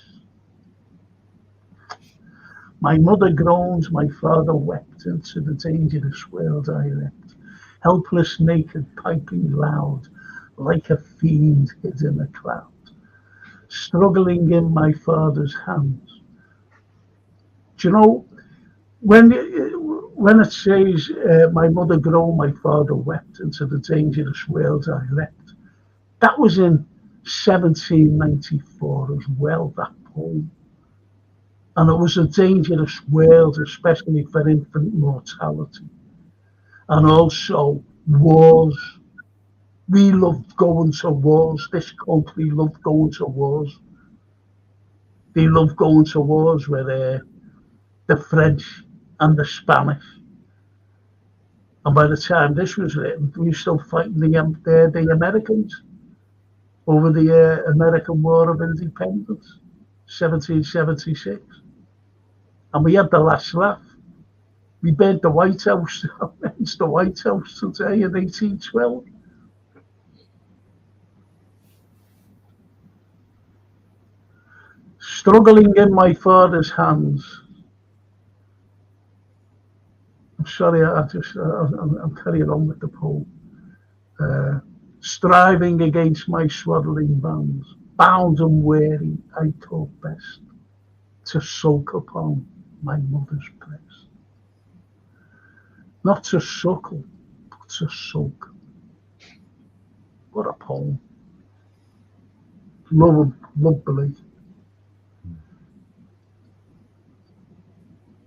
My mother groans, my father wept into the dangerous world I leapt. Helpless, naked, piping loud, like a fiend hid in a cloud. Struggling in my father's hands. Do you know, when it says, my mother groaned, my father wept into the dangerous world I leapt, that was in 1794 as well, that poem. And it was a dangerous world, especially for infant mortality. And also wars. We loved going to wars. This country loved going to wars. They loved going to wars with the French and the Spanish. And by the time this was written, we were still fighting the Americans over the American War of Independence, 1776. And we had the last laugh. We burnt the White House, against the White House today in 1812. Struggling in my father's hands. I'm sorry, I'm carrying on with the poem. Striving against my swaddling bands, bound and weary, I thought best to sulk upon my mother's breast. Not to suckle, but to sulk. What a poem. Lovely.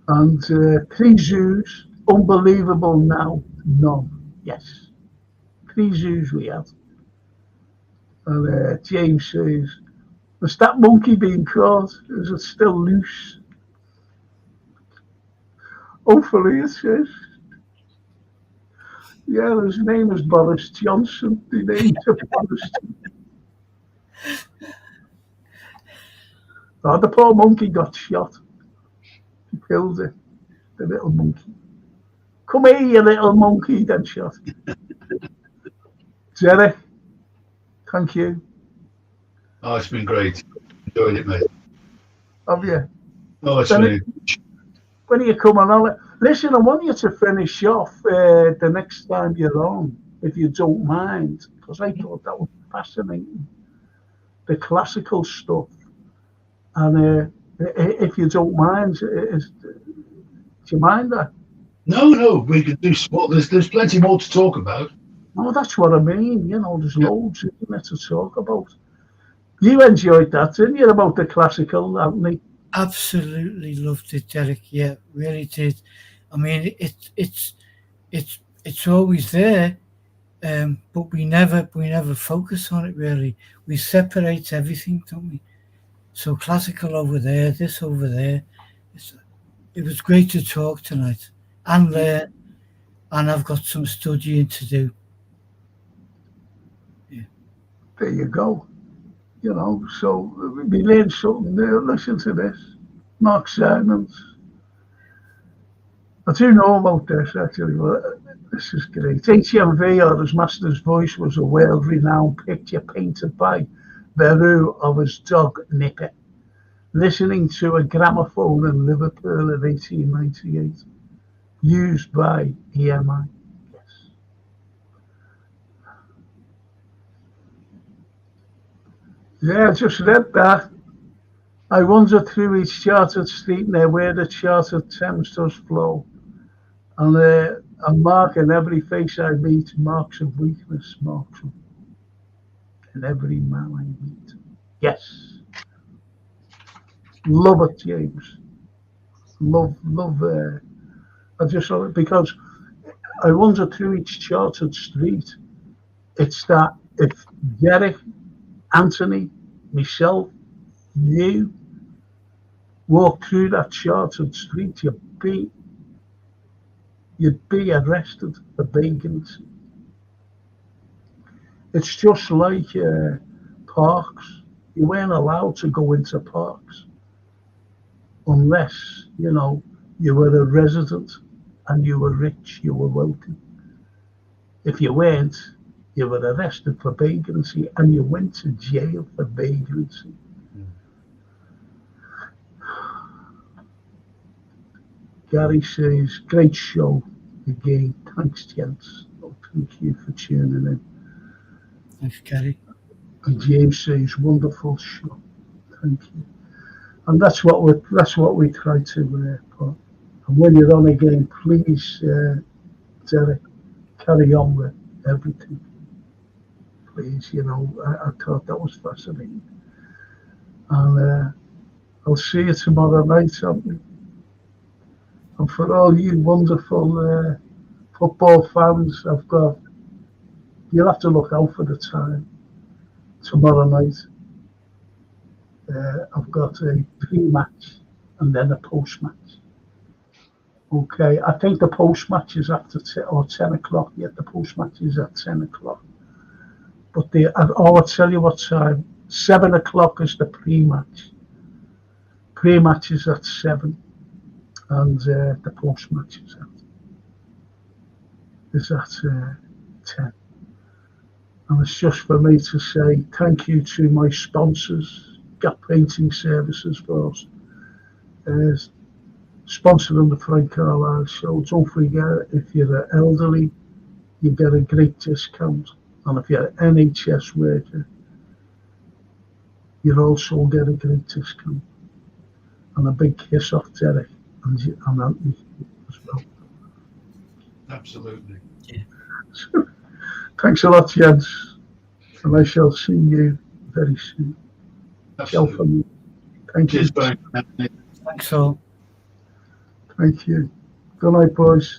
And three zoos, unbelievable now, none. Yes. Three zoos we had. And James says, was that monkey being caught? Is it still loose? Hopefully it is. Yeah, his name is Boris Johnson. They named him Boris. Oh, the poor monkey got shot. He killed it, the little monkey. Come here, you little monkey, then shot. Jerry, thank you. Oh, it's been great. Enjoyed it, mate. Have you? Oh, it's been. When are you coming on? Listen, I want you to finish off the next time you're on, if you don't mind, because I thought that was fascinating. The classical stuff. And if you don't mind, do you mind that? No, we could do sport. There's plenty more to talk about. Oh, that's what I mean. You know, there's loads in there to talk about. You enjoyed that, didn't you, about the classical, haven't you? Absolutely loved it, Derek. Yeah, really did. I mean, it's always there, but we never focus on it really. We separate everything, don't we? So classical over there, this over there. It was great to talk tonight and learn, and I've got some studying to do. Yeah. There you go. You know, so we learned something new. Listen to this. Mark Simons. I do know about this, actually. But this is great. HMV, or his master's voice, was a world-renowned picture painted by Veru of his dog Nipper, listening to a gramophone in Liverpool in 1898, used by EMI. Yes. Yeah, I just read that. I wander through each chartered street near where the chartered Thames does flow, and a mark in every face I meet, marks of weakness, marks of in every man I meet. Yes. Love it, James. Love. I just love it because I wander through each chartered street. It's that if Derek, Anthony, myself, you walk through that chartered street, you'd be arrested for vagrancy. It's just like parks. You weren't allowed to go into parks unless, you were a resident and you were rich, you were wealthy. If you weren't, you were arrested for vagrancy and you went to jail for vagrancy. Gary says, great show again. Thanks, gents. Oh, thank you for tuning in. Thanks, Gary. And James says, wonderful show. Thank you. And that's what we try to put. And when you're on again, please, Derek, carry on with everything. Please, I thought that was fascinating. And I'll see you tomorrow night, something. And for all you wonderful football fans, you'll have to look out for the time. Tomorrow night, I've got a pre-match and then a post-match. Okay, I think the post-match is after 10 o'clock. Yeah, the post-match is at 10 o'clock. But I'll tell you what time. 7 o'clock is the pre-match. Pre-match is at 7. And the post-match is at 10. And it's just for me to say thank you to my sponsors, Gap Painting Services for sponsoring the Frank Carlyle Show. Don't forget, if you're elderly, you get a great discount. And if you're an NHS worker, you also get a great discount. And a big kiss off Derek and Anthony as well. Absolutely. Yeah. So, thanks a lot, gents. And I shall see you very soon. Absolutely. Thank you. Cheers, Frank. Thanks all. Thank you. Good night, boys.